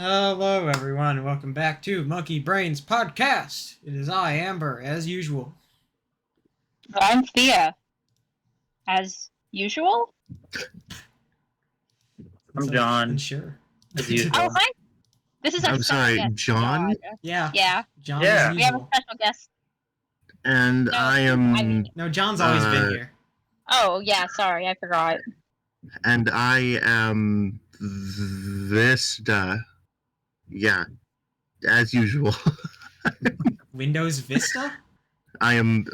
Hello, everyone, and welcome back to Monkey Brains Podcast. It is I, Amber, as usual. I'm Thea. As usual? I'm John. Sure. As usual. Oh, hi. This is our I'm sorry, special guest, John? Yeah. Yeah. John Yeah. as We have a usual. special guest. And No, I am No, John's always been here. Oh, yeah, sorry, I forgot. Vista. Yeah, as usual. Windows Vista? I am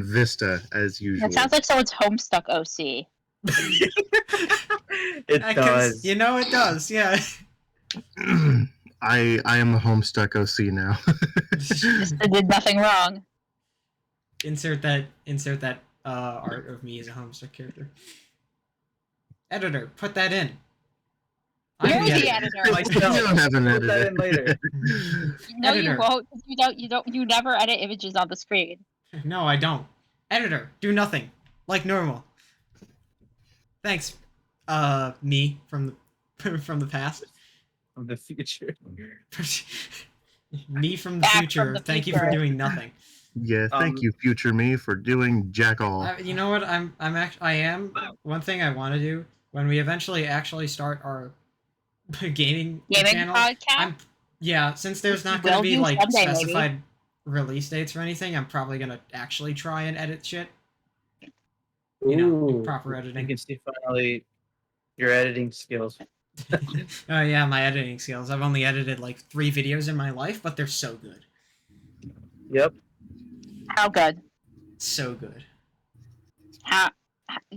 Vista as usual. That sounds like someone's Homestuck OC. It does. You know it does, yeah. I am a Homestuck OC now. I did nothing wrong. Insert that art of me as a Homestuck character. Editor, put that in. You're I'm the editor. You don't have an Put that editor. in later. No, Editor. you won't. You never edit images on the screen. No, I don't. Editor, do nothing. Like normal. Thanks, me from the past. Of the future. Me from the Back future. from the Thank you for future. doing nothing. Yeah, thank you, future me, for doing jack all. You know what? I am. One thing I want to do when we eventually actually start our gaming channel. podcast? Since there's not Will going to be do like someday, maybe. specified release dates or anything, I'm probably gonna actually try and edit shit. You know, proper You editing. can see finally your editing skills. Oh yeah, my editing skills. I've only edited like 3 videos in my life, but they're so good. Yep. How good? So good.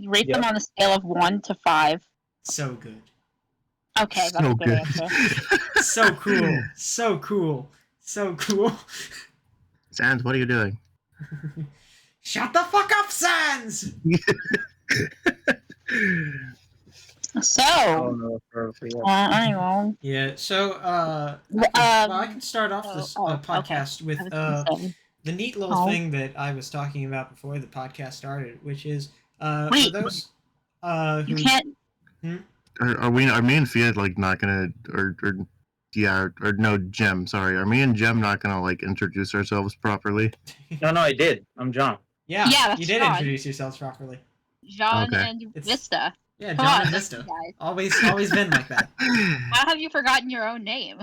Rate them on a scale of 1 to 5. So good. Okay, that's So a good good. answer. So cool. So cool. So cool. Sans, what are you doing? Shut the fuck up, Sans! So, Oh, no, perfect. anyway. Yeah, so, I can start off this okay. podcast with I was gonna say. the neat little thing that I was talking about before the podcast started, which is, for Wait, those, You who... can't. Are me and Fiat like not gonna or no, Jem, sorry. Are me and Jem not gonna like introduce ourselves properly? No, I did. I'm John. Yeah, Yeah, that's you did John. introduce yourselves properly. John Okay. and It's- Vista. Yeah, Come John on, and listen, Vista. guys. Always been like that. How have you forgotten your own name?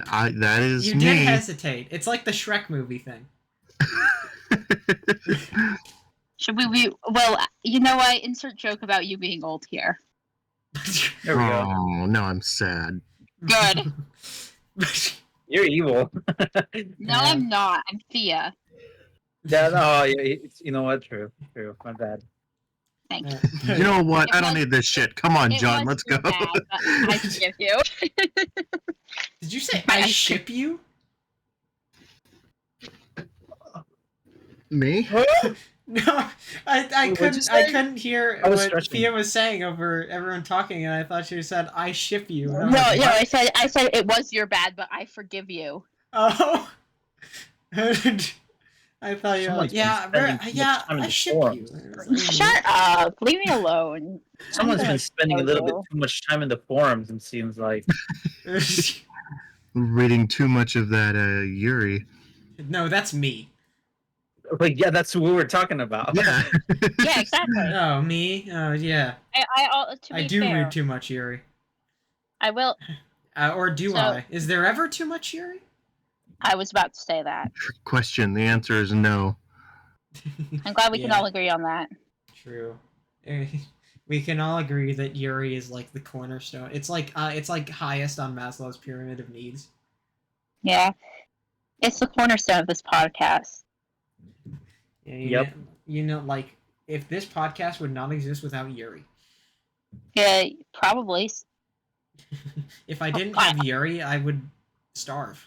That is You me. did hesitate. It's like the Shrek movie thing. Should we be? Well, you know what? Insert joke about you being old here. There we go. Oh, now I'm sad. Good. You're evil. No, I'm not. I'm Thea. Yeah, no, you know what? True. My bad. Thank you. You know what? It I don't was- need this shit. Come on, It John, was let's your go. bad, but I forgive you. Did you say I ship you? Me? No, I What'd you couldn't say? hear I was what stretching. Thea was saying over everyone talking, and I thought she said I ship you. And I No, was like, what? I said it was your bad, but I forgive you. Oh. I thought you were like, Someone's been spending too much time in I the ship forums. you. And I was like, Shut up. Leave me alone. Someone's I'm been gonna spending a kill little bit you. too much time in the forums, it seems like. Reading too much of that Yuri. No, that's me. Like, yeah, that's what we were talking about. Yeah. Yeah, exactly. Oh, me? Oh, yeah. To I be do fair, read too much Yuri. I will. Or do So- I? Is there ever too much Yuri? I was about to say that. Question. The answer is no. I'm glad we can Yeah. all agree on that. True. We can all agree that Yuri is like the cornerstone. It's like highest on Maslow's pyramid of needs. Yeah, it's the cornerstone of this podcast. Yeah, Yep. You know, like if this podcast would not exist without Yuri. Yeah, probably. If I didn't have Yuri, I would starve.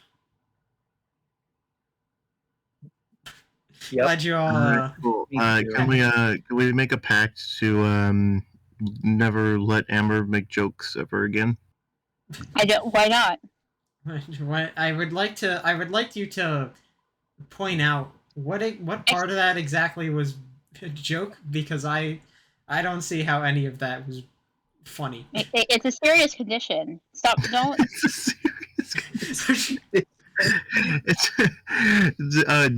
Yep. Glad you all. Alright, cool. me too. Can we make a pact to never let Amber make jokes ever again? I don't. Why not? What I would like you to point out what part of that exactly was a joke, because I don't see how any of that was funny. It's a serious condition. Stop! Don't. It's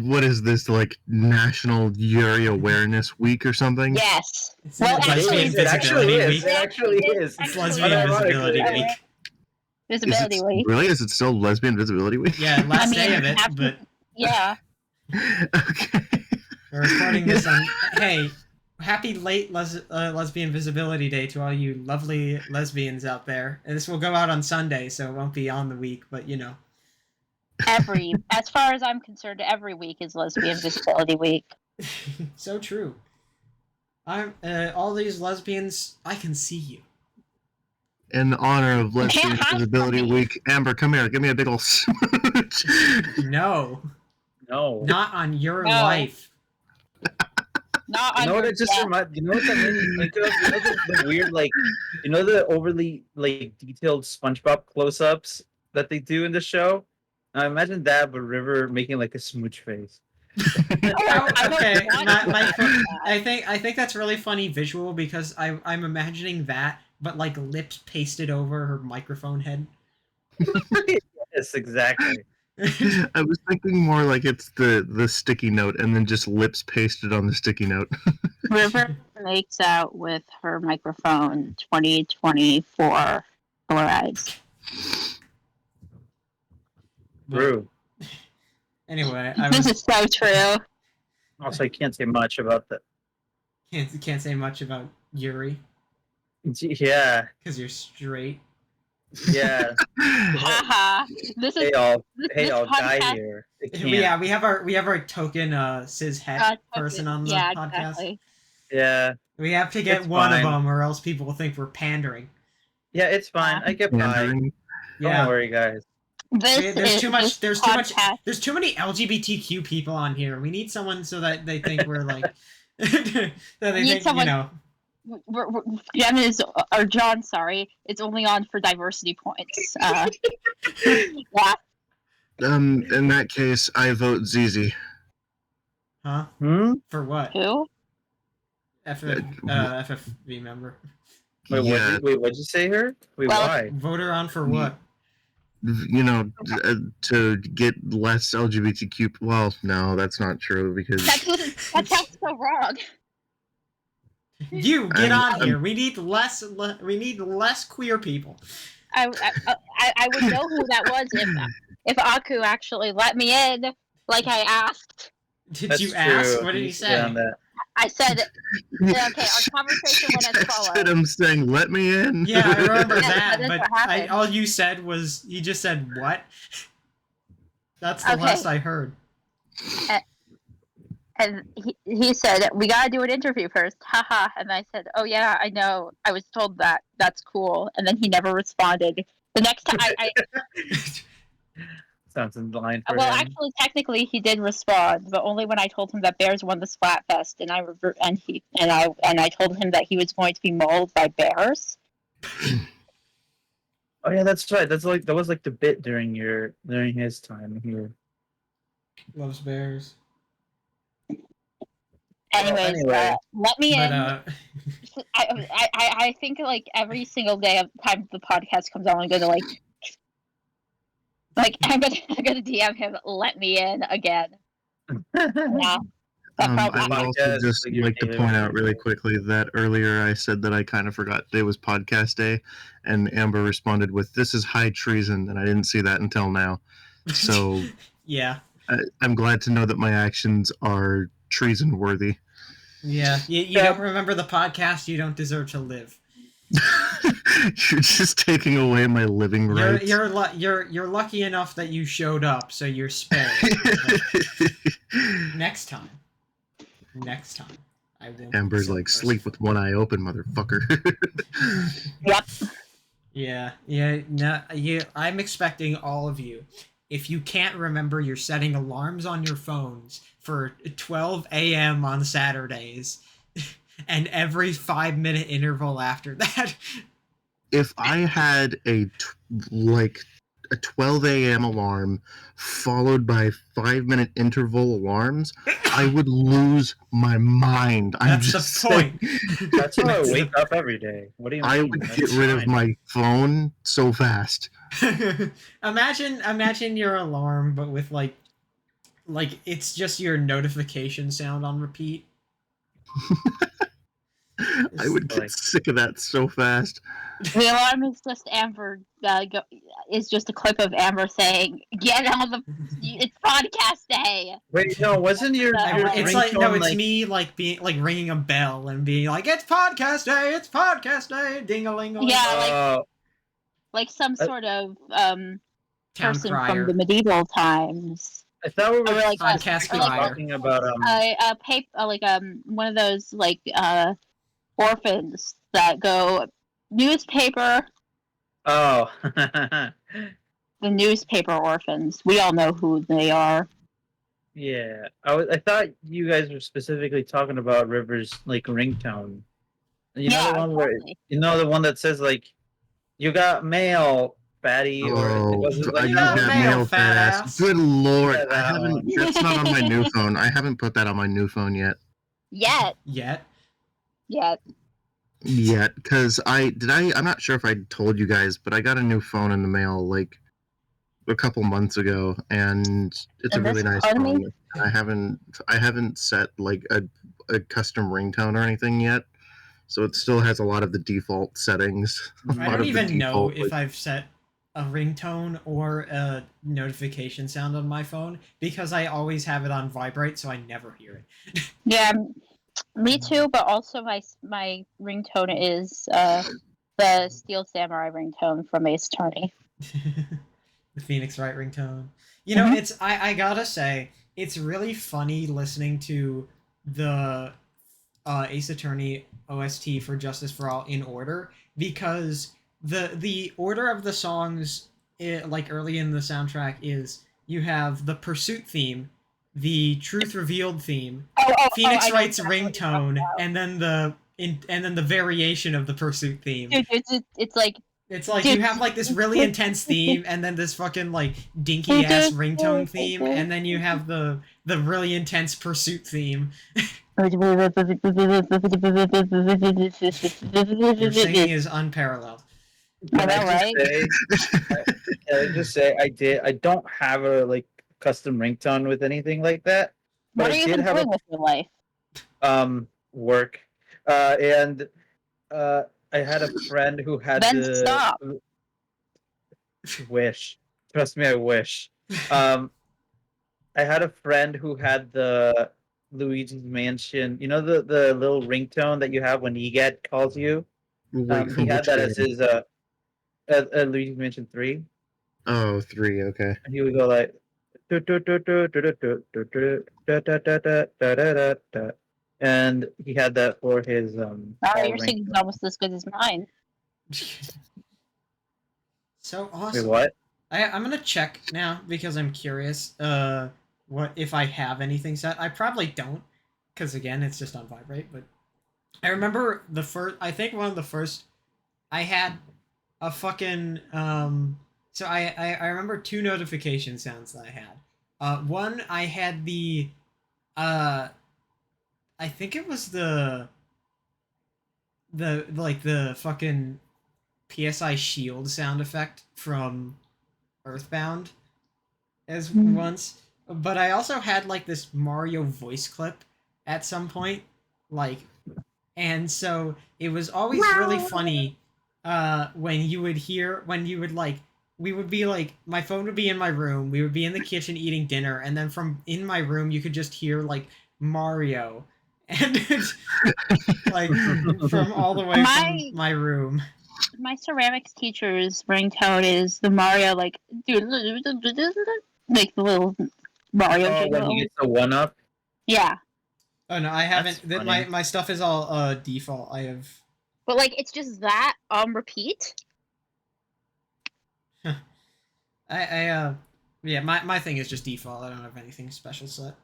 what is this, like, National Yuri Awareness Week or something? Yes. It's Well, Lesbian actually, it actually Visibility is. Week. It actually is. It's actually Lesbian is. Visibility Unironically. Week. Visibility Is it, Week. really? Is it still Lesbian Visibility Week? Yeah, last day of it, after- but Yeah. Okay. we're recording this on. Hey, happy late Lesbian Visibility Day to all you lovely lesbians out there. And this will go out on Sunday, so it won't be on the week, but you know. As far as I'm concerned, every week is Lesbian Visibility Week. So true. I'm all these lesbians. I can see you. In honor of Lesbian Can't hide from Visibility me. Week, Amber, come here. Give me a big ol' smooch. No, No. not on your No. life. Not You on know what your it just death. reminded? You know what that made me think of? You know the weird, like, you know the overly like detailed SpongeBob close-ups that they do in the show. I imagine that, but River making like a smooch face. Oh, I don't okay. want My to do I that. think that's really funny visual because I'm imagining that, but like lips pasted over her microphone head. Yes, exactly. I was thinking more like it's the sticky note and then just lips pasted on the sticky note. River makes out with her microphone 2024 fluorides. But True. anyway, I This was is so true. Also, I can't say much about that. can't say much about Yuri Yeah, because you're straight. yeah. Haha. This is Hey, all, this, hey, this all, guy podcast. here. It can't. Yeah, we have our token cis het person on the yeah, podcast. exactly. Yeah, We have to get It's one of fine. them, or else people will think we're pandering. yeah, it's fine. I get by. Pandering. Yeah, Don't worry, guys. This there's is too much. this There's too much. podcast- There's too many LGBTQ people on here. We need someone so that they think we're like. that they Need think someone- you know. Jen is, or John, sorry, it's only on for diversity points. Yeah. In that case, I vote ZZ. Huh? Hmm. For what? Who? FFV member. Wait, Yeah, what'd you say here? Wait, Well- why? Voter on for what? you know, to get less LGBTQ. Well, no, that's not true because That sounds so wrong. You get I'm- on here. We need less. We need less queer people. I would know who that was if Aku actually let me in, like I asked. Did That's you true. ask? What did he stay on say? that. I said, okay, our conversation went as I follows. said I'm saying, let me in. Yeah, I remember Yeah, that, that's but what happened. all you said was you just said what? That's the Okay. last I heard. And he said, we gotta do an interview first, haha. And I said, oh yeah, I know. I was told that. That's cool. And then he never responded. The next time, Sounds in line for well, him. actually, technically, he did respond, but only when I told him that bears won the Splatfest, and I told him that he was going to be mauled by bears. Oh yeah, that's right. That was like the bit during his time here. Loves bears. Anyways, anyway. let me in. But I think like every single day of time the podcast comes on, I'm gonna I'm gonna DM him. Let me in again. Yeah. I would also Podcast, just like, your like to native point out really language. quickly that earlier I said that I kind of forgot today was podcast day, and Amber responded with, "This is high treason," and I didn't see that until now. So yeah, I'm glad to know that my actions are treason worthy. yeah. You don't remember the podcast. You don't deserve to live. You're just taking away my living rights. You're lucky enough that you showed up, so you're spared. Next time, I will. Amber's like, sleep with one eye open, motherfucker. Yep. Yeah. No, I'm expecting all of you. If you can't remember, you're setting alarms on your phones for 12 a.m. on Saturdays, and every 5-minute interval after that. If I had a 12 a.m. alarm followed by 5-minute interval alarms, I would lose my mind. I'm That's the just point. saying, That's how I That's wake up every day. What do you I mean? would That's get rid of fine. my phone so fast. Imagine your alarm, but with like it's just your notification sound on repeat. I would get Like- sick of that so fast. The alarm is just Amber. Is just a clip of Amber saying, "Get on the. It's podcast day." Wait, no, wasn't your It's like no, ringtone it's me like being like ringing a bell and being like, "It's podcast day! It's podcast day!" Ding a ling a ling. Yeah, like some sort of Town person from crier. the medieval times. I thought we were Or like Podcast specifically crier. talking about One of those like orphans that go newspaper. Oh. The newspaper orphans. We all know who they are. Yeah, I thought you guys were specifically talking about River's like ringtone. You know the one where exactly. the one that says like, "You got mail, fatty," or Oh, was it like You you got have mail, mail, fat fat ass. ass. Good lord, Yeah, I that haven't. one. That's not on my new phone. I haven't put that on my new phone yet. Yet, Yet, because I'm not sure if I told you guys, but I got a new phone in the mail like a couple months ago, and it's a And really this nice part of me- phone. I haven't set like a custom ringtone or anything yet, so it still has a lot of the default settings. A I lot don't of the even know default, if I've set a ringtone or a notification sound on my phone because I always have it on vibrate, so I never hear it. yeah, me too. But also my ringtone is the Steel Samurai ringtone from Ace Attorney. The Phoenix Wright ringtone. You know, Mhm. it's I gotta say, it's really funny listening to the Ace Attorney OST for Justice for All in order because the order of the songs, like early in the soundtrack, is you have the Pursuit theme, the Truth Revealed theme, Phoenix I know Wright's exactly what you're talking ringtone, about. and then the variation of the Pursuit theme. Dude, it's like It's like you have like this really intense theme, and then this fucking like dinky ass ringtone theme, and then you have the really intense Pursuit theme. Your singing is unparalleled. I Can know, I right? just say I don't have a like custom ringtone with anything like that. But What are I you did even have doing with your life? work. And I had a friend who had Then the stop. wish. Trust me, I wish. I had a friend who had the Luigi's Mansion. You know the little ringtone that you have when EGAT calls you. Wait, He from had which that game? as his Luigi's Mansion 3, Oh, 3. Okay. and he would go like. And he had that for his Oh, call your singing's ringtone. almost as good as mine. So Wait, awesome. what? I'm gonna check now because I'm curious. What if I have anything set? I probably don't, because again, it's just on vibrate. But I remember the first. I think one of the first. I had a fucking So I remember two notification sounds that I had. One I had the I think it was the the fucking PSI shield sound effect from Earthbound as once, but I also had like this Mario voice clip at some point, like, and so it was always really funny when you would like we would be like my phone would be in my room, we would be in the kitchen eating dinner, and then from in my room you could just hear like Mario and it's like from all the way from my room. My ceramics teacher's ringtone is the Mario, like, dude, like the little Mario Oh, when jingle. he gets the one up. Yeah, Oh no, I haven't. That's funny. My stuff is all default. I have. but like it's just that on repeat. Yeah, my thing is just default. I don't have anything special set.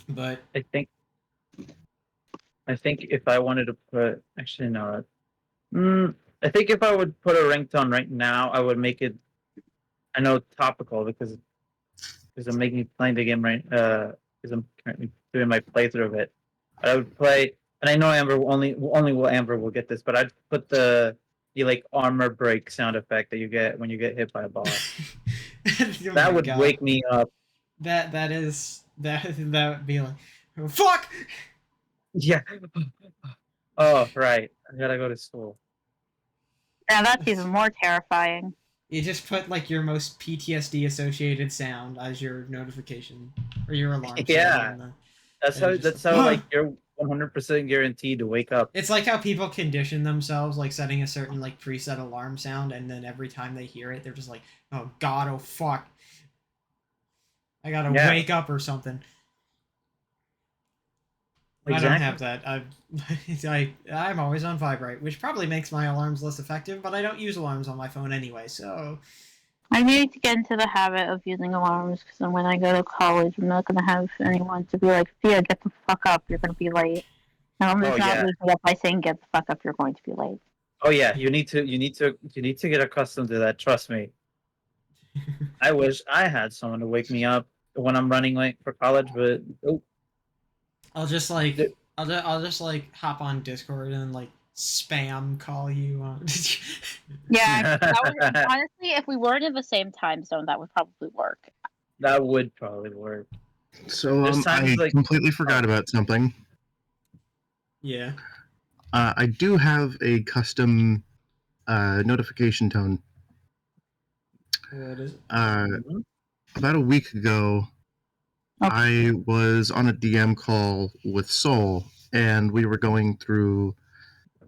But I think if I wanted to put, actually no, I think if I would put a ringtone right now, I would make it. I know topical because I'm making playing the game right. Because I'm currently doing my playthrough of it. I would play, and I know Amber only will Amber will get this, but I'd put the like armor break sound effect that you get when you get hit by a boss. Oh That my would God. wake me up. That would be like, oh, fuck. Yeah. Oh right, I gotta go to school. Now that's even more terrifying. You just put like your most PTSD associated sound as your notification or your alarm. Yeah. That's how. just That's like, how. Like you're 100% guaranteed to wake up. It's like how people condition themselves, like setting a certain like preset alarm sound, and then every time they hear it, they're just like, "Oh God, oh fuck, I gotta Yeah. wake up or something." I Exactly. don't have that. I'm always on vibrate, which probably makes my alarms less effective. But I don't use alarms on my phone anyway, so I need to get into the habit of using alarms because when I go to college, I'm not going to have anyone to be like, Thea, get the fuck up, you're going to be late. And I'm just not yeah. waking up by saying, get the fuck up, you're going to be late. Oh yeah. You need to get accustomed to that. Trust me. I wish I had someone to wake me up when I'm running late for college, but oh, I'll just like The- I'll just like hop on Discord and like spam call you on. Yeah, that would, honestly, if we weren't in the same time zone, that would probably work. that would probably work. So There's times, I like- completely forgot about something. Yeah. I do have a custom notification tone. What is it? Mhm. About a week ago, I was on a DM call with Soul, and we were going through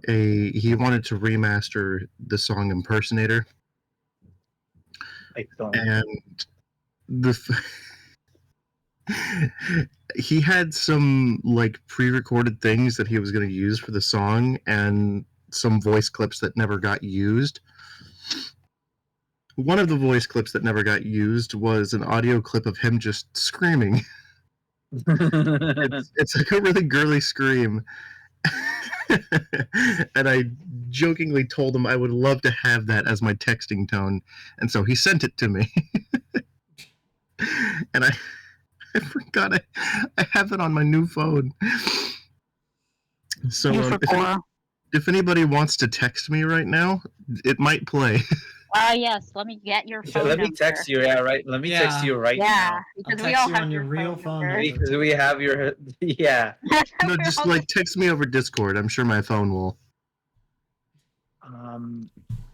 he wanted to remaster the song Impersonator, I don't. and he had some like pre-recorded things that he was going to use for the song and some voice clips that never got used. One of the voice clips that never got used was an audio clip of him just screaming. It's like a really girly scream. And I jokingly told him I would love to have that as my texting tone, and so he sent it to me. And I forgot I have it on my new phone. So if anybody wants to text me right now, it might play. Yes, let me get your phone Let me number. text you. Yeah, right. Let me text Yeah. you right Yeah, now. because I'll we text all you have on your real phone number. Because we have your yeah. No, just like text me over Discord. I'm sure my phone will.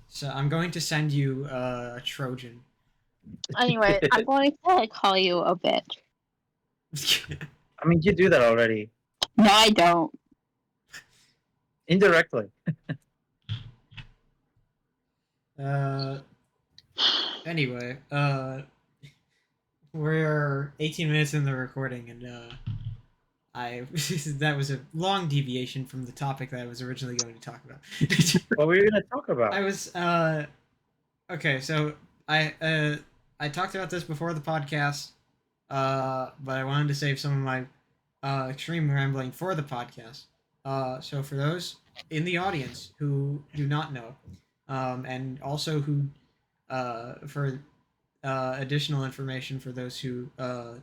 So I'm going to send you a Trojan. Anyway, I'm going to call you a bitch. I mean, you do that already No, I don't. indirectly. Anyway, we're 18 minutes in the recording, and that was a long deviation from the topic that I was originally going to talk about. What were you going to talk about? I was okay. So I talked about this before the podcast, but I wanted to save some of my extreme rambling for the podcast. So for those in the audience who do not know, and also who for additional information for those who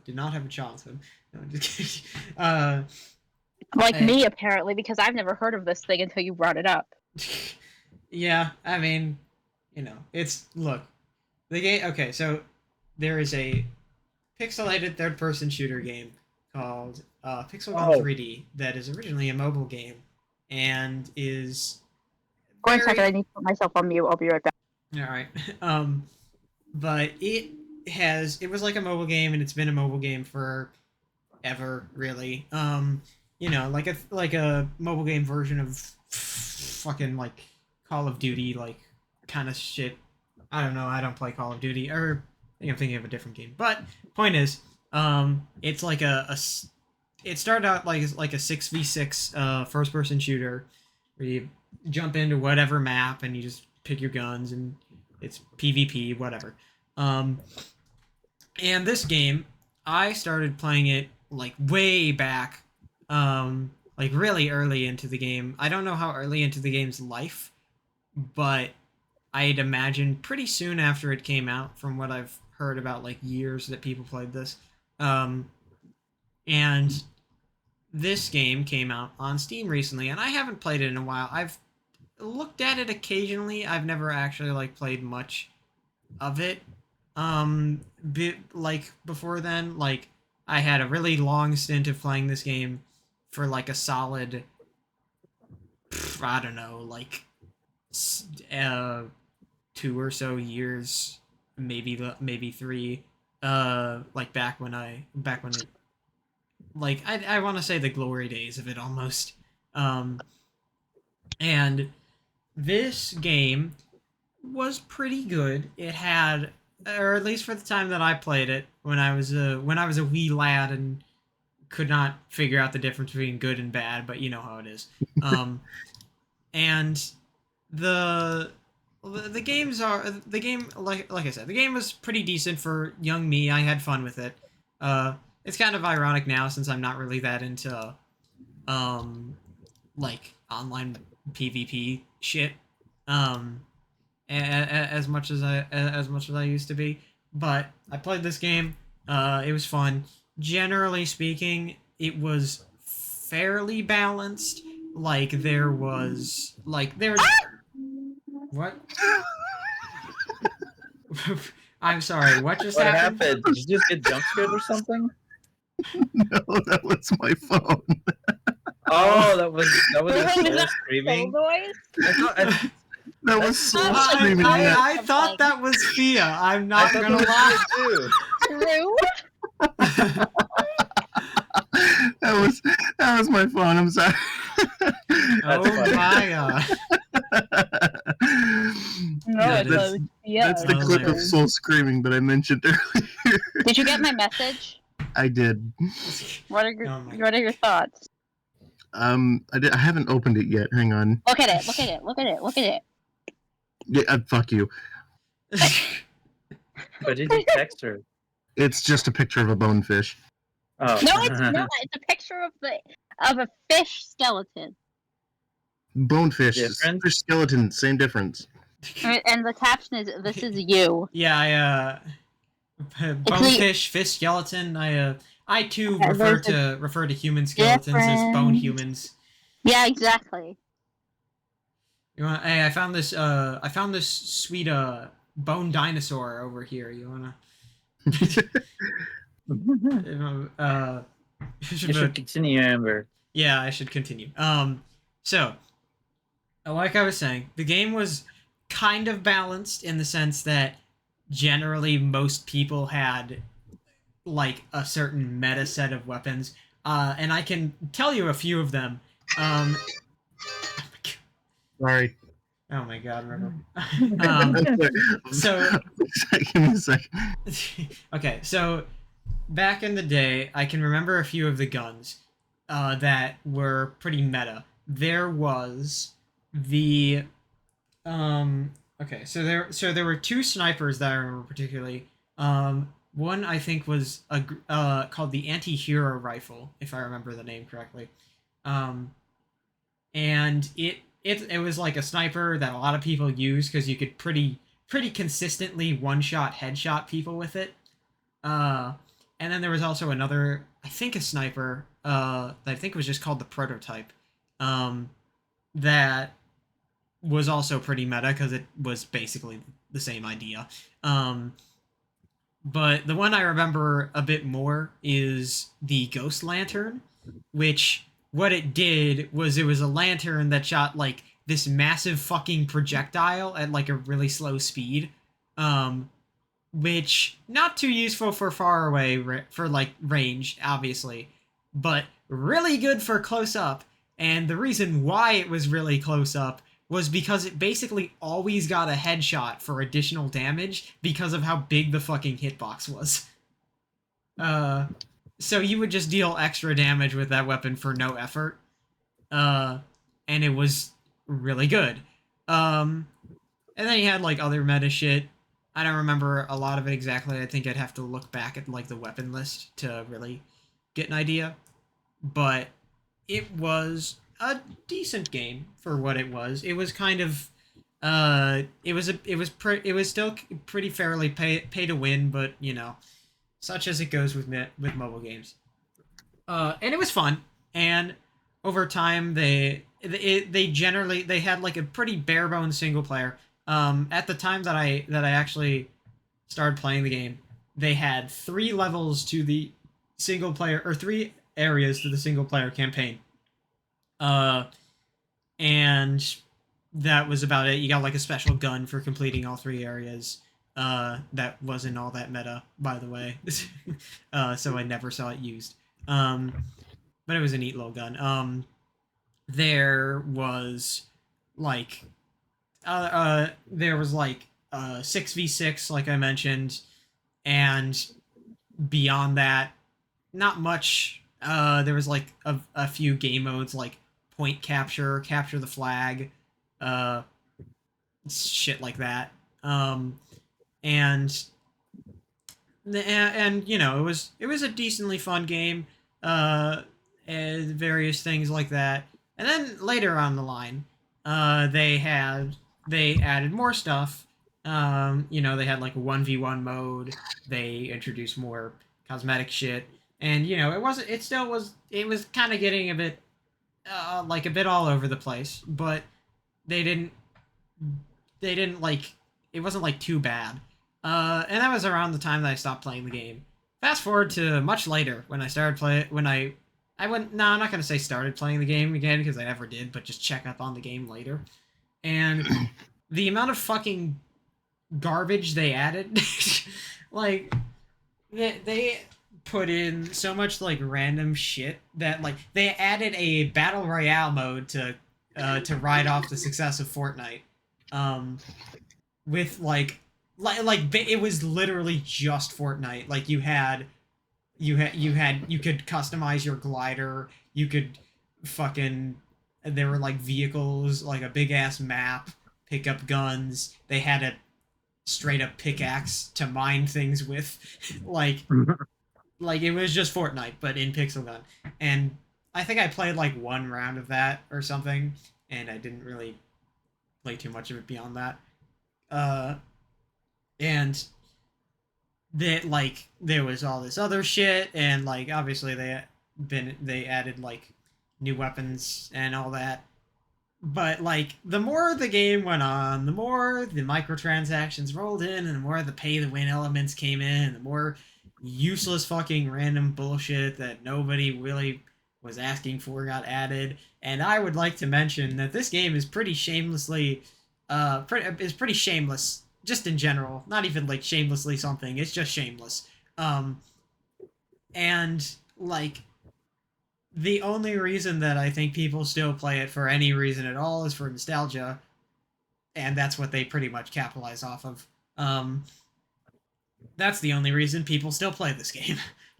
did not have a childhood. No, just kidding. Like me, apparently, because I've never heard of this thing until you brought it up. Yeah, I mean, look, the game. Okay, so there is a pixelated third-person shooter game called Pixel Gun 3D that is originally a mobile game and is. One second, I need to put myself on mute. I'll be right back. All right. But it was like a mobile game, and it's been a mobile game for ever, really. Like a mobile game version of fucking like Call of Duty, like kind of shit. I don't know. I don't play Call of Duty, or I think I'm thinking of a different game. But point is, it's like it started out like a 6v6 first person shooter where you jump into whatever map and you just pick your guns and it's PvP, whatever. And this game, I started playing it like way back, like really early into the game. I don't know how early into the game's life but I'd imagine pretty soon after it came out, from what I've heard about like years that people played this. Um, and this game came out on Steam recently, and I haven't played it in a while. I've looked at it occasionally. I've never actually like played much of it. Like before then, like I had a really long stint of playing this game for like a solid, I don't know, like 2 or so years, maybe 3. Like back when it, like I want to say the glory days of it almost. And this game was pretty good. It had, or at least for the time that I played it, when I was a wee lad and could not figure out the difference between good and bad, but you know how it is. And the the game, like I said, the game was pretty decent for young me. I had fun with it. It's kind of ironic now since I'm not really that into like online PvP shit. As much as I used to be, but I played this game. It was fun. Generally speaking, it was fairly balanced. Like there's what? I'm sorry. What just What happened? happened? Did you just get jump scared or something? No, that was my phone. Oh, that was a Soul soul screaming. noise? I thought, That was so I- screaming. I thought that was Fia. I'm I not thought gonna that lie. was too. True. that was my phone. I'm sorry. That's Oh funny. my god. No, Yeah, it's that's- That's the Oh, clip of hilarious. Soul screaming that I mentioned earlier. Did you get my message? I did. What are your Oh my What are your thoughts? I haven't opened it yet. Hang on. Look at it. Look at it. Look at it. Look at it. Yeah, fuck you. But did you text her? It's just a picture of a bonefish. Oh. No, it's not. It's a picture of a fish skeleton, Bonefish, Different? fish skeleton, same difference. and the caption is "This is you." Yeah, bonefish, fish skeleton. I too Yeah, refer to human skeletons as bone difference. humans. Yeah, exactly. You want? Hey, I found this sweet bone dinosaur over here. You wanna? You should continue, Amber. Yeah, I should continue. So, like I was saying, the game was kind of balanced in the sense that generally most people had like a certain meta set of weapons, and I can tell you a few of them. Sorry. Oh my god, River. So, so give me a second. okay, so back in the day, I can remember a few of the guns that were pretty meta. There was the okay, so there were 2 snipers that I remember particularly. One I think was called the anti-hero rifle, if I remember the name correctly. And it was like a sniper that a lot of people use because you could pretty consistently one-shot headshot people with it. And then there was also another, I think a sniper, that I think was just called the prototype, that was also pretty meta because it was basically the same idea. But the one I remember a bit more is the Ghost Lantern, which what it did was it was a lantern that shot like this massive fucking projectile at like a really slow speed. Which not too useful for far away for like range, obviously, but really good for close up. And the reason why it was really close up was because it basically always got a headshot for additional damage because of how big the fucking hitbox was. So you would just deal extra damage with that weapon for no effort. And it was really good. And then you had like other meta shit. I don't remember a lot of it exactly. I think I'd have to look back at like the weapon list to really get an idea. But it was a decent game for what it was. It was kind of It was still pretty fairly pay to win, but such as it goes with mobile games. And it was fun. And over time, they generally they had like a pretty bare bones single player. At the time that I actually started playing the game, they had 3 levels to the single player, or 3 areas to the single player campaign. Uh, and that was about it. You got like a special gun for completing all 3 areas. That wasn't all that meta, by the way. So I never saw it used. But it was a neat little gun. There was like, there was like 6v6, like I mentioned, and beyond that, not much. There was like a few game modes like point capture, capture the flag, uh, shit like that. And it was a decently fun game. And various things like that. And then later on the line, they added more stuff. They had like a 1v1 mode. They introduced more cosmetic shit, and it was kind of getting a bit like a bit all over the place, but they didn't like it wasn't like too bad. And that was around the time that I stopped playing the game. Fast forward to much later when I started playing. When I went, no, I'm not gonna say started playing the game again because I never did, but just check up on the game later. And the amount of fucking garbage they added, like they put in so much like random shit that like they added a battle royale mode to ride off the success of Fortnite, with it was literally just Fortnite. Like you could customize your glider. You could fucking there were like vehicles, like a big ass map, pick up guns. They had a straight up pickaxe to mine things with. like it was just Fortnite but in pixel gun. And I think I played like 1 round of that or something, and I didn't really play too much of it beyond that. And that like there was all this other shit, and like obviously they added like new weapons and all that. But like the more the game went on, the more the microtransactions rolled in, and the more the pay to win elements came in, and the more useless fucking random bullshit that nobody really was asking for got added. And I would like to mention that this game is pretty shamelessly is pretty shameless just in general. Not even like shamelessly something, it's just shameless. And like the only reason that I think people still play it for any reason at all is for nostalgia, and that's what they pretty much capitalize off of. That's the only reason people still play this game,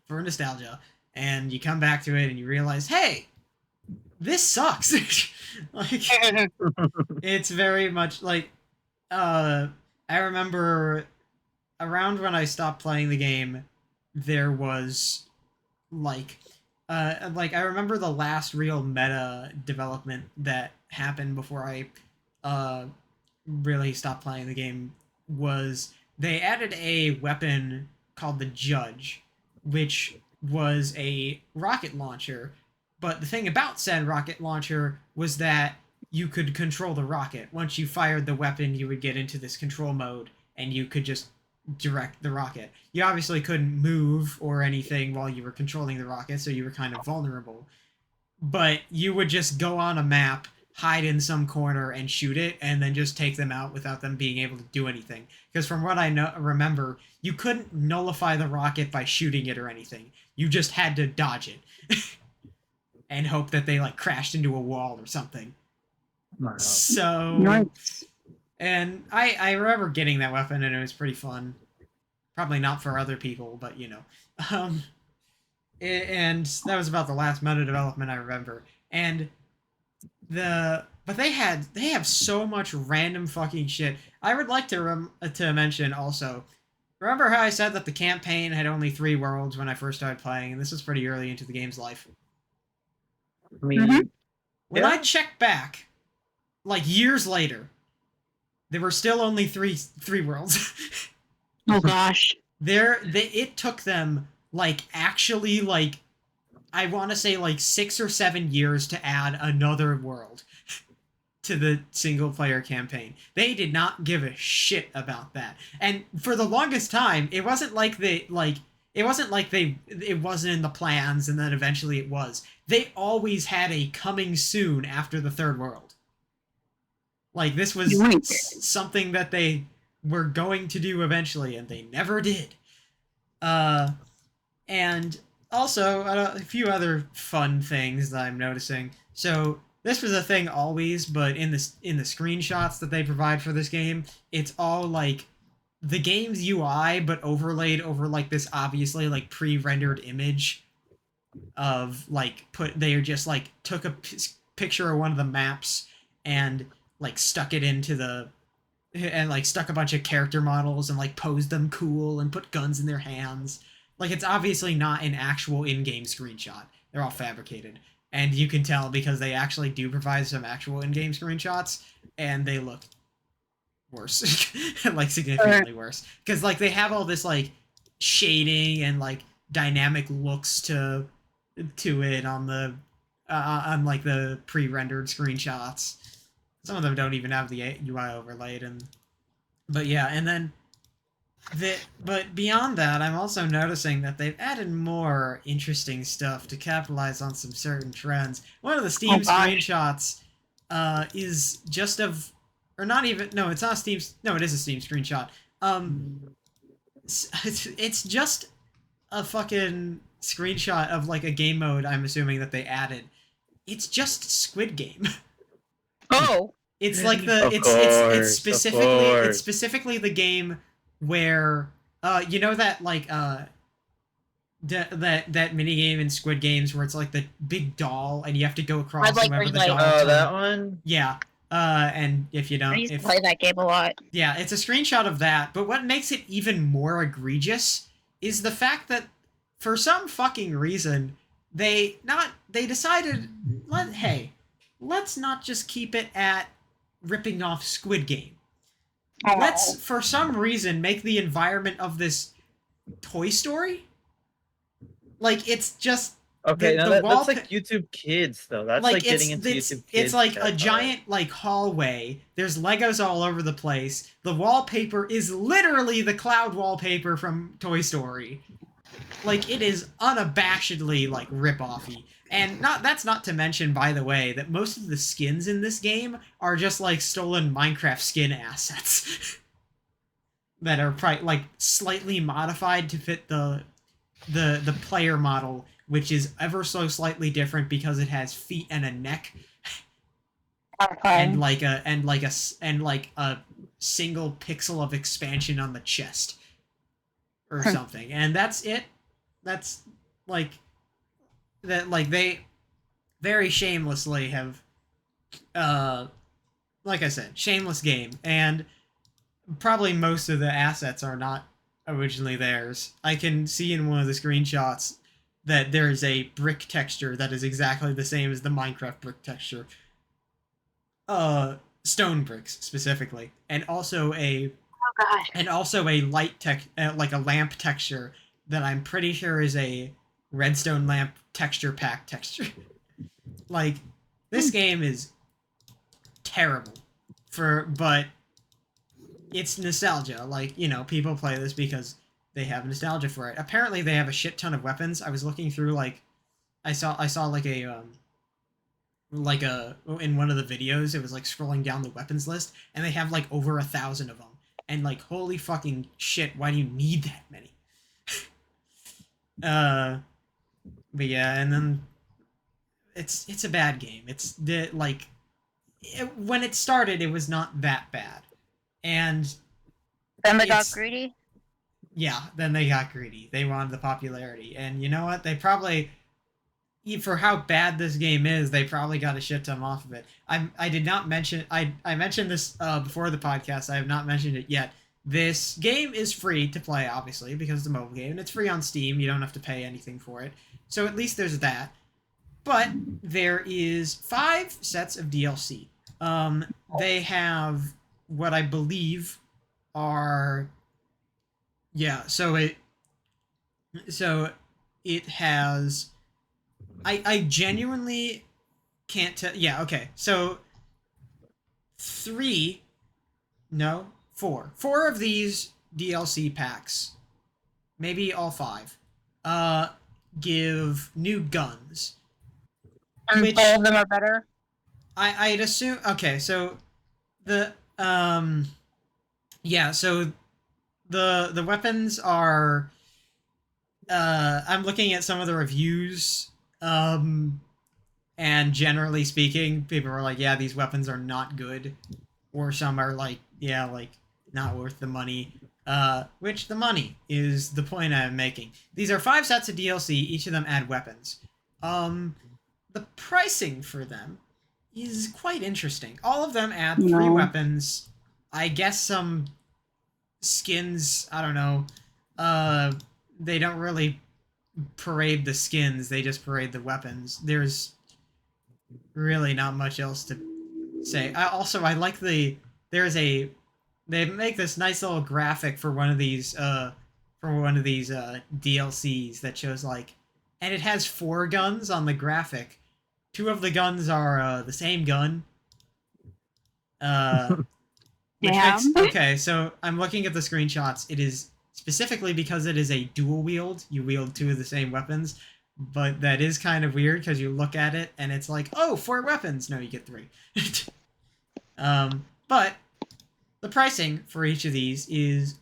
for nostalgia. And you come back to it and you realize, hey, this sucks. Like, it's very much like, I remember around when I stopped playing the game, there was like I remember the last real meta development that happened before I really stopped playing the game was they added a weapon called the Judge, which was a rocket launcher. But the thing about said rocket launcher was that you could control the rocket. Once you fired the weapon, you would get into this control mode, and you could just direct the rocket. You obviously couldn't move or anything while you were controlling the rocket, so you were kind of vulnerable. But you would just go on a map, hide in some corner, and shoot it, and then just take them out without them being able to do anything. Because from what I remember, you couldn't nullify the rocket by shooting it or anything. You just had to dodge it. And hope that they like crashed into a wall or something. So Nice. And I remember getting that weapon, and it was pretty fun. Probably not for other people, but and that was about the last meta development I remember. And but they have so much random fucking shit. I would like to mention also. Remember how I said that the campaign had only 3 worlds when I first started playing, and this was pretty early into the game's life. I mean, When I check back, like years later, there were still only three worlds. Oh gosh. It took them like actually like I want to say like 6 or 7 years to add another world to the single player campaign. They did not give a shit about that. And for the longest time, it wasn't like it wasn't in the plans and then eventually it was. They always had a coming soon after the third world. Like this was something that they were going to do eventually and they never did. And also a few other fun things that I'm noticing. So this was a thing always, but in the screenshots that they provide for this game, it's all like the game's UI, but overlaid over like this obviously like pre-rendered image of like they just like took a picture of one of the maps and like stuck it into the and like stuck a bunch of character models and like posed them cool and put guns in their hands. Like it's obviously not an actual in-game screenshot. They're all fabricated. And you can tell because they actually do provide some actual in-game screenshots and they look worse. Like significantly worse. Because like they have all this like shading and like dynamic looks to it on the on like the pre-rendered screenshots. Some of them don't even have the UI overlaid but yeah, and then but beyond that, I'm also noticing that they've added more interesting stuff to capitalize on some certain trends. One of the Steam screenshots is just of, or not even, no, it's not Steam, no, it is a Steam screenshot. It's just a fucking screenshot of like a game mode, I'm assuming that they added. It's just Squid Game. Oh. It's like the, it's specifically the game where you know that like that mini game in Squid Games where it's like the big doll and you have to go across whoever the doll. Oh, that one. Yeah. And if you don't, I used to play that game a lot. Yeah, it's a screenshot of that. But what makes it even more egregious is the fact that for some fucking reason they decided let's not just keep it at ripping off Squid Game. Let's, for some reason, make the environment of this Toy Story. Like, it's just... Okay, that's like YouTube Kids, though. That's like getting into YouTube Kids. It's like a giant, like, hallway. There's Legos all over the place. The wallpaper is literally the cloud wallpaper from Toy Story. Like, it is unabashedly, like, rip-offy. And that's not to mention, by the way, that most of the skins in this game are just like stolen Minecraft skin assets that are like slightly modified to fit the player model, which is ever so slightly different because it has feet and a neck, and like a single pixel of expansion on the chest or something, and that's it. That's like. That like they very shamelessly have like I said, shameless game, and probably most of the assets are not originally theirs. I can see in one of the screenshots that there is a brick texture that is exactly the same as the Minecraft brick texture. Stone bricks specifically, and also a light like a lamp texture that I'm pretty sure is a redstone lamp texture pack texture. Like, this game is terrible but it's nostalgia. Like, you know, people play this because they have nostalgia for it. Apparently they have a shit ton of weapons. I was looking through, like, I saw like a in one of the videos, it was like scrolling down the weapons list, and they have like over 1,000 of them. And like, holy fucking shit, why do you need that many? But yeah, and then it's a bad game. It's like when it started, it was not that bad, and then they got greedy. Yeah, then they got greedy. They wanted the popularity, and you know what? They probably, for how bad this game is, they probably got a shit ton off of it. I did not mention I mentioned this before the podcast. I have not mentioned it yet. This game is free to play, obviously, because it's a mobile game, and it's free on Steam. You don't have to pay anything for it. So at least there's that. But there is 5 sets of DLC. They have what I believe are so it has I genuinely can't tell. Yeah, okay. So three, no, four of these DLC packs, maybe all five, uh, give new guns. And Which all of them are better. I'd assume. Okay, so the so the weapons are. I'm looking at some of the reviews. And generally speaking, people are like, yeah, these weapons are not good. Or some are like, yeah, like, not worth the money. Which the money is the point I'm making. These are 5 sets of DLC, each of them add weapons. The pricing for them is quite interesting. All of them add 3 weapons. I guess some skins, I don't know. They don't really parade the skins, they just parade the weapons. There's really not much else to say. I like they make this nice little graphic for one of these DLCs that shows like, and it has 4 guns on the graphic. 2 of the guns are the same gun. Okay, so I'm looking at the screenshots. It is specifically because it is a dual wield. You wield 2 of the same weapons, but that is kind of weird because you look at it and it's like, oh, 4 weapons. No, you get 3. But the pricing for each of these is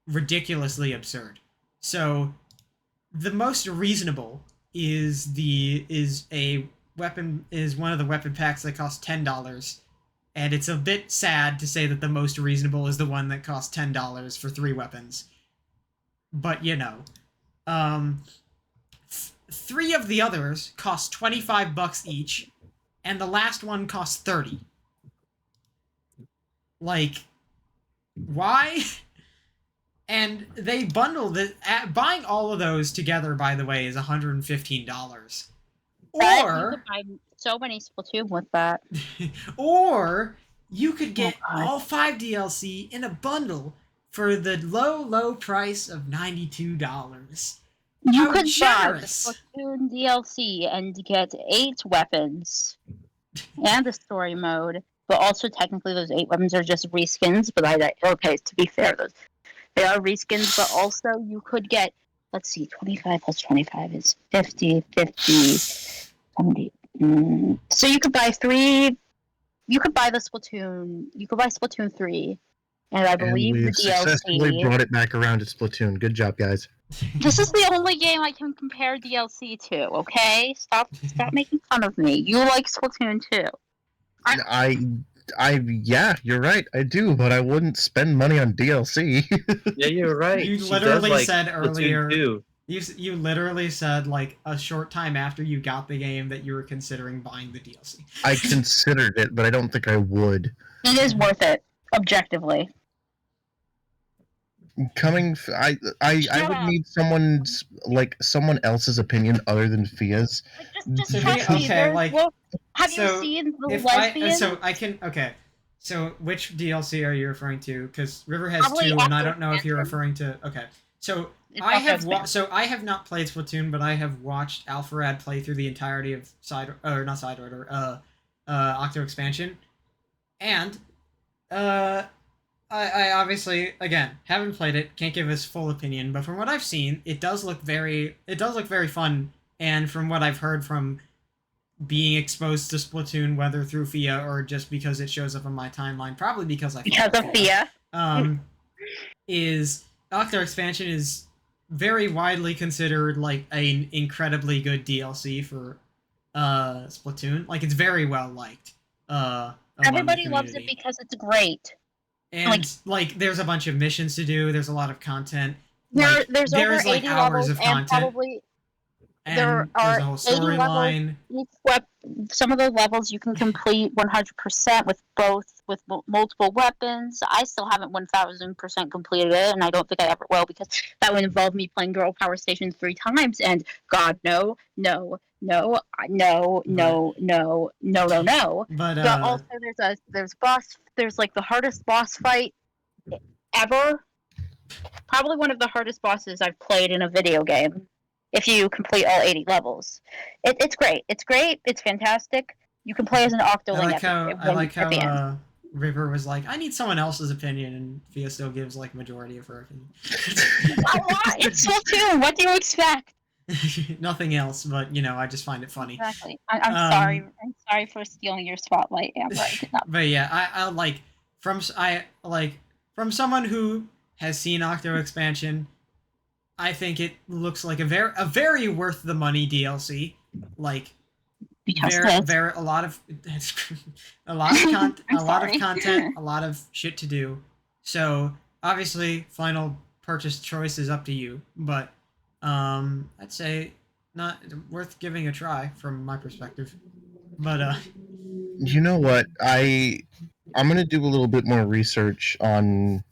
ridiculously absurd. So the most reasonable is one of the weapon packs that costs $10. And it's a bit sad to say that the most reasonable is the one that costs $10 for 3 weapons. But, you know. 3 of the others cost $25 each, and the last one costs $30. Like, why? And they bundled it. Buying all of those together, by the way, is $115. You could buy so many Splatoon with that. Or you could get all 5 DLC in a bundle for the low price of $92. You could buy the Splatoon DLC and get 8 weapons and the story mode, but also technically those 8 weapons are just reskins. But okay, to be fair, they are reskins. But also you could get, let's see, 25 plus 25 is 50, 70. So you could buy 3. You could buy the Splatoon. You could buy Splatoon 3, and I believe the DLC. Successfully brought it back around to Splatoon. Good job, guys. This is the only game I can compare DLC to. Okay, stop making fun of me. You like Splatoon too. Yeah, you're right. I do, but I wouldn't spend money on DLC. Yeah, you're right. You literally said earlier. You literally said like a short time after you got the game that you were considering buying the DLC. I considered it, but I don't think I would. It is worth it, objectively. I would need someone else's opinion other than Fia's. Just trust me. Okay, like, have you seen the lesbian? So which DLC are you referring to? Because River has 2, and I don't know if you're referring to. Okay, so I have not played Splatoon, but I have watched Alpharad play through the entirety of Octo Expansion, and I obviously, again, haven't played it, can't give his full opinion, but from what I've seen, it does look very fun, and from what I've heard from being exposed to Splatoon, whether through Fia or just because it shows up on my timeline, probably because of Fia, is Octo Expansion is very widely considered like an incredibly good DLC for Splatoon. Like, it's very well liked. Everybody loves it because it's great. And like there's a bunch of missions to do. There's a lot of content. There's over 80 hours levels of and content. There and there's are a whole 80 levels. storyline. Some of the levels you can complete 100% with multiple weapons. I still haven't 1000% completed it, and I don't think I ever will because that would involve me playing Girl Power Station 3 times. And God, no, no, no, no, But no, no, no, no, no. but But also, there's like the hardest boss fight ever. Probably one of the hardest bosses I've played in a video game. If you complete all 80 levels, it's great. It's great. It's fantastic. You can play as an I Octoling like how at the end. River was like, I need someone else's opinion, and Fia still gives like majority of her opinion. It's Splatoon. What do you expect? Nothing else, but you know, I just find it funny. Exactly. I'm sorry. I'm sorry for stealing your spotlight, Amber. I did not. But yeah, I like from someone who has seen Octo expansion, I think it looks like a very worth the money DLC. Like very a lot of a lot of content, a lot of shit to do. So obviously, final purchase choice is up to you, but I'd say not worth giving a try from my perspective. But You know what? I'm gonna do a little bit more research on.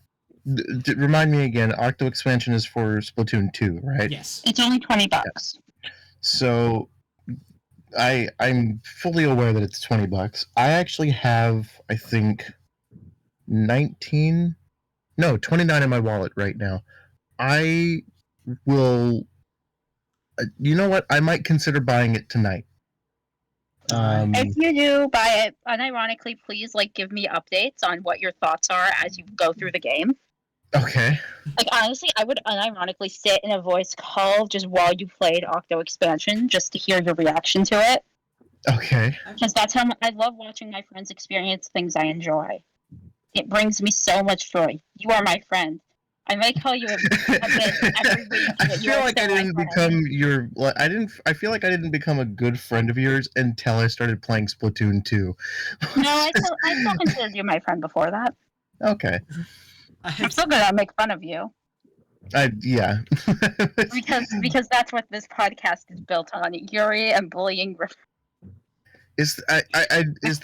Remind me again. Octo expansion is for Splatoon 2, right? yes, It's only $20. So I'm fully aware that it's $20. I actually have, I think, 29 in my wallet right now. I will. You know what? I might consider buying it tonight. If you do buy it, unironically, please give me updates on what your thoughts are as you go through the game. Okay. Honestly, I would unironically sit in a voice call just while you played Octo Expansion, just to hear your reaction to it. Okay. Because that's how I love watching my friends experience things I enjoy. It brings me so much joy. You are my friend. I might call you a bit every week. I feel like I didn't become your. I feel like I didn't become a good friend of yours until I started playing Splatoon 2. No, I still considered you my friend before that. Okay. I'm still gonna make fun of you. Yeah. because that's what this podcast is built on: Yuri and bullying. Is that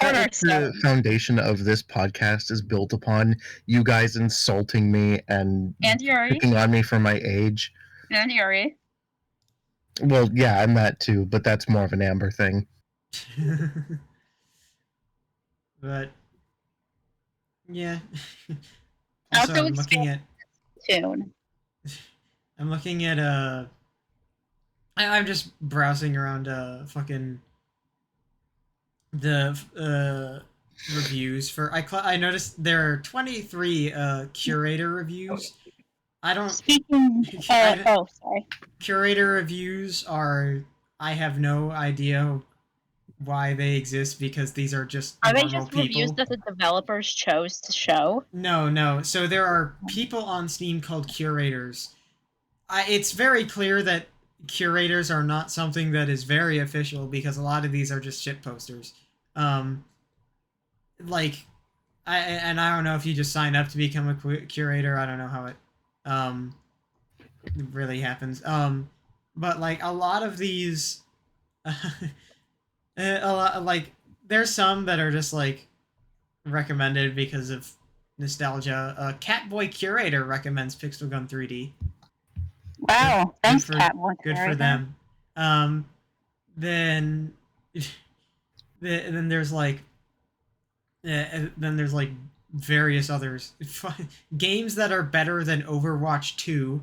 what the foundation of this podcast is built upon? You guys insulting me and Yuri picking on me for my age. And Yuri. Well, yeah, I'm that too, but that's more of an Amber thing. But yeah. Also, I'm looking at tune. I'm looking at I'm just browsing around fucking the reviews for I noticed there are 23 curator reviews. I don't Speaking sorry. Curator reviews are I have no idea why they exist because these are just Are normal they just people. reviews that the developers chose to show? No. So there are people on Steam called curators. It's very clear that curators are not something that is very official because a lot of these are just shit posters. I don't know if you just sign up to become a curator. I don't know how it really happens. But a lot of these, there's some that are just recommended because of nostalgia. Catboy Curator recommends Pixel Gun 3D. Wow, thanks, Catboy. Good for them. Then there's various others. Games that are better than Overwatch 2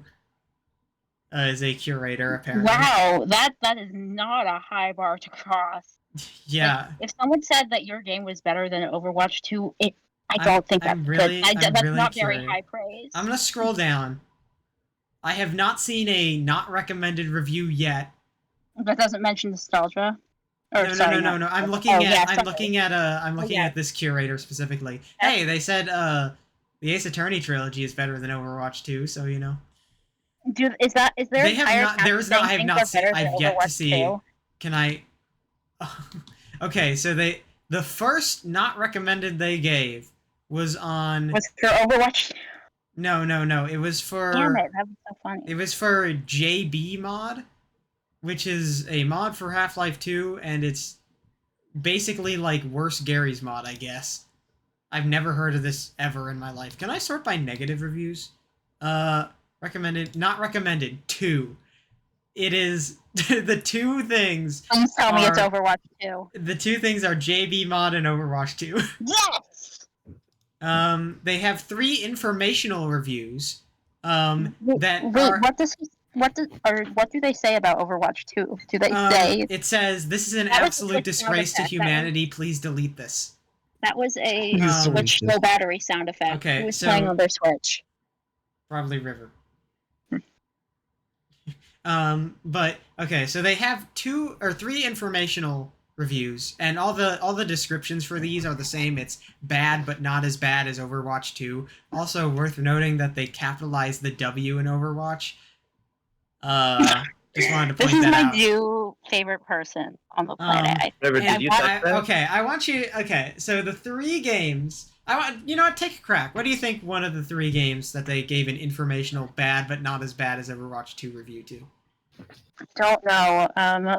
is a curator apparently. Wow, that is not a high bar to cross. Yeah. If someone said that your game was better than Overwatch 2, I don't think that's good. That's really not very high praise. I'm gonna scroll down. I have not seen a not recommended review yet. That doesn't mention nostalgia. No. I'm looking at this curator specifically. Hey, they said the Ace Attorney trilogy is better than Overwatch 2, so you know. Is there? They have not. I have not seen. I've yet to see. 2? Can I? Okay, so the first not recommended they gave was on. Was for Overwatch? No. It was for. Damn it! That was so funny. It was for JB mod. which is a mod for Half-Life 2, and it's basically like Worse Gary's mod, I guess. I've never heard of this ever in my life. Can I sort by negative reviews? Recommended, not recommended, 2. It is the two things. Please tell me it's are- Overwatch 2. The two things are JB mod and Overwatch 2. Yes! They have 3 informational reviews. That Wait, are. what do they say about Overwatch 2? Do they Um, say it says, "This is an That was absolute a sound disgrace to effect. humanity. Please delete this." that was a Please Um, delete Switch this. no battery sound effect? Okay, Who was so- playing on their Switch? Probably River. But okay, so they have 2 or 3 informational reviews, and all the descriptions for these are the same. It's bad, but not as bad as Overwatch 2. Also worth noting that they capitalized the W in Overwatch. Just wanted to This point is that my out. new favorite person on the planet. River, And did you type that? okay, I want you. Okay, so the 3 games. I want you know what? Take a crack. What do you think? One of the 3 games that they gave an informational bad, but not as bad as Overwatch 2 review to. Don't know.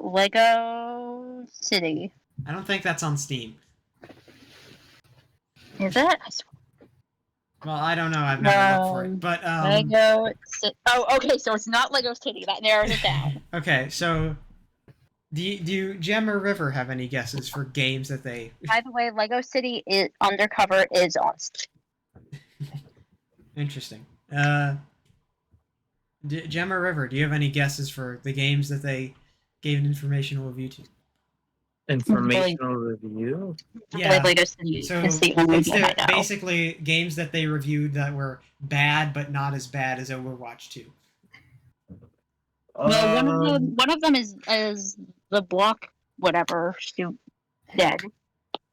Lego City. I don't think that's on Steam. Is it? I swear. Well, I don't know. I've never looked for it. But Lego City. Oh, okay. So it's not Lego City. That narrows it down. okay, so do Gem or River have any guesses for games that they? By the way, Lego City is Undercover is on Steam. Interesting. Gem or River, do you have any guesses for the games that they gave an informational review to? Informational review. Yeah. Lego City So is the only it's game I know. basically games that they reviewed that were bad, but not as bad as Overwatch 2. Well, one of them is the block whatever dead.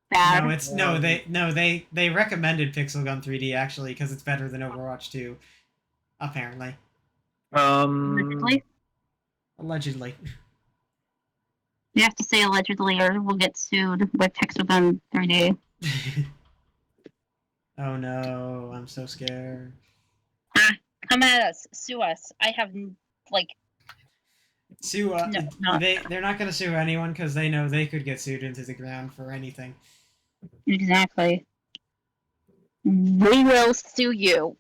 Bad. They recommended Pixel Gun 3D actually because it's better than Overwatch 2, apparently. Allegedly. You have to say allegedly, or we'll get sued with Pixel Gun 3D. Oh no, I'm so scared. Come at us, sue us. I have Sue. No. They're not gonna sue anyone because they know they could get sued into the ground for anything. Exactly. We will sue you.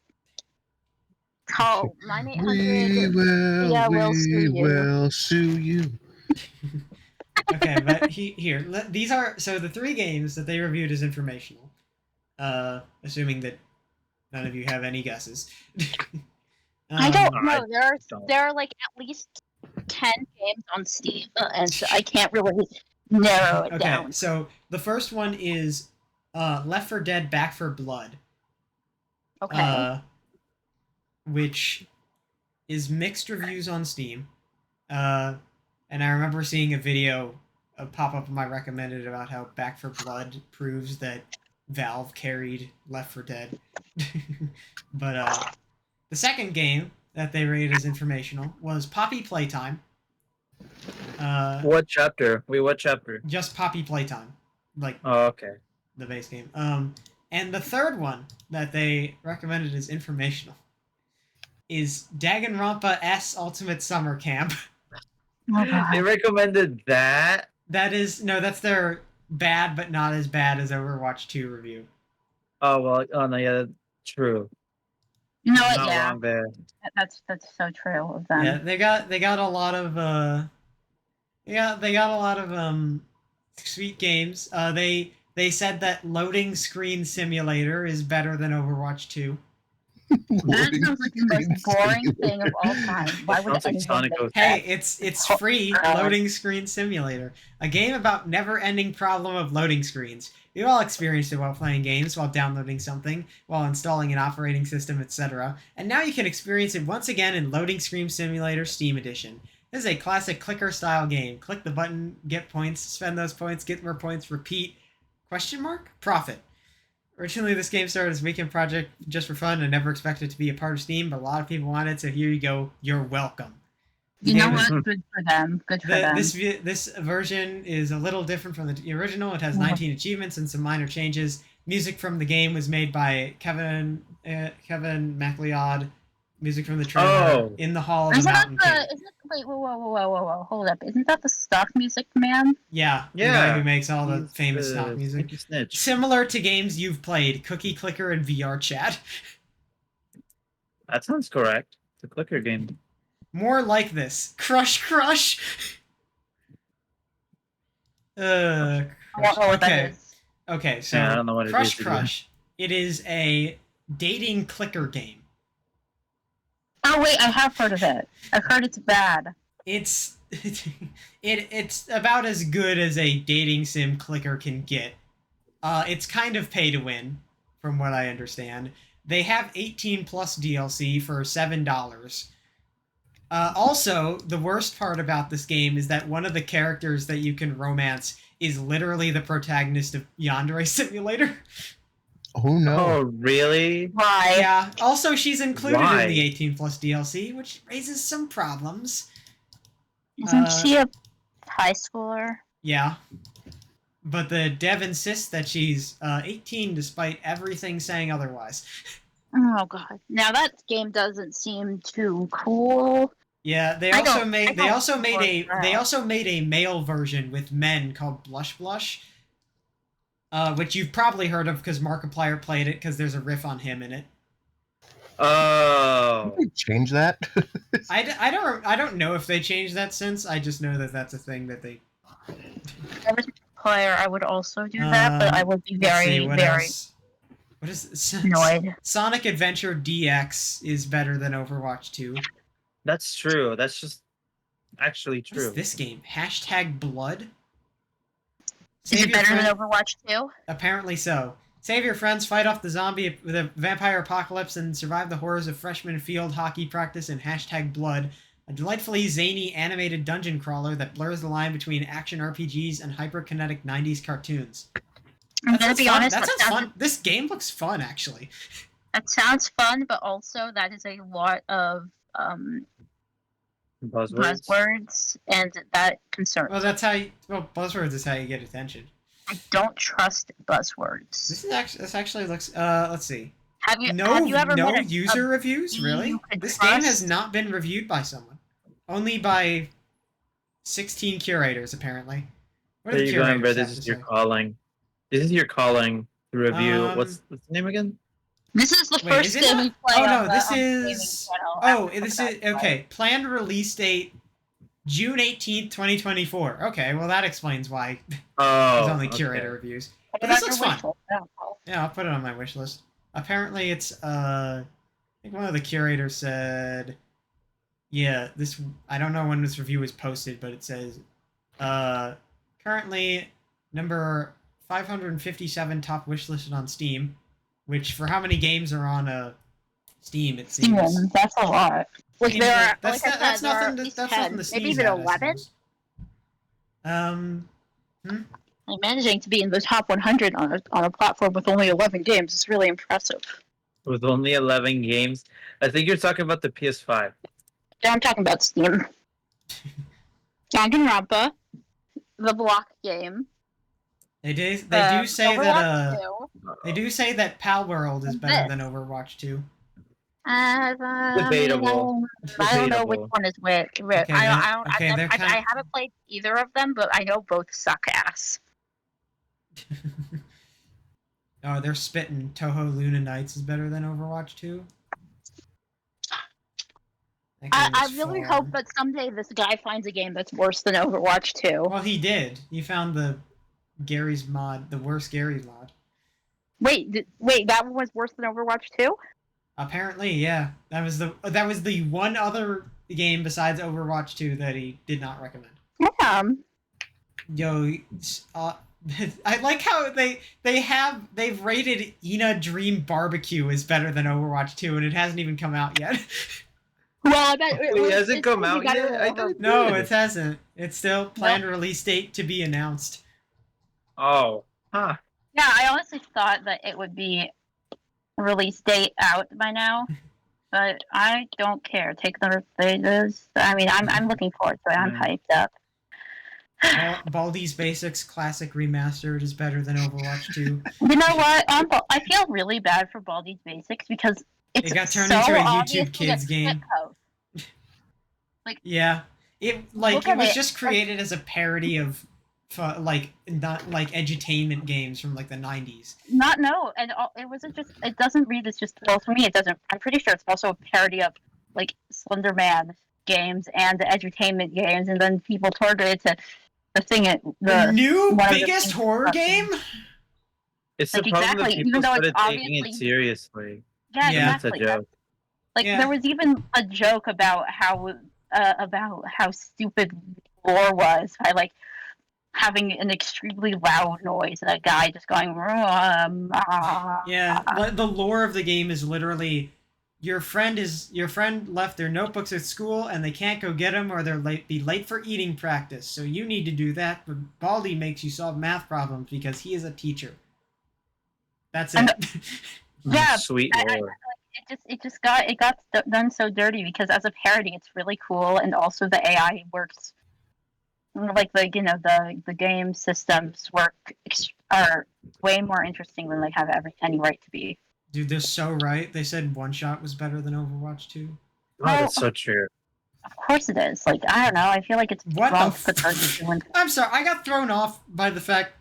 Call 9-800. We will sue you. Okay, but these are the 3 games that they reviewed as informational. Assuming that none of you have any guesses. I don't I know. don't. There are like at least 10 games on Steam, and so I can't really narrow it Okay, down. so the first one is Left 4 Dead Back 4 Blood. Okay. Which is mixed reviews on Steam. And I remember seeing a video pop up on my recommended about how Back 4 Blood proves that Valve carried Left 4 Dead. But the second game that they rated as informational was Poppy Playtime. What chapter? Wait, what chapter? Just Poppy Playtime. Like Oh, okay. the base game. And the third one that they recommended as informational is Danganronpa S Ultimate Summer Camp. Oh, God. They recommended that. That's their bad but not as bad as Overwatch 2 review. Oh well. Oh no, yeah, true. You know what? Not Yeah, wrong there. that's so true of them. Yeah, they got a lot of they got a lot of sweet games. They said that Loading Screen Simulator is better than Overwatch 2. That sounds like the most boring thing of all time. Why would Sounds like anyone Sonic make Hey, that? it's free. Loading Screen Simulator, a game about never-ending problem of loading screens. We've all experienced it while playing games, while downloading something, while installing an operating system, etc. And now you can experience it once again in Loading Screen Simulator Steam Edition. This is a classic clicker-style game. Click the button, get points, spend those points, get more points, repeat. Question mark? Profit. Originally, this game started as a weekend project just for fun and never expected it to be a part of Steam, but a lot of people want it, so here you go. You're welcome. You know game is- what? Good for them. Good for them. This version is a little different from the original. It has 19 achievements and some minor changes. Music from the game was made by Kevin MacLeod, music from the trailer Oh. in the Hall of the Isn't that Mountain the? King. Wait, whoa, hold up! Isn't that the stock music man? Yeah, the Yeah. guy who makes all the He's famous the stock music. Sneaky Snitch. Similar to games you've played, Cookie Clicker and VR Chat. That sounds correct. It's a clicker game. More like this. Crush Crush! I don't know what that Okay. is. Okay, so Yeah, I don't know what it Crush is either. Crush. It is a dating clicker game. Oh wait, I have heard of it. I've heard it's bad. It's it's about as good as a dating sim clicker can get. It's kind of pay to win, from what I understand. They have 18 plus DLC for $7. Also, the worst part about this game is that one of the characters that you can romance is literally the protagonist of Yandere Simulator. Oh no. Oh, really? Why? Yeah. Also, she's included Why? in the 18 plus DLC, which raises some problems. Isn't she a high schooler? Yeah. But the dev insists that she's 18 despite everything saying otherwise. Oh god. Now that game doesn't seem too cool. Yeah, they I also don't- made I they don't also made a support they that. also made a male version with men called Blush Blush. Which you've probably heard of because Markiplier played it because there's a riff on him in it. Oh. Did they change that? I don't know if they changed that since. I just know that that's a thing that they. If I was a player, I would also do that, but I would be Let's see, very, what very else? What is annoyed. Sonic Adventure DX is better than Overwatch 2. That's true. That's just actually What is true. this game? Hashtag Blood? Is Save it your better than friend- Overwatch 2? Apparently so. Save your friends, fight off the zombie with a vampire apocalypse, and survive the horrors of freshman field hockey practice in Hashtag Blood, a delightfully zany animated dungeon crawler that blurs the line between action RPGs and hyperkinetic 90s cartoons. I'm That gonna sounds be fun. honest, That that sounds sounds, fun. This game looks fun, actually. that sounds fun, but also that is a lot of Buzzwords. buzzwords, and that concerns. Well, that's how you. Well, buzzwords is how you get attention. I don't trust buzzwords. This actually looks. Let's see. Have you No ever no met a user reviews, game really. you could This game has trust? not been reviewed by someone. Only by 16 curators, apparently. What do There the you go, Amber. curators This have is to your say? calling. This is your calling to review. What's the name again? This is the Wait, first is it game not- we play Oh, no, on the this gaming is- channel Oh, after this that, is okay. Planned release date June 18th, 2024. Okay, well that explains why Oh, there's only okay. curator reviews. Put But it this on looks your fun. wish list. I don't know. Yeah, I'll put it on my wish list. Apparently, it's I think one of the curators said, yeah, this. I don't know when this review was posted, but it says, currently number 557 top wish listed on Steam, which for how many games are on Steam, it seems. Steam, that's a lot. Like seems there are, like- that's like I not- said, that's there are nothing at to- least that's 10, nothing to maybe sneeze even at, I 11. suppose. And managing to be in the top 100 on a platform with only 11 games is really impressive. With only 11 games. I think you're talking about the PS5. Now I'm talking about Steam. Danganronpa, the block game. They do say that Overwatch 2, they do say that Pal World is And better this. than Overwatch 2. Debatable. I don't know which Debatable. one is which. Okay, they're I kind- haven't played either of them, but I know both suck ass. Oh, they're spitting. Toho Luna Nights is better than Overwatch 2. That game I is really fun. hope that someday this guy finds a game that's worse than Overwatch 2. Well, he did. He found the Gary's mod, the worst Gary's mod. Wait, that one was worse than Overwatch 2? Apparently, yeah. That was the one other game besides Overwatch 2 that he did not recommend. Yeah. Yo, I like how they've rated Ina Dream Barbecue as better than Overwatch 2, and it hasn't even come out yet. Well, I bet It hasn't come out yet? I thought it No, did. it hasn't. It's still planned release date to be announced. Oh. Huh. Yeah, I honestly thought that it would be release date out by now, but I don't care. Take the phases. I mean, I'm looking forward to it. I'm hyped up. Baldi's Basics Classic Remastered is better than Overwatch 2. You know what? I feel really bad for Baldi's Basics because It's It got turned so into a obviously YouTube Kids game. shitpost. Yeah, it Look it at was it. just created as a parody of like not like edutainment games from like the 90s. No, and it wasn't just. It doesn't read as just. Well, for me, it doesn't. I'm pretty sure it's also a parody of like Slender Man games and the edutainment games, and then people targeted to the thing. The new one of the biggest things- horror game? It's Like, the problem that exactly, people even though it's started taking it obviously- seriously. Yeah, Yeah. It's a exactly. joke. Like Yeah. there was even a joke about how stupid lore was by like having an extremely loud noise and a guy just going. Yeah, the lore of the game is literally your friend left their notebooks at school and they can't go get them or be late for eating practice. So you need to do that. But Baldi makes you solve math problems because he is a teacher. That's it. Yeah, Sweet lord. it got done so dirty because as a parody, it's really cool, and also the AI works. Like the game systems are way more interesting than they have any right to be. Dude, they're so right. They said One Shot was better than Overwatch 2. Oh, that's so true. Of course it is. Like I don't know. I feel like it's What wrong the to put those two in. I'm sorry, I got thrown off by the fact.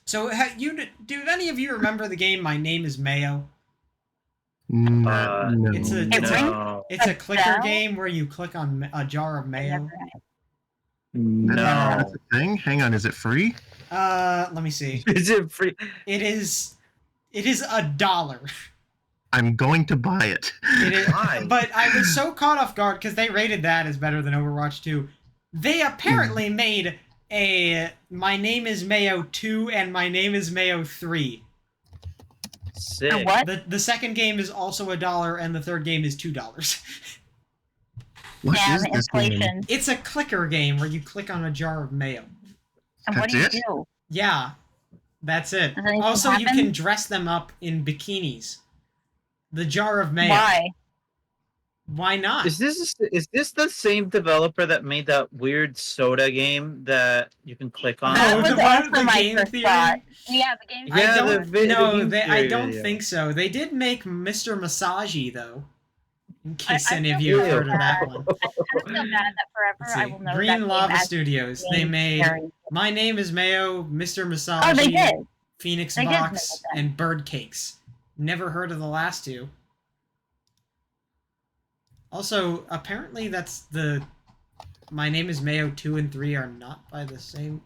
So, do any of you remember the game My Name is Mayo? No. It's a No. it's a clicker Bell? game where you click on a jar of mayo. No. That's a thing. Hang on, is it free? Let me see. Is it free? It is $1. I'm going to buy it. It is, Why? but I was so caught off guard because they rated that as better than Overwatch 2. They apparently made a My Name is Mayo 2 and My Name is Mayo 3. Sick. And what? The second game is also $1 and the third game is $2. What Yeah, is the this game? inflation. It's a clicker game where you click on a jar of mayo. And what That's do it? you do? Yeah, that's it. Does anything Also, you happen? can dress them up in bikinis. The jar of mayo. Why? Why not? Is this the same developer that made that weird soda game that you can click on? That Oh, was the one with also the my game first theory? thought. Yeah, the game. Yeah, I the don't vi- the no, game they, I theory don't video. think so. They did make Mr. Masaji though. In case I any of feel you have so heard of that one. I kind of feel bad that forever Let's I see. will know that Green game Lava as Studios. They game made theory. My Name is Mayo, Mr. Masaji, Oh, they did. Phoenix They did Box, make that. and Bird Cakes. Never heard of the last two. Also, apparently that's the My Name is Mayo 2 and 3 are not by the same.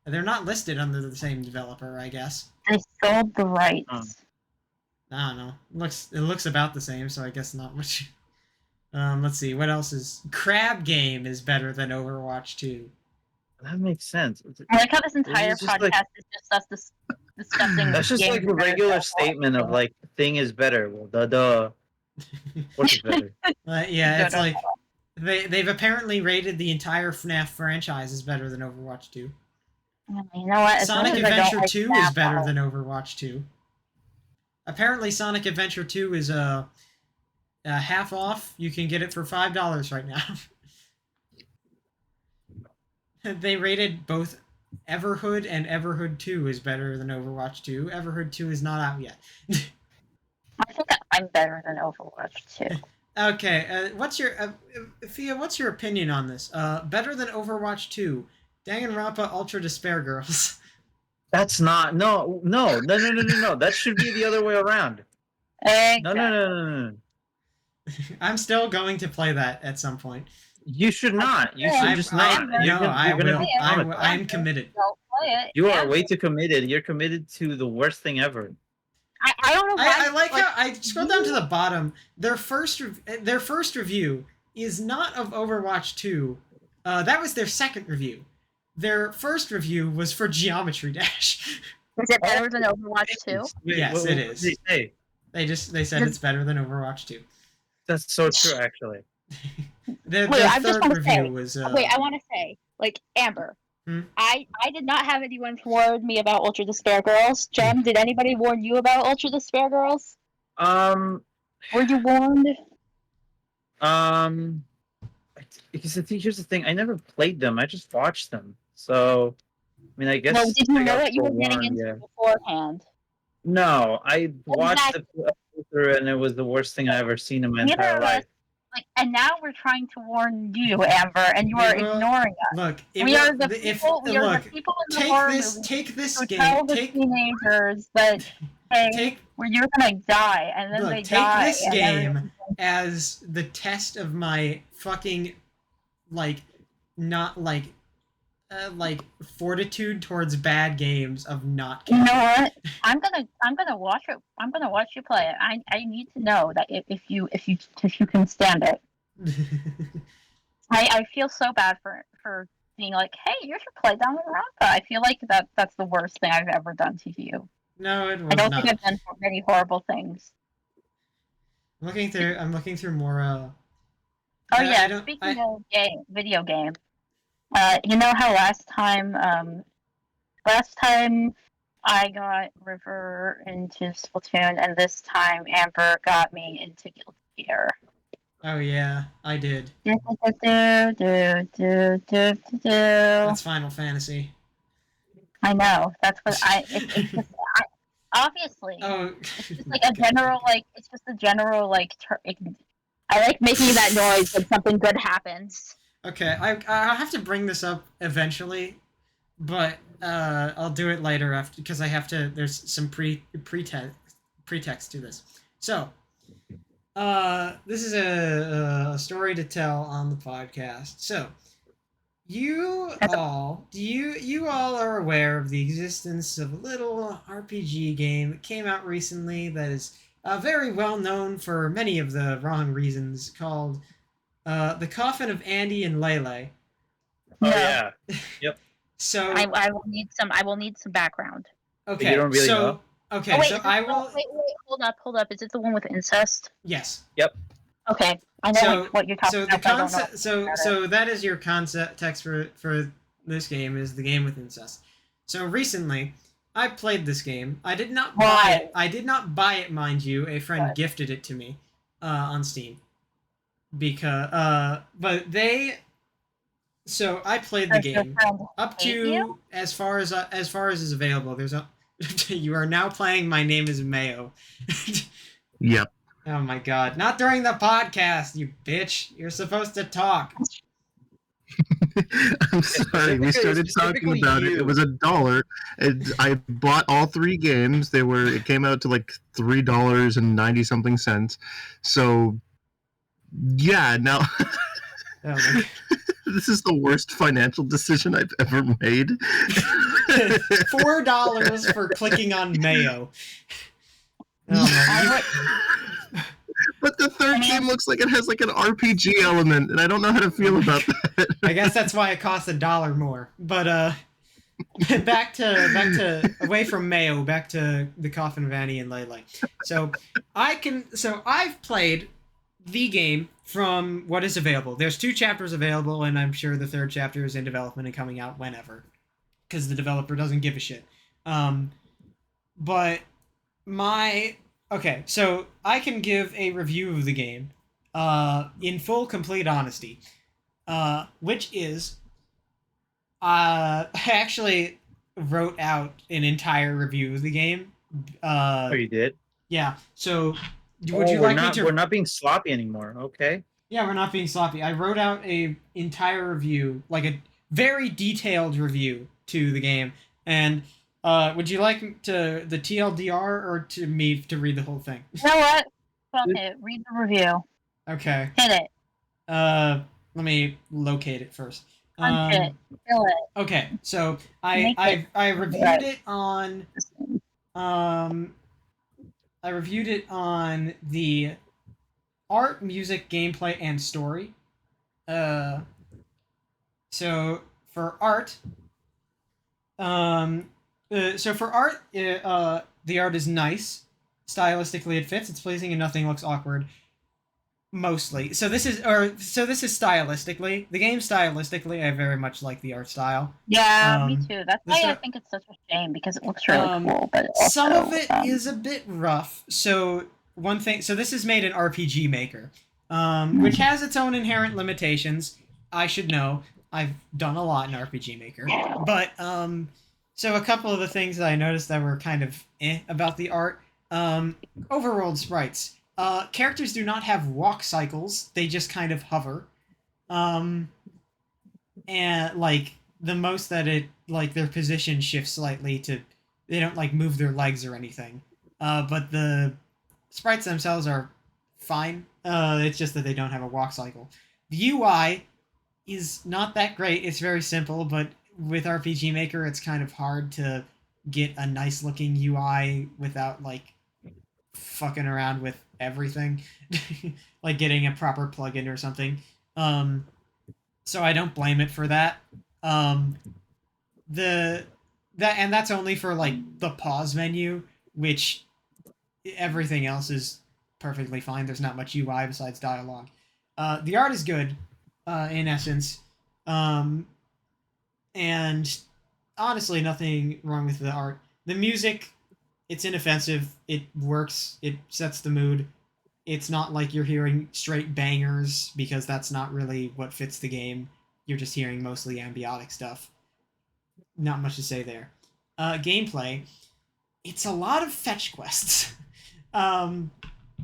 They're not listed under the same developer, I guess. They sold the rights. I don't know. It looks about the same, so I guess not much. Let's see. What else is Crab Game is better than Overwatch 2. That makes sense. I like how this entire It's just podcast like- is just us discussing. That's just games like a that are regular better. statement of like thing is better. Well, duh. What is better? Yeah, it's Good. like they've apparently rated the entire FNAF franchise as better than Overwatch 2. You know what? As long Sonic as I don't Adventure like 2 is that, better I'll- than Overwatch 2. Apparently, Sonic Adventure 2 is half off. You can get it for $5 right now. They rated both Everhood and Everhood 2 is better than Overwatch 2. Everhood 2 is not out yet. I think I'm better than Overwatch too. Okay, what's your Thea? What's your opinion on this? Better than Overwatch 2, Danganronpa Ultra Despair Girls. That's not no. That should be the other way around. No. I'm still going to play that at some point. You should not. You should just not. I gonna will. be traumatized. I'm committed. Don't play it. You Yeah. are way too committed. You're committed to the worst thing ever. I don't know why. I like how I scroll down to the bottom. Their first review is not of Overwatch 2. That was their second review. Their first review was for Geometry Dash. Is it better than Overwatch 2? Yes, what it did is. they say? They said it's better than Overwatch 2. That's so true, actually. Their I just third wanna review say- was Wait, I want to say, like, Amber. Hmm? I did not have anyone warn me about Ultra Despair Girls. Jem, did anybody warn you about Ultra Despair Girls? Um, Were you warned? because I think here's the thing. I never played them. I just watched them. So, I mean, I guess. Well, did you I know got what you were getting forewarned, into yeah. beforehand? No, I watched a through it, and it was the worst thing I ever seen in my Neither entire of us, life. like, and now we're trying to warn you, Amber, and you are It will- ignoring us. Look, We are the people. We are look, the people in the take horror this, movies take this who game, tell the take, teenagers that hey, take, where you're gonna die, and then look, they take die. this and game as the test of my fucking, like, not like fortitude towards bad games of not You caring. know what? I'm gonna watch it. I'm gonna watch you play it. I need to know that if you can stand it. I feel so bad for being like, hey, you should play Danganronpa. I feel like that's the worst thing I've ever done to you. No, it was I don't not. think I've done many horrible things. I'm looking through more. Oh I yeah, don't- speaking of video game, you know how last time I got River into Splatoon, and this time Amber got me into Guilty Gear. Oh yeah, I did. That's Final Fantasy. I know. That's what it's just. Obviously, Oh, it's just like a general like. It's just a general like. I like making that noise when something good happens. Okay, I'll have to bring this up eventually, but I'll do it later after because I have to. There's some pretext to this. So, this is a story to tell on the podcast. So, you all are aware of the existence of a little RPG game that came out recently that is very well known for many of the wrong reasons called The Coffin of Andy and Lele. Oh Yeah. yeah. So I will need some. I will need some background. okay, You don't really so know? okay, Oh, wait, so is it I the- will. Wait, hold up. Is it the one with incest? Yes. Okay, I know So what you're talking so about. the but I don't know concept. So that is your concept text for this game is the game with incest. So recently, I played this game. I did not buy Why? it. I did not buy it, mind you. A friend What? gifted it to me on Steam. But they. So I played the Does your game friend up hate to you? as far as is available. There's a. You are now playing My Name Is Mayo. Yep. Oh my god. Not during the podcast, you bitch. You're supposed to talk. I'm sorry. We started talking specifically about it. you. It was $1. I bought all 3 games. It came out to like $3.90 something cents. So yeah, now Oh my this is the worst financial decision I've ever made. $4 for clicking on mayo. Oh my. But the third game looks like it has like an RPG element, and I don't know how to feel about that. I guess that's why it costs $1 more. But back to away from mayo, back to the Coffin of Annie and Lele. So I've played the game from what is available. There's 2 chapters available, and I'm sure the 3rd chapter is in development and coming out whenever, because the developer doesn't give a shit. But okay, so I can give a review of the game, in full, complete honesty, which is, I actually wrote out an entire review of the game. Oh, you did? Yeah. So, would you we're like not, me to? We're not being sloppy anymore. Okay. Yeah, we're not being sloppy. I wrote out a entire review, like a very detailed review to the game, and would you like to the TLDR or to me to read the whole thing? You know what? Fuck it. Read the review. Okay. Hit it. Let me locate it first. Punch it. Kill it. Okay, so Make it I reviewed right. it on I reviewed it on the art, music, gameplay, and story. So for art, the art is nice. Stylistically, it fits. It's pleasing, and nothing looks awkward. Mostly. So this is stylistically. The game stylistically, I very much like the art style. Yeah, me too. That's why I start- think it's such a shame because it looks really cool. But Some also, of it is a bit rough. So this is made in RPG Maker, which has its own inherent limitations. I should know. I've done a lot in RPG Maker, but so a couple of the things that I noticed that were kind of about the art. Overworld sprites. Characters do not have walk cycles; they just kind of hover. Um, and like the most that it like their position shifts slightly to, they don't like move their legs or anything. But the sprites themselves are fine. It's just that they don't have a walk cycle. The UI is not that great. It's very simple, but with RPG Maker, it's kind of hard to get a nice looking UI without like fucking around with everything, like getting a proper plugin or something. Um, so I don't blame it for that. Um, the that and that's only for like the pause menu, which everything else is perfectly fine. There's not much UI besides dialogue. The art is good, in essence, um, and honestly, nothing wrong with the art. The music, it's inoffensive. It works. It sets the mood. It's not like you're hearing straight bangers because that's not really what fits the game. You're just hearing mostly ambiotic stuff. Not much to say there. Gameplay, it's a lot of fetch quests. um,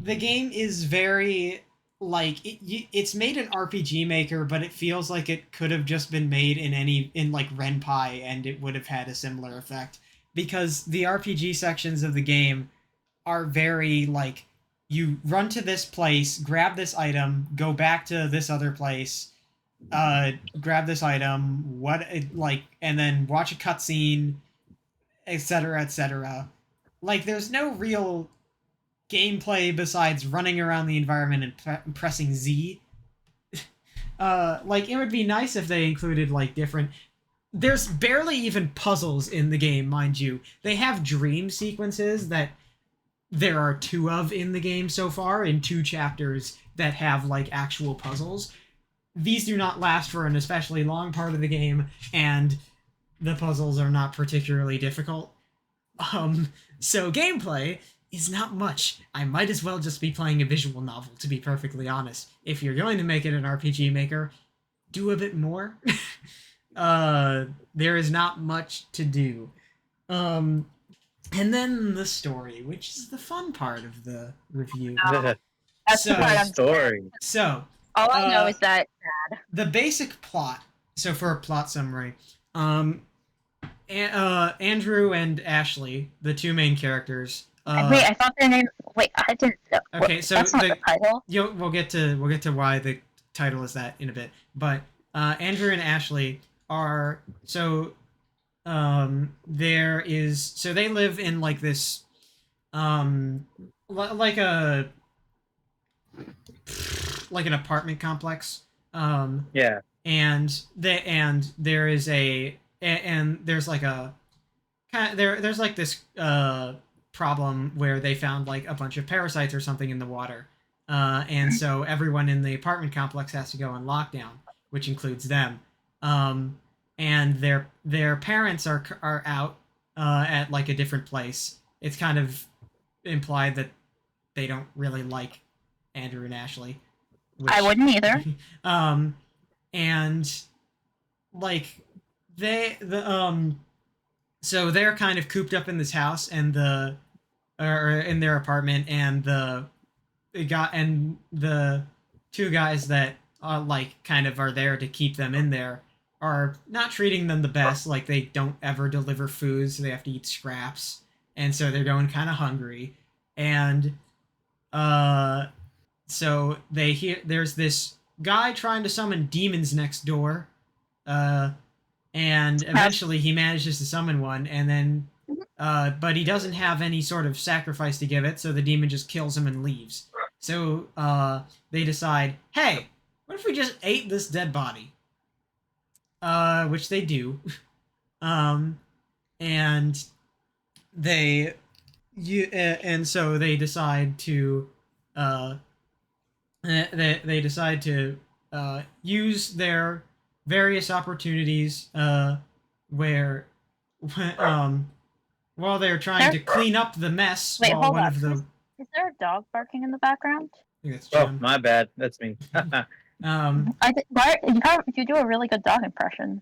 the game is very like it's made in RPG Maker, but it feels like it could have just been made in like Ren'Py, and it would have had a similar effect because the RPG sections of the game are very like you run to this place, grab this item, go back to this other place, grab this item, and then watch a cutscene, etc., etc. Like, there's no real gameplay besides running around the environment and pressing Z. Like, it would be nice if they included like different. There's barely even puzzles in the game, mind you. They have dream sequences that there are 2 of in the game so far, in 2 chapters that have like actual puzzles. These do not last for an especially long part of the game, and the puzzles are not particularly difficult. So gameplay is not much. I might as well just be playing a visual novel, to be perfectly honest. If you're going to make it an RPG Maker, do a bit more. There is not much to do. And then the story, which is the fun part of the review. That's the part I'm story. So, all I know is that the basic plot. So for a plot summary, Andrew and Ashley, the 2 main characters. Wait, I thought their name. Wait, I didn't. Okay, so that's not the title. We'll get to why the title is that in a bit. But Andrew and Ashley are they live in like this like an apartment complex. Yeah. And there's like a there's like this problem where they found like a bunch of parasites or something in the water, and so everyone in the apartment complex has to go on lockdown, which includes them. And their parents are out at like a different place. It's kind of implied that they don't really like Andrew and Ashley. I wouldn't either. And like so they're kind of cooped up in this house and or in their apartment, and the 2 guys that like kind of are there to keep them in there are not treating them the best. Like, they don't ever deliver food, so they have to eat scraps, and so they're going kind of hungry. And so they hear there's this guy trying to summon demons next door, and eventually he manages to summon one, and then but he doesn't have any sort of sacrifice to give it, so the demon just kills him and leaves. So they decide, hey, what if we just ate this dead body? Which they do. And so they decide to they decide to use their various opportunities where while they're trying to clean up the mess. Wait, hold one on. of the Is there a dog barking in the background? I think that's Oh, Jim. my bad. That's me. You do a really good dog impression.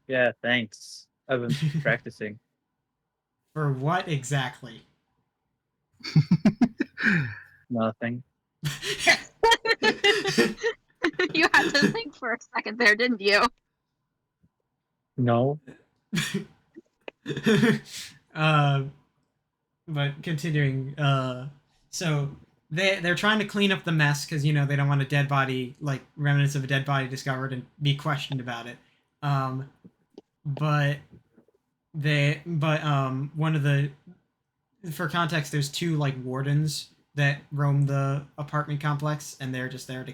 Yeah, thanks. I've been practicing. For what exactly? Nothing. You had to think for a second there, didn't you? No. uh, but continuing, so they're trying to clean up the mess because they don't want a dead body, like remnants of a dead body, discovered and be questioned about it. But one of the for context, there's two like wardens that roam the apartment complex, and they're just there to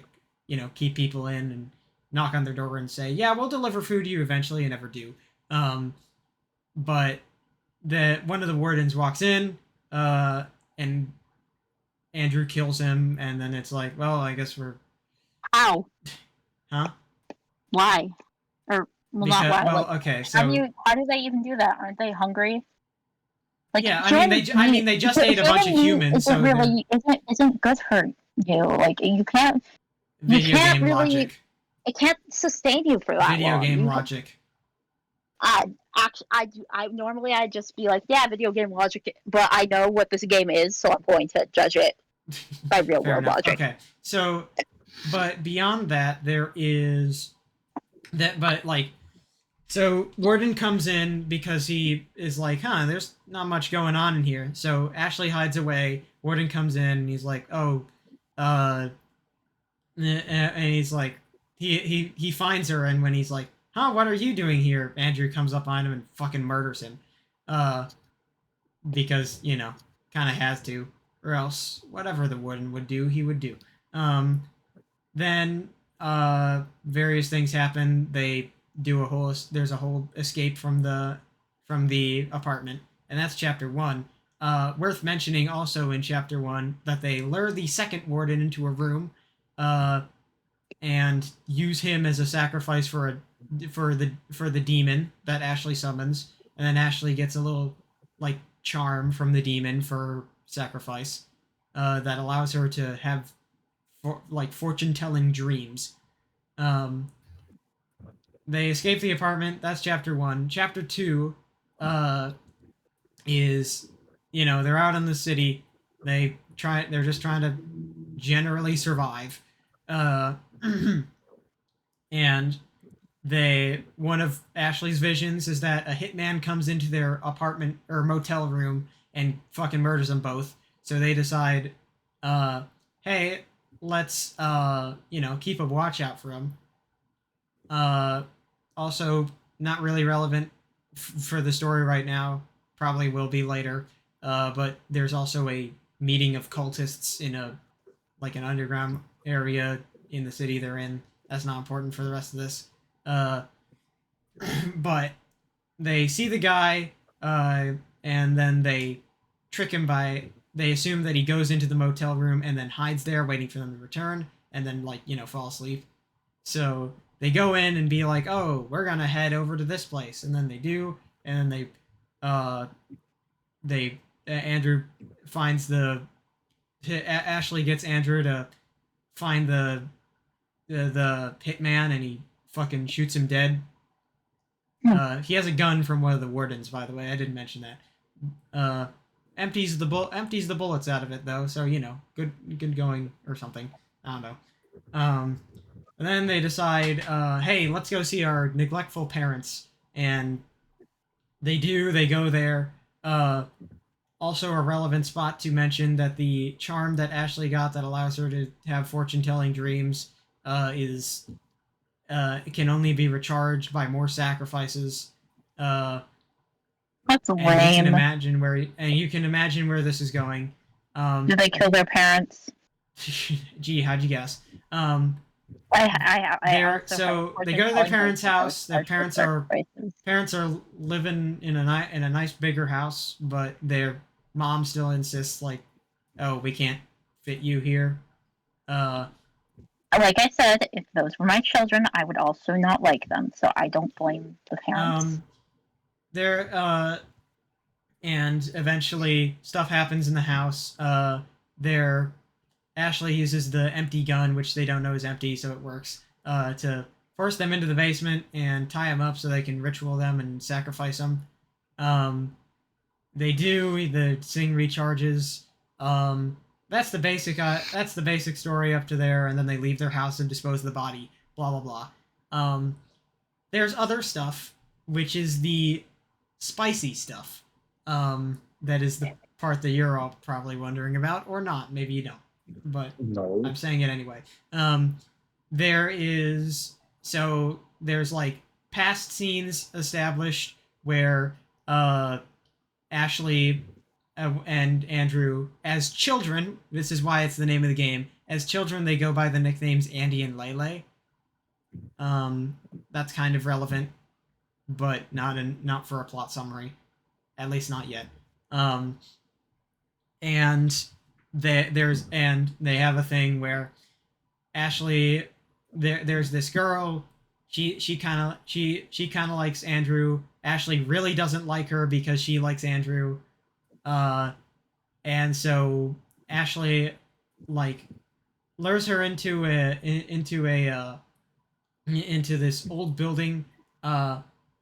keep people in and knock on their door and say, yeah, we'll deliver food to you eventually, and never do. But one of the wardens walks in, and Andrew kills him, and then it's like, well, I guess we're How? huh? Why? Or not why? Well, like, okay, so how do they even do that? Aren't they hungry? Like, yeah, I mean they just ate a bunch of humans, so really isn't good for you. Like you can't game really, logic. It can't sustain you for that Video long. game logic. I normally I'd just be like, yeah, video game logic, but I know what this game is, so I'm going to judge it by real world logic. Okay, so, but beyond that, there is that, but like, so Warden comes in because he is like, there's not much going on in here. So Ashley hides away. Warden comes in and he's like, and he's like, he finds her, and when he's like, what are you doing here? Andrew comes up on him and fucking murders him. Because, kind of has to, or else whatever the Warden would do, he would do. Then, various things happen. They do there's a whole escape from the apartment, and that's chapter 1. Worth mentioning also in chapter 1 that they lure the second Warden into a room, and use him as a sacrifice for the demon that Ashley summons, and then Ashley gets a little like charm from the demon for sacrifice, that allows her to have fortune telling dreams. They escape the apartment. That's chapter 1. Chapter 2 is they're out in the city. They're just trying to generally survive. And one of Ashley's visions is that a hitman comes into their apartment or motel room and fucking murders them both. So they decide, hey, let's keep a watch out for him. Also, not really relevant for the story right now. Probably will be later. But there's also a meeting of cultists in an underground area in the city they're in. That's not important for the rest of this. But they see the guy, and then they trick him they assume that he goes into the motel room and then hides there waiting for them to return, and then fall asleep. So they go in and be like, oh, we're gonna head over to this place, and then they do, and Andrew finds Ashley gets Andrew to find the hitman, and he fucking shoots him dead. He has a gun from one of the wardens, by the way. I didn't mention that. Empties the bullets out of it though, so good going or something. I don't know. And then they decide, hey, let's go see our neglectful parents, and they do. They go there. Also, a relevant spot to mention that the charm that Ashley got that allows her to have fortune-telling dreams it can only be recharged by more sacrifices. That's lame. And you can imagine where this is going. Did they kill their parents? Gee, how'd you guess? So they go to their parents' house. Their parents are living in a nice bigger house, but their mom still insists, like, oh, we can't fit you here. Like I said, if those were my children, I would also not like them, so I don't blame the parents. And eventually stuff happens in the house. Ashley uses the empty gun, which they don't know is empty, so it works, to force them into the basement and tie them up so they can ritual them and sacrifice them. They do. The thing recharges. That's the basic. That's the basic story up to there, and then they leave their house and dispose of the body. Blah blah blah. There's other stuff, which is the spicy stuff. That is the part that you're all probably wondering about, or not. Maybe you don't, but No. I'm saying it anyway. There's like past scenes established where Ashley and Andrew, as children, this is why it's the name of the game. As children, they go by the nicknames Andy and Lele. That's kind of relevant, but not for a plot summary, at least not yet. And they have a thing where Ashley, there's this girl. She kind of likes Andrew. Ashley really doesn't like her because she likes Andrew. And so Ashley like lures her into this old building,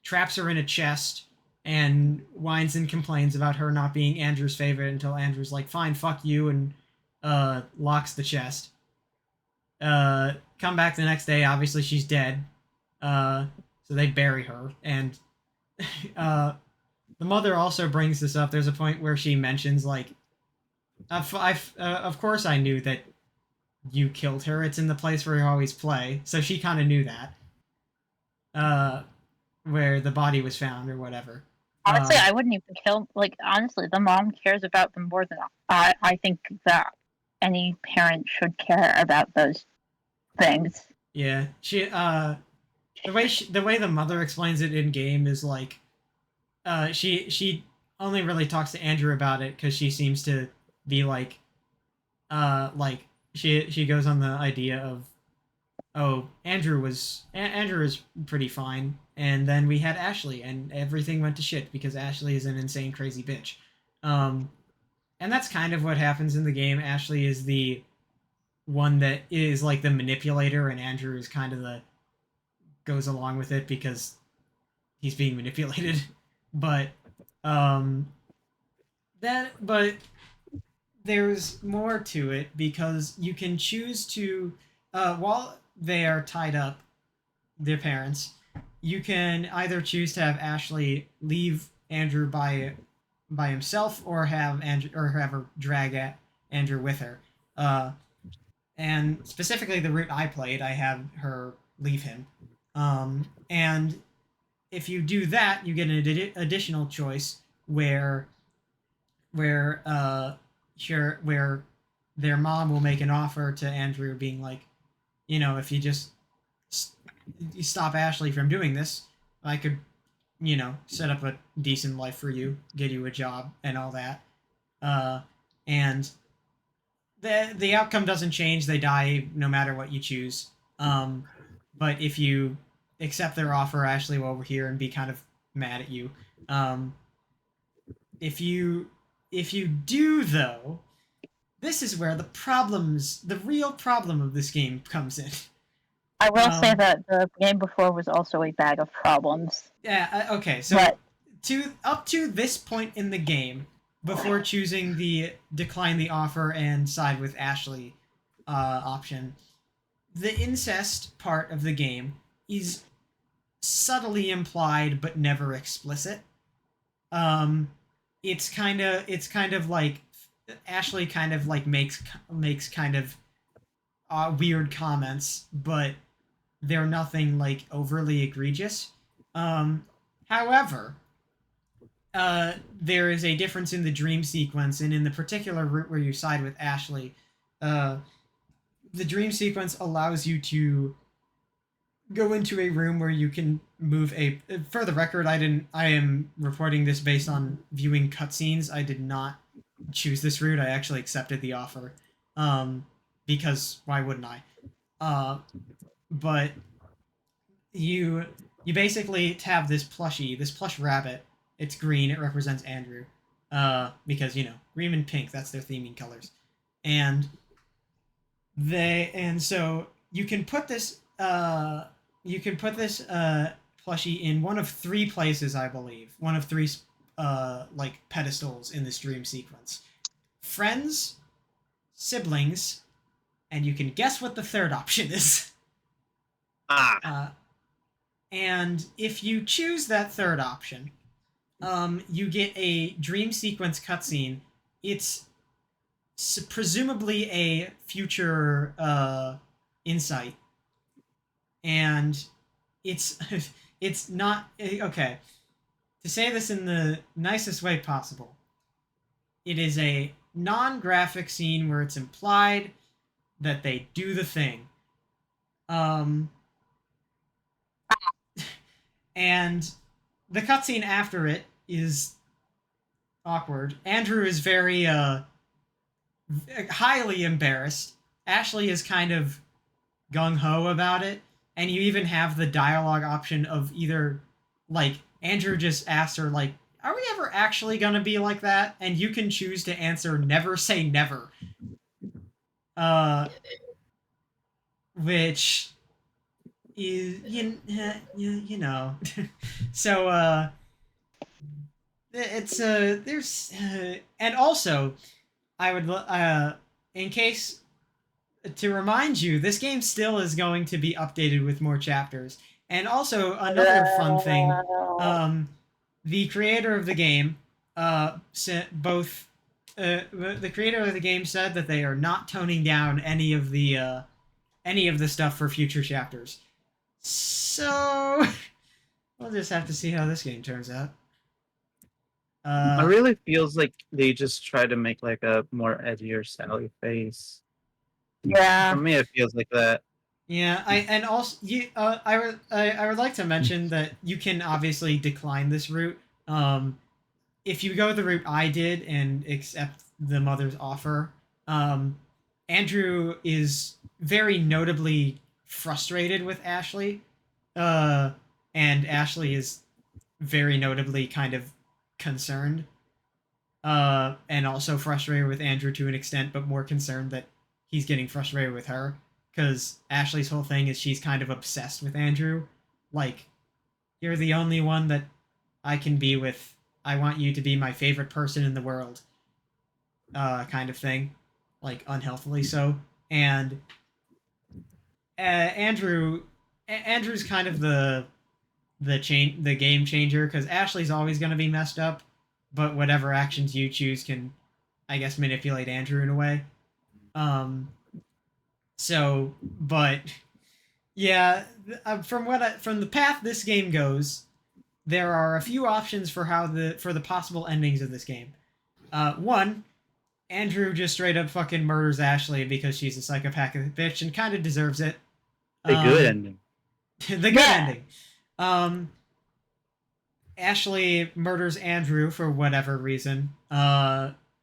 traps her in a chest, and whines and complains about her not being Andrew's favorite until Andrew's like, fine, fuck you, and locks the chest. Come back the next day, obviously she's dead. So they bury her, and the mother also brings this up. There's a point where she mentions like, of course I knew that you killed her. It's in the place where you always play. So she kind of knew that. Where the body was found or whatever. Honestly, I wouldn't even kill. Like, honestly, the mom cares about them more than I think that any parent should care about those things. Yeah, the way the mother explains it in game is like, she only really talks to Andrew about it because she seems to be like she goes on the idea of, oh, Andrew is pretty fine, and then we had Ashley, and everything went to shit because Ashley is an insane, crazy bitch. And that's kind of what happens in the game. Ashley is the one that is like the manipulator, and Andrew is kind of the goes along with it because he's being manipulated. But but there's more to it because you can choose to while they are tied up, their parents, you can either choose to have Ashley leave Andrew by himself, or have her drag Andrew with her. And specifically the route I played, I had her leave him. And if you do that, you get an additional choice where their mom will make an offer to Andrew, being like, you know, if you just stop Ashley from doing this, I could, you know, set up a decent life for you, get you a job, and all that. And the outcome doesn't change. They die no matter what you choose. But if you accept their offer, Ashley will overhear and be kind of mad at you. If you do, though, this is where the real problem of this game comes in. I will say that the game before was also a bag of problems. Yeah, okay, so up to this point in the game, before choosing the decline the offer and side with Ashley option, the incest part of the game is subtly implied but never explicit. It's kind of like Ashley kind of like makes kind of weird comments, but they're nothing like overly egregious. However, there is a difference in the dream sequence, and in the particular route where you side with Ashley, the dream sequence allows you to go into a room where you can move a. For the record, I am reporting this based on viewing cutscenes. I did not choose this route. I actually accepted the offer, because why wouldn't I? But you basically have this plush rabbit. It's green. It represents Andrew, because, you know, green and pink. That's their theming colors, and so you can put this plushie in one of three places, I believe. One of three like pedestals in this dream sequence. friends, siblings, and you can guess what the third option is. And if you choose that third option, you get a dream sequence cutscene. It's presumably a future insight, and it's it's not okay. To say this in the nicest way possible, it is a non-graphic scene where it's implied that they do the thing. And the cutscene after it is awkward. Andrew is very highly embarrassed. Ashley is kind of gung-ho about it, and you even have the dialogue option of either, like, Andrew just asks her, like, are we ever actually gonna be like that? And you can choose to answer never say never. Which is, you know. So, it's, there's, and also, I would, in case, to remind you, this game still is going to be updated with more chapters. And also, another fun thing, the creator of the game, the creator of the game said that they are not toning down any of the stuff for future chapters. So, we'll just have to see how this game turns out. It really feels like they just try to make like a more edgier Sally face. Yeah. For me, it feels like that. Yeah, I would like to mention that you can obviously decline this route. If you go the route I did and accept the mother's offer, Andrew is very notably frustrated with Ashley, and Ashley is very notably kind of concerned, and also frustrated with Andrew to an extent, but more concerned that he's getting frustrated with her, because Ashley's whole thing is she's kind of obsessed with Andrew. Like, you're the only one that I can be with. I want you to be my favorite person in the world. Kind of thing. Like, unhealthily so. And Andrew's kind of the game changer, because Ashley's always going to be messed up, but whatever actions you choose can, I guess, manipulate Andrew in a way. So, but yeah, from the path this game goes, there are a few options for the possible endings of this game. One, Andrew just straight up fucking murders Ashley because she's a psychopathic bitch and kind of deserves it. The good ending. The good ending. Ashley murders Andrew for whatever reason,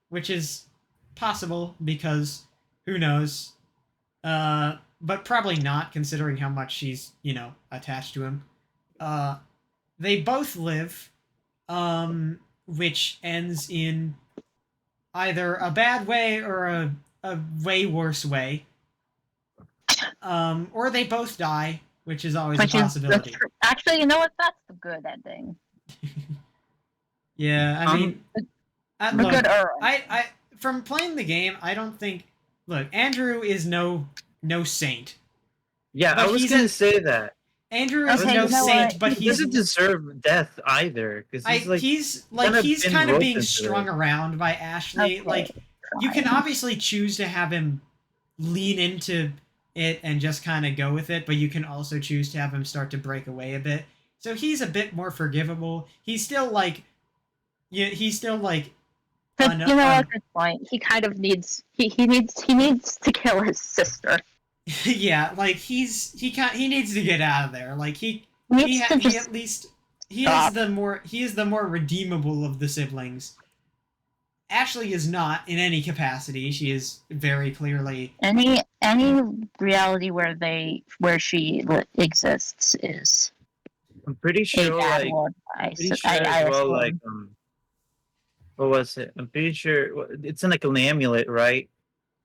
which is possible because who knows. But probably not, considering how much she's, attached to him. They both live, which ends in either a bad way or a way worse way. Or they both die, which is always a possibility. Actually, you know what? That's the good ending. Yeah, I mean, the good Earl. I from playing the game, I don't think. Look, Andrew is no saint. Yeah, but I was gonna say that. Andrew is no saint, but he doesn't deserve death either. Because he's kind of being strung around by Ashley. Okay, like, you can obviously choose to have him lean into it and just kind of go with it, but you can also choose to have him start to break away a bit. So he's a bit more forgivable. He's still like, But you know, at this point, he kind of needs he needs to kill his sister. Yeah, like he needs to get out of there. Like he is the more redeemable of the siblings. Ashley is not in any capacity. She is very clearly any reality where she exists is. I'm pretty sure, what was it? I'm pretty sure it's in like an amulet, right?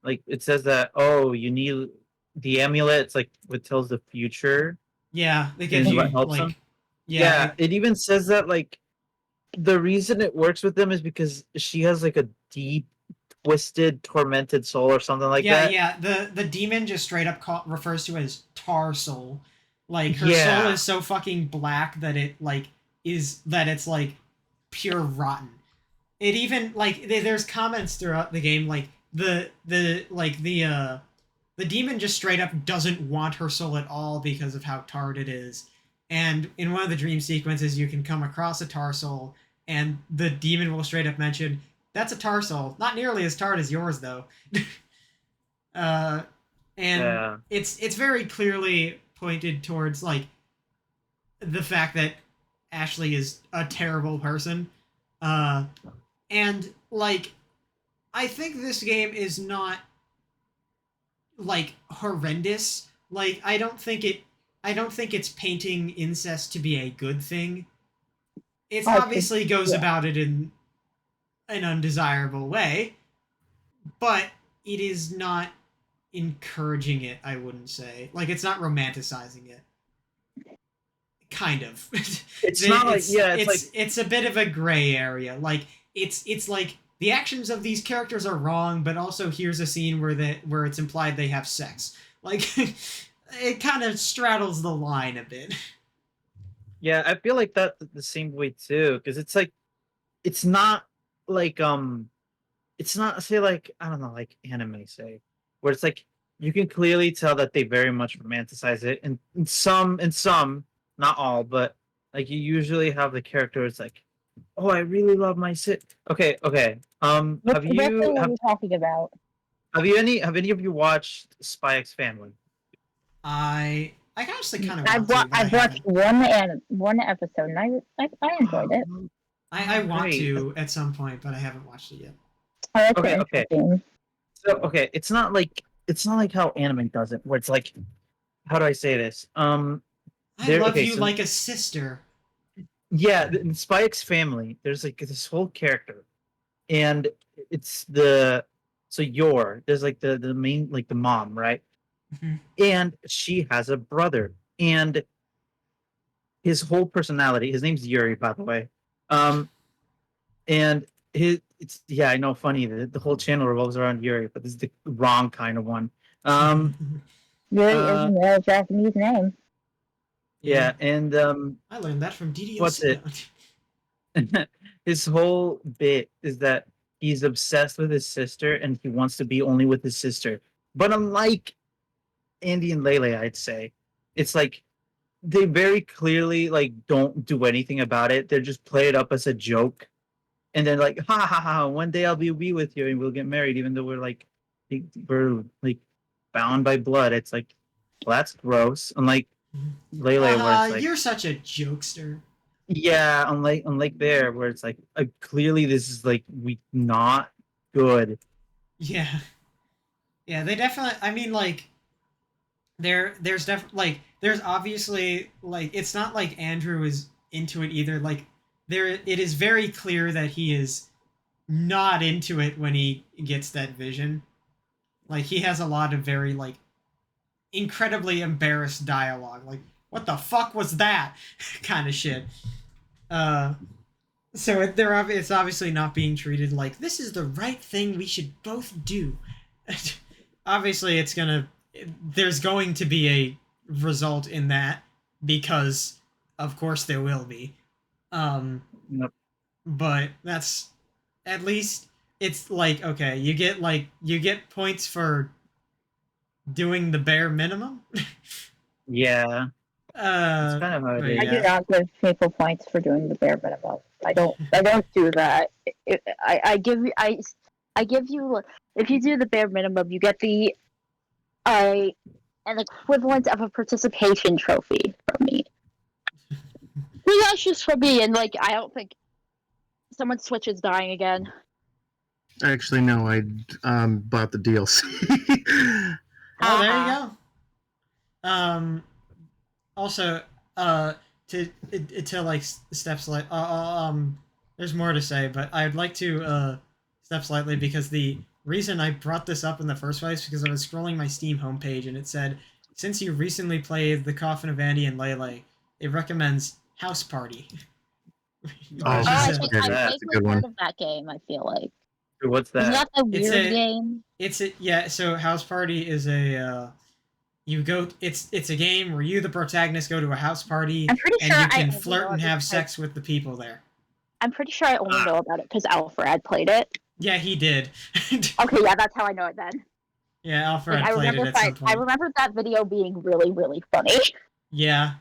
Like it says that you need the amulet. It's like what tells the future. Yeah, they give you what helps them. Yeah, it even says that like the reason it works with them is because she has like a deep twisted, tormented soul or something like that. Yeah. The demon just straight up refers to as tar soul. Like her Yeah. soul is so fucking black that it's like pure rotten. It even like there's comments throughout the game like the demon just straight up doesn't want her soul at all because of how tarred it is. And in one of the dream sequences, you can come across a tar soul, and the demon will straight up mention, "That's a tar soul. Not nearly as tarred as yours, though." And Yeah. it's very clearly pointed towards like the fact that Ashley is a terrible person. And like I think this game is not like horrendous. Like I don't think it's painting incest to be a good thing. It obviously goes about it in an undesirable way, but it is not encouraging it, I wouldn't say. Like it's not romanticizing it. Kind of. It's not like it's a bit of a gray area. Like it's like the actions of these characters are wrong, but also here's a scene where it's implied they have sex. Like it kind of straddles the line a bit. Yeah, I feel like that the same way too, because it's like it's not like it's not say like I don't know like anime say where it's like you can clearly tell that they very much romanticize it, and in some not all, but like you usually have the character it's like, oh, I really love my Okay. What thing are you talking about? Have any of you watched Spy X Family? I actually kind of I've watched one episode and I enjoyed it. I want to at some point, but I haven't watched it yet. Oh, okay. So it's not like how anime does it, where it's like, how do I say this? I love you like a sister. Yeah, in Spy X Family, there's like this whole character, and it's there's like the main like the mom, right? Mm-hmm. And she has a brother, and his whole personality. His name's Yuri, by the way. And I know, funny that the whole channel revolves around Yuri, but this is the wrong kind of one. Yuri is a Japanese name. Yeah, and I learned that from DDLC. What's it? His whole bit is that he's obsessed with his sister and he wants to be only with his sister. But unlike Andy and Lele, I'd say, it's like they very clearly like don't do anything about it. They just play it up as a joke, and then like, ha ha ha! One day I'll be with you and we'll get married, even though we're like bound by blood. It's like, well, that's gross. Unlike Lele, where it's like, you're such a jokester. Yeah, unlike there, where it's like clearly this is like not good. Yeah, they definitely. I mean, like, there's definitely like there's obviously like it's not like Andrew is into it either. Like it is very clear that he is not into it when he gets that vision. Like he has a lot of very like incredibly embarrassed dialogue, like what the fuck was that kind of shit. So it's obviously not being treated like this is the right thing we should both do. Obviously there's going to be a result in that because of course there will be. Nope. But that's at least it's like okay, you get points for doing the bare minimum. Yeah. That's kind of how it is. I do not give people points for doing the bare minimum. I don't do that. I give you if you do the bare minimum, you get an equivalent of a participation trophy from me. But that's just for me, and like I don't think someone's Switch is dying again. Actually, no, I bought the DLC. Oh, there you go. Also, to like step slight. There's more to say, but I'd like to step slightly because the reason I brought this up in the first place because I was scrolling my Steam homepage and it said, since you recently played The Coffin of Andy and Lele, it recommends House Party. Oh, I that's a good one. of that game. I feel like. What's Isn't that? that the It's weird a- game? Yeah. So House Party is a you go. It's a game where you, the protagonist, go to a house party I'm pretty and sure you I can only flirt know and it have because sex with the people there. I'm pretty sure I only know about it because Alfred played it. Yeah, he did. Okay, yeah, that's how I know it then. Yeah, Alfred Like, played it at some I point. remember that video being really, really funny. Yeah.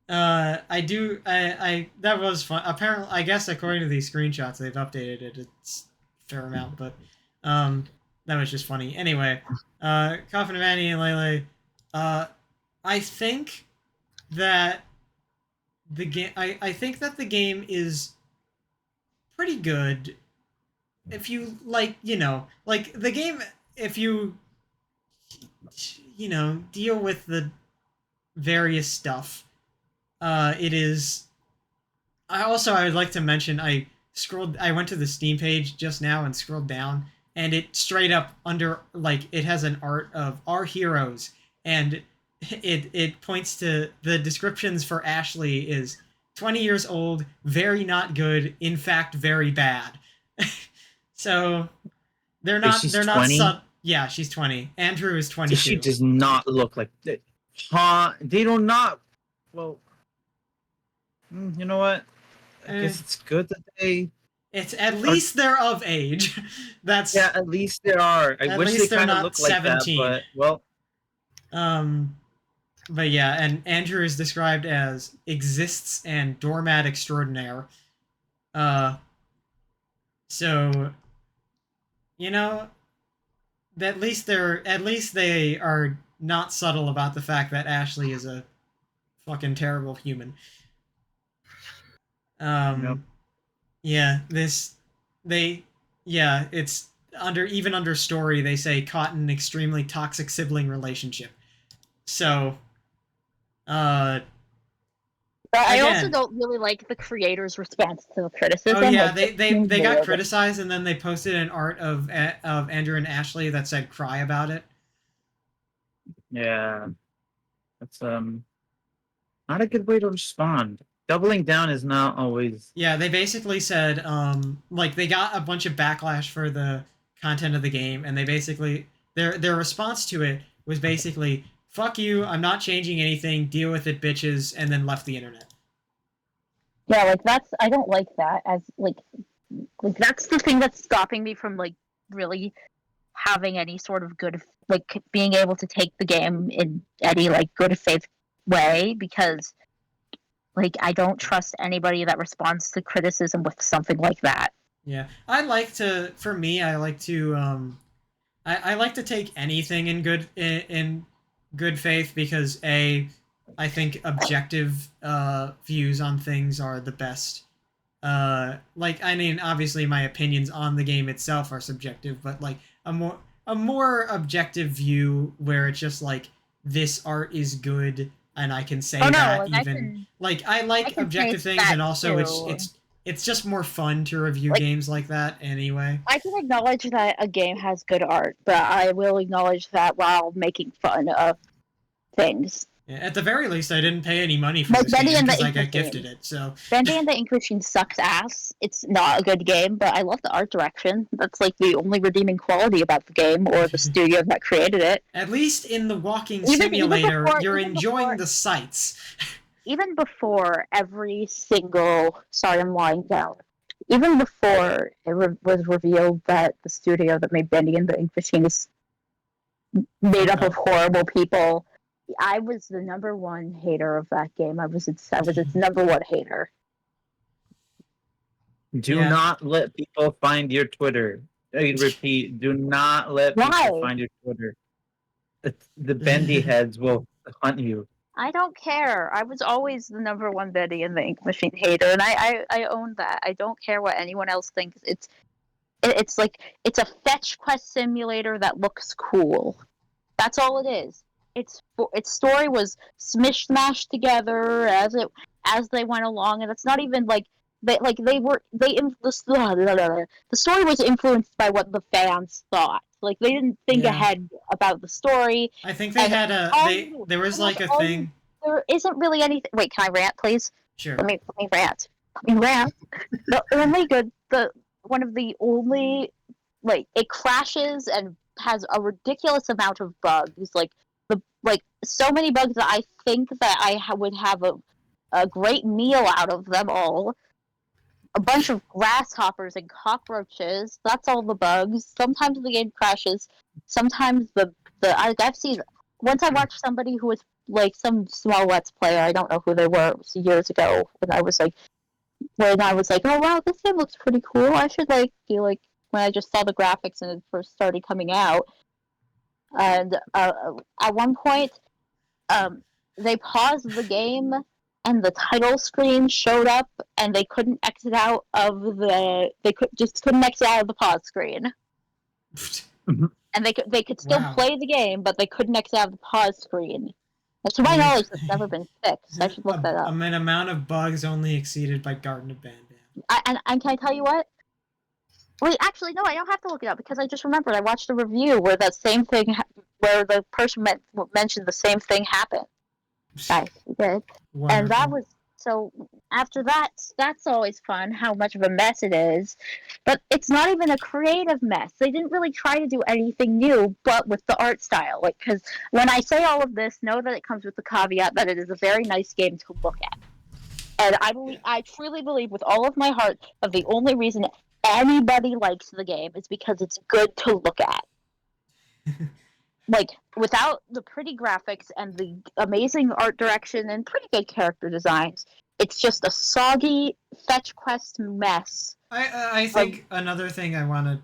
I do. That was fun. Apparently, I guess according to these screenshots, they've updated it. It's a fair amount, but that was just funny. Anyway, Coffin of Annie and Lele. I think that the game. I think that the game is pretty good. If you like, like the game. If you, deal with the various stuff. It is. I would like to mention I went to the Steam page just now and scrolled down, and it straight up under it has an art of our heroes, and it points to the descriptions for Ashley is 20 years old, very not good, in fact very bad. So they're Wait, not she's they're not 20? yeah, she's 20. Andrew is She 22. does not look like that. Huh? They do not. Well, you know what? I guess it's good that they. It's at least they're of age. That's Yeah, at least they are. I At wish they least they're kind of not looked like that, 17. but well. But yeah, and Andrew is described as exists and doormat extraordinaire. Uh, so you know, at least they are not subtle about the fact that Ashley is a fucking terrible human. Yep. Yeah, it's under story they say caught in an extremely toxic sibling relationship. So, But I also again, don't really like the creator's response to the criticism. oh yeah, like, they got criticized and then they posted an art of Andrew and Ashley that said cry about it. Yeah, that's not a good way to respond. Doubling down is not always. Yeah, they basically said they got a bunch of backlash for the content of the game, and they basically their response to it was basically fuck you, I'm not changing anything, deal with it bitches, and then left the internet. Yeah, like I don't like that as like that's the thing that's stopping me from like really having any sort of good like being able to take the game in any like good faith way because like I don't trust anybody that responds to criticism with something like that. Yeah, I like to I like to take anything in good faith because I think objective views on things are the best. I mean, obviously my opinions on the game itself are subjective, but like a more objective view where it's just like this art is good and I can say that like, even I like objective things and also it's just more fun to review games like that anyway. I can acknowledge that a game has good art, but I will acknowledge that while making fun of things. Yeah, at the very least, I didn't pay any money for this game because I got gifted it. So Bendy and the Ink Machine sucks ass. It's not a good game, but I love the art direction. That's like the only redeeming quality about the game or the studio that created it. At least in the walking simulator, you're enjoying the sights. Even before every single... Sorry, I'm lying down. Even before it was revealed that the studio that made Bendy and the Ink Machine is made up of horrible people, I was the number one hater of that game. I was its number one hater. Do not let people find your Twitter. I repeat, do not let people find your Twitter. The bendy heads will hunt you. I don't care. I was always the number one Bendy and the Ink Machine hater, and I own that. I don't care what anyone else thinks. It's like it's a fetch quest simulator that looks cool. That's all it is. Its story was smashed together as they went along, and it's not even like the story was influenced by what the fans thought. Like they didn't think ahead about the story. I think they had there was like a thing. There isn't really anything. Wait, can I rant, please? Sure. Let me rant. The only good one of the only like it crashes and has a ridiculous amount of bugs. Like so many bugs that I think that would have a great meal out of them all. A bunch of grasshoppers and cockroaches. That's all the bugs. Sometimes the game crashes. Sometimes I've seen once I watched somebody who was like some small Let's Player. I don't know who they were. It was years ago when I was like, oh wow, this game looks pretty cool. I should do when I just saw the graphics and it first started coming out. And at one point, they paused the game and the title screen showed up and they couldn't exit out of couldn't exit out of the pause screen. And they could still play the game, but they couldn't exit out of the pause screen. And to my knowledge, it's never been fixed. I should look that up. An amount of bugs only exceeded by Garden of Bam Bam. And can I tell you what? Wait, actually, no, I don't have to look it up because I just remembered I watched a review where that same thing, where the person mentioned the same thing happened. Guys, we did. Wonderful. And that was, so after that, that's always fun, how much of a mess it is. But it's not even a creative mess. They didn't really try to do anything new, but with the art style. Because when I say all of this, know that it comes with the caveat that it is a very nice game to look at. And I truly believe with all of my heart that the only reason anybody likes the game is because it's good to look at. Without the pretty graphics and the amazing art direction and pretty good character designs, it's just a soggy fetch quest mess. I think another thing I want to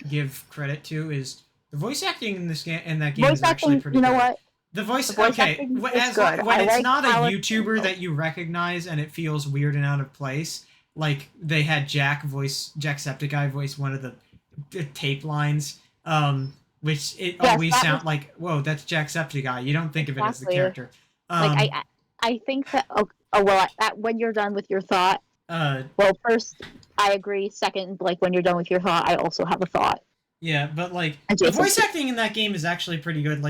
give credit to is the voice acting in that game is actually pretty good. You know what? The voice acting when it's not a YouTuber that you recognize and it feels weird and out of place, like they had Jacksepticeye voice one of the tape lines, which it always sounds like, whoa, that's Jacksepticeye. You don't think of it as the character. I think that when you're done with your thought, first I agree. Second, when you're done with your thought, I also have a thought. Yeah, but the voice acting in that game is actually pretty good.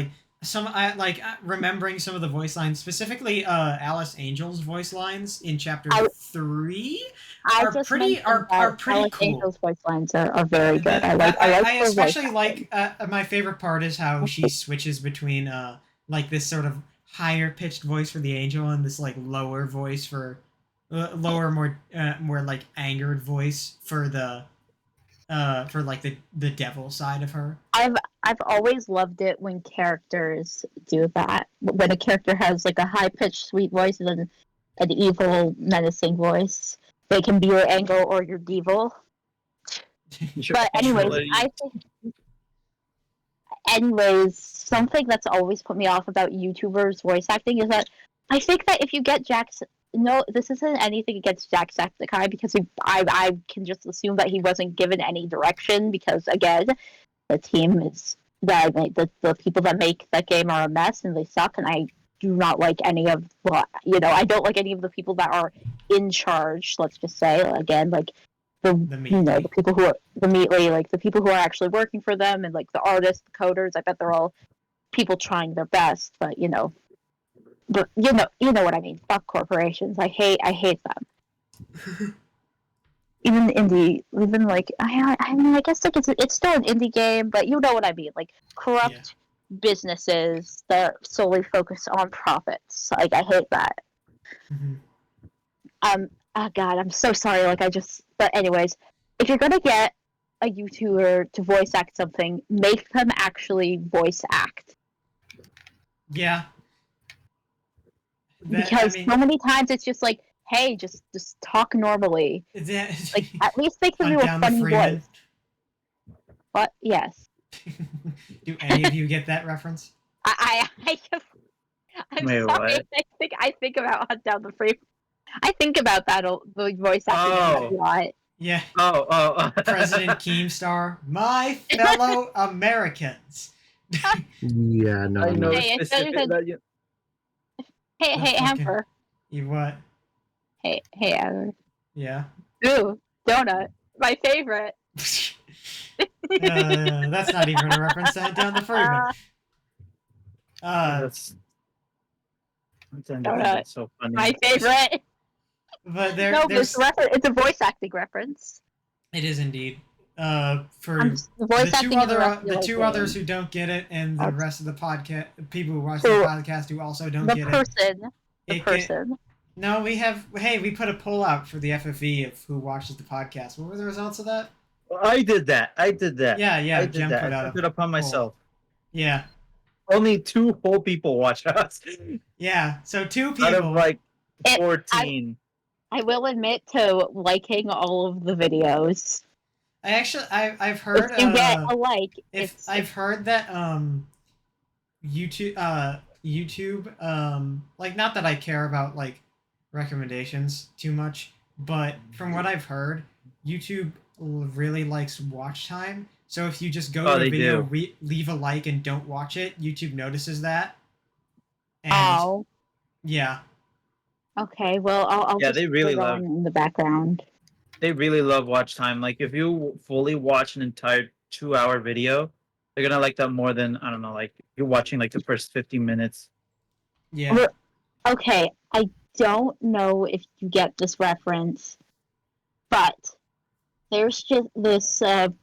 Remembering some of the voice lines, specifically Alice Angel's voice lines in Chapter 3 are pretty Alice cool. Angel's voice lines are very good. I especially like my favorite part is how she switches between this sort of higher pitched voice for the angel and this lower voice for more angered voice for the devil side of her. I've always loved it when characters do that. When a character has a high pitched sweet voice and then an evil menacing voice. They can be your angel or your devil. But anyways, something that's always put me off about YouTubers voice acting is that I think that if you get this isn't anything against Jacksepticeye because I can just assume that he wasn't given any direction because again, the team is the people that make that game are a mess and they suck and I do not like any of I don't like any of the people that are in charge. Let's just say again the people who are the people who are actually working for them and the artists, the coders. I bet they're all people trying their best, but you know what I mean. Fuck corporations. I hate them. Even indie, I guess it's still an indie game, but you know what I mean. Corrupt businesses that solely focus on profits. I hate that. Mm-hmm. Oh God, I'm so sorry. But anyways, if you're gonna get a YouTuber to voice act something, make them actually voice act. Yeah. Because so many times it's just hey, just talk normally. At least make them do a funny voice. But yes. Do any of you get that reference? I'm sorry. What? I think about Hunt Down the Freeman. I think about the voice acting a lot. Yeah. President Keemstar, my fellow Americans. Yeah, no. I know Hey, hey, Amber. You what? Hey, Amber. Yeah. Ooh, donut. My favorite. That's not even a reference to Hunt Down the Freeman. That's so funny. My favorite. But it's a voice acting reference. It is indeed. For voice the acting the two others who don't get it, and the rest of the podcast people who watch the podcast who also don't get it. The person. No, we have. Hey, we put a poll out for the FFE of who watches the podcast. What were the results of that? I did that. Yeah, I did Jem that. put I out took it upon myself. Yeah. Only 2 whole people watch us. Yeah, so 2 people. Out of like 14. I will admit to liking all of the videos. I've heard if you get a like. I've heard that YouTube like, not that I care about like recommendations too much, but from what I've heard, YouTube really likes watch time. So if you just go to a video, leave a like, and don't watch it, YouTube notices that. And yeah. Okay, well, I'll just they really put it love on in the background. They really love watch time. Like, if you fully watch an entire 2-hour video, they're gonna like that more than, I don't know, like you're watching like the first 15 minutes. Yeah. Okay, I don't know if you get this reference, but there's just this. Do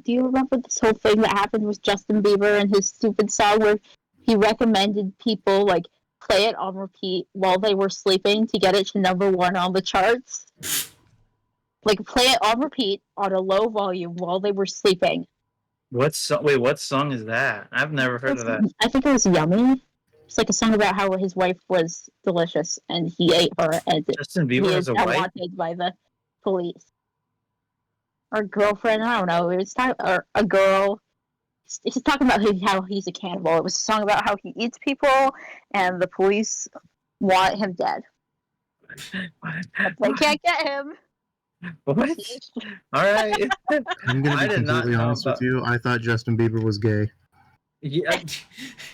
you remember this whole thing that happened with Justin Bieber and his stupid song where he recommended people like play it on repeat while they were sleeping to get it to #1 on the charts? Like, play it on repeat on a low volume while they were sleeping. What song is that? I've never heard of that. I think it was Yummy. It's like a song about how his wife was delicious and he ate her, and Justin Bieber he has is a wife? wanted by the police. Or girlfriend, I don't know. It was or a girl. He's talking about how he's a cannibal. It was a song about how he eats people, and the police want him dead. They can't get him. What? All right. I'm gonna be completely honest with you. I thought Justin Bieber was gay. Yeah.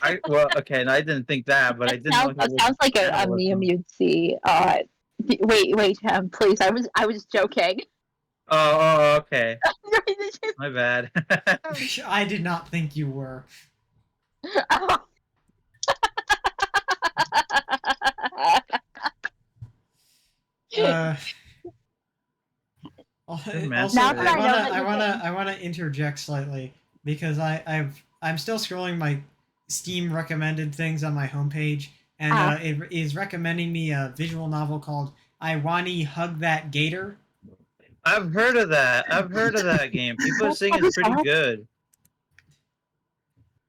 Okay, and I didn't think that, but I didn't know. That sounds like a meme you'd see. Wait, please. I was joking. Oh, okay. My bad. I did not think you were. Also, I wanna interject slightly because I'm still scrolling my Steam recommended things on my homepage, and it is recommending me a visual novel called I Wanna Hug That Gator. I've heard of that game. People are saying it's pretty good.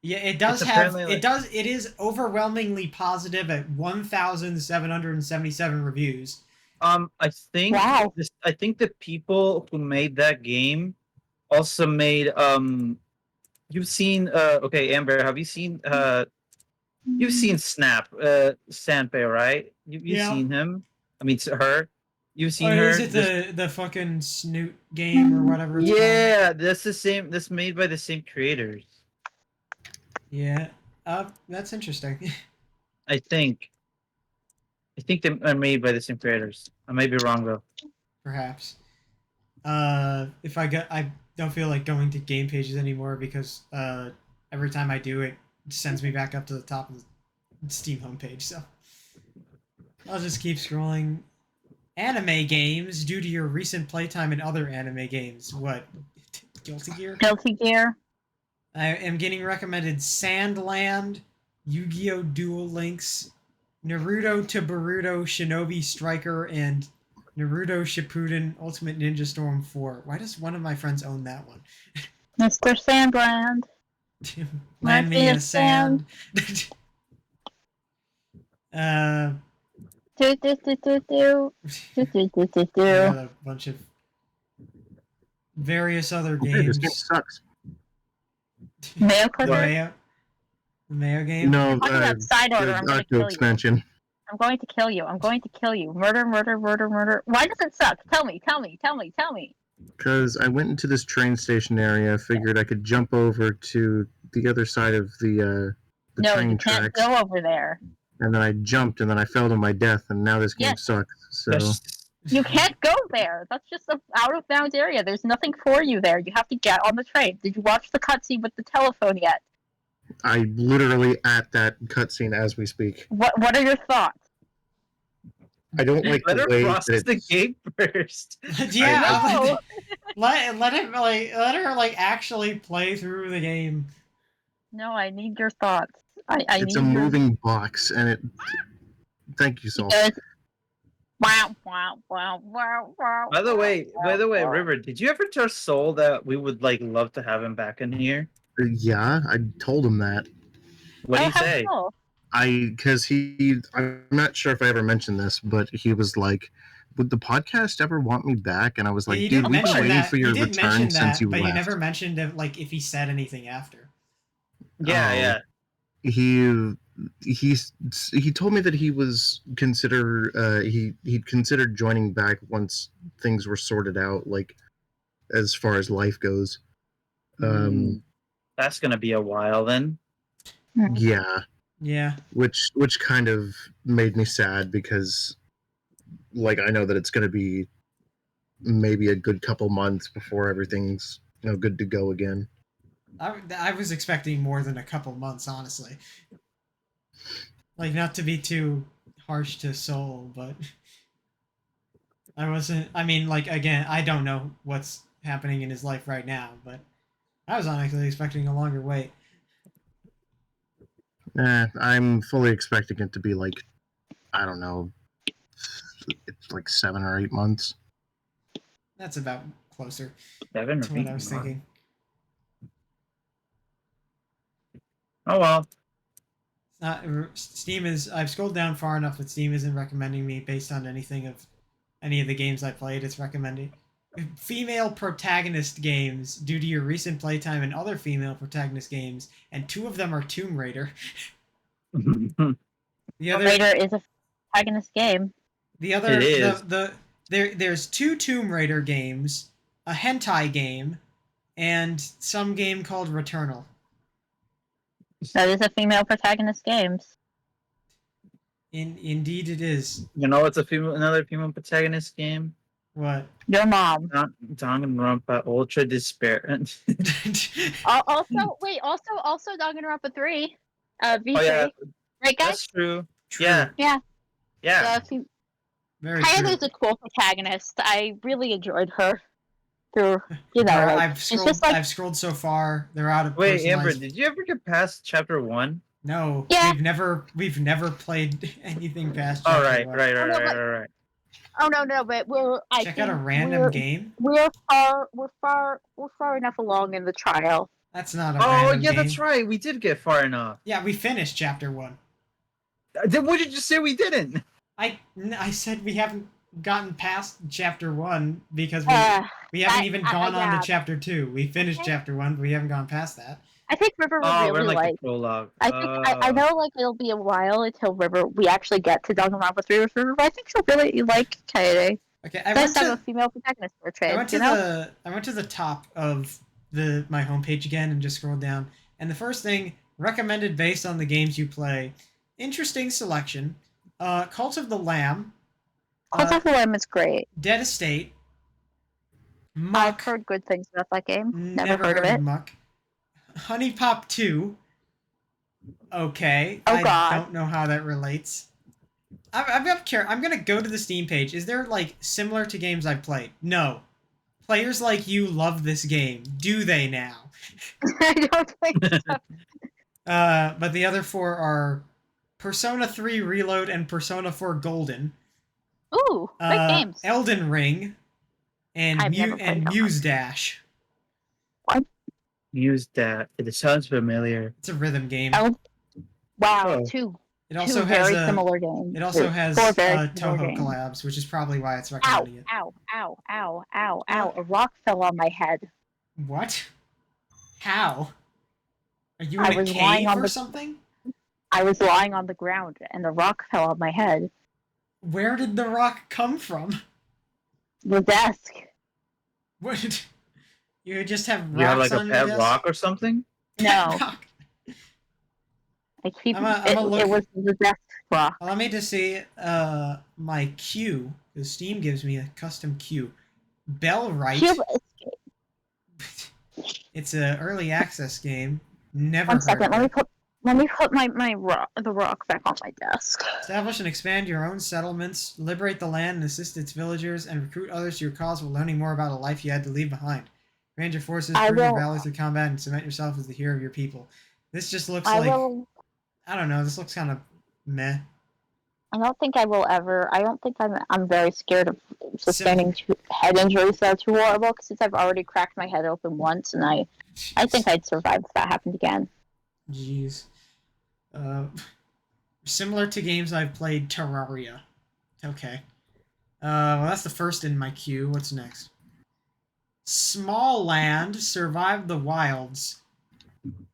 Yeah, it is overwhelmingly positive at 1,777 reviews. I think I think the people who made that game also made you've seen okay, Amber, have you seen you've seen Snap, Sanpei, right? You've seen him. I mean, her. You've seen her. Is it the fucking Snoot game or whatever it's called? That's the same. That's made by the same creators. Yeah. That's interesting. I think they are made by the same creators. I may be wrong though. Perhaps. I don't feel like going to game pages anymore because every time I do it sends me back up to the top of the Steam homepage. So I'll just keep scrolling. Anime games due to your recent playtime in other anime games. What? Guilty Gear? Guilty Gear. I am getting recommended Sandland, Yu-Gi-Oh! Duel Links, Naruto to Boruto Shinobi Striker, and Naruto Shippuden Ultimate Ninja Storm 4. Why does one of my friends own that one? Mr. Sandland. Land me a sand. A bunch of various other games. Okay, this game sucks. Mayo The Mayo game? No, side order. I'm going to kill expansion. you. I'm going to kill you. I'm going to kill you. Murder. Why does it suck? Tell me. Because I went into this train station area, figured I could jump over to the other side of the train tracks. No, you can't go over there. And then I jumped, and then I fell to my death, and now this game sucks. So you can't go there. That's just an out-of-bounds area. There's nothing for you there. You have to get on the train. Did you watch the cutscene with the telephone yet? I'm literally at that cutscene as we speak. What are your thoughts? I don't like the way process the game first. Yeah. let her actually play through the game. No, I need your thoughts. I It's need a your moving box, and it. Thank you, Soul. because wow, wow, wow, wow, wow. By the way, River, did you ever tell Soul that we would love to have him back in here? Yeah, I told him that. What do you how say? so? Because I'm not sure if I ever mentioned this, but he was like, "Would the podcast ever want me back?" And I was Yeah, like, you "Dude, did we've been mention waiting that. for your You did return mention since that, you but left." you never mentioned if he said anything after. Yeah, Oh, yeah. He told me that he'd considered joining back once things were sorted out, like as far as life goes. That's gonna be a while then. Yeah, Yeah. which kind of made me sad because I know that it's going to be maybe a good couple months before everything's good to go again. I was expecting more than a couple months, honestly. Not to be too harsh to Soul, but I wasn't. I mean, again, I don't know what's happening in his life right now, but I was honestly expecting a longer wait. I'm fully expecting it to be I don't know, it's 7 or 8 months. That's about closer 7 or to what 8 I was months. thinking. Oh well. Steam is. I've scrolled down far enough that Steam isn't recommending me based on any of the games I played. It's recommending female protagonist games due to your recent playtime and other female protagonist games, and 2 of them are Tomb Raider. The other Raider is a protagonist game. The other It is. there's 2 Tomb Raider games, a hentai game, and some game called Returnal. That is a female protagonist games. Indeed it is. You know what's another female protagonist game? What? Your mom. Danganronpa Ultra Despair. Also Danganronpa 3. V3. Oh yeah, Right, guys? that's true. True. Yeah. Very Kaya's true. a cool protagonist. I really enjoyed her. Through I've scrolled so far. They're out of Wait, personalized. Amber, did you ever get past chapter 1? No. Yeah. We've never played anything past Oh, chapter 1. right. Oh no, but Check out a random game. We're far enough along in the trial. That's not a Oh random yeah, game. that's right. We did get far enough. Yeah, we finished chapter 1. Then what did you say we didn't? I said we haven't gotten past chapter 1 because we haven't even gone on to chapter 2. We finished chapter 1, but we haven't gone past that. I think River would we're really in like. the prologue. I think I know it'll be a while until we actually get to Danganronpa 3 with River, but I think she'll really like Kaede. Okay, Nice to have a female protagonist portrayed. I went to the top of my homepage again and just scrolled down. And the first thing recommended based on the games you play. Interesting selection. Cult of the Lamb. Cult of the Lamb is great. Dead Estate. I've Muck. heard good things about that game. Never heard of it. Muck. Honey Pop 2. Okay. Oh, I God. don't know how that relates. I'm gonna go to the Steam page. Is there similar to games I've played? No. Players like you love this game. Do they now? I don't think so. But the other 4 are Persona 3 Reload and Persona 4 Golden. Ooh, great games. Elden Ring and I've never played that Muse Dash. Use that. It sounds familiar. It's a rhythm game. Wow, Oh. two It also very has similar games. It also has Four very similar Toho games. collabs, which is probably why it's Ow, recommending it. ow. A rock fell on my head. What? How? Are you I in a was lying cave on or the- something? I was lying on the ground and the rock fell on my head. Where did the rock come from? The desk. What? You just have rocks You have a on your pet desk? rock or something? No, Rock. I keep I'm a it. look- It was the desk rock. Allow me to see my queue, because Steam gives me a custom queue. Bellwright. Cube escape. It's an early access game. Never One heard second. of Let me it. put. Let me put the rock back on my desk. Establish and expand your own settlements, liberate the land and assist its villagers, and recruit others to your cause while learning more about a life you had to leave behind. Command your forces, prove your valor through combat, and cement yourself as the hero of your people. This just looks I don't know, this looks kind of meh. I don't think I will ever. I don't think I'm very scared of sustaining head injuries that are too horrible, since I've already cracked my head open once, and I think I'd survive if that happened again. Jeez. Similar to games I've played, Terraria. Okay. Well, that's the first in my queue. What's next? Small Land, Survive the Wilds.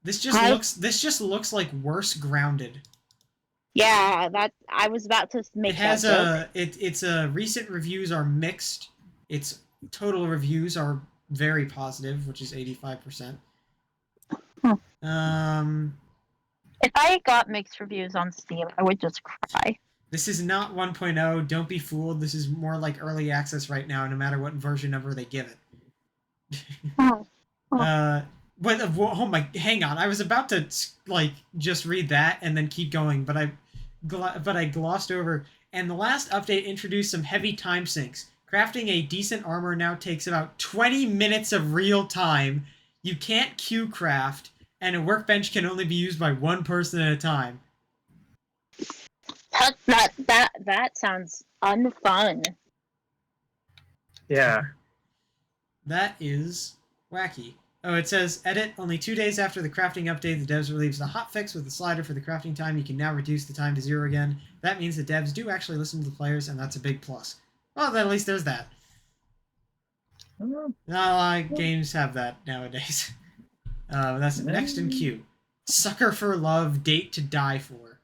This just looks like worse Grounded. Yeah, that I was about to make. It has its recent reviews are mixed. Its total reviews are very positive, which is 85%. If I got mixed reviews on Steam, I would just cry. This is not 1.0. Don't be fooled. This is more like early access right now, no matter what version number they give it. Oh my, hang on. I was about to just read that and then keep going, but I glossed over. And the last update introduced some heavy time sinks. Crafting a decent armor now takes about 20 minutes of real time. You can't queue craft, and a workbench can only be used by one person at a time. That sounds unfun. Yeah. That is wacky. Oh, it says, edit, only 2 days after the crafting update, the devs released a hotfix with the slider for the crafting time. You can now reduce the time to 0 again. That means the devs do actually listen to the players, and that's a big plus. Well, then at least there's that. Not a lot of games have that nowadays. That's next in queue. Sucker for Love, Date to Die For.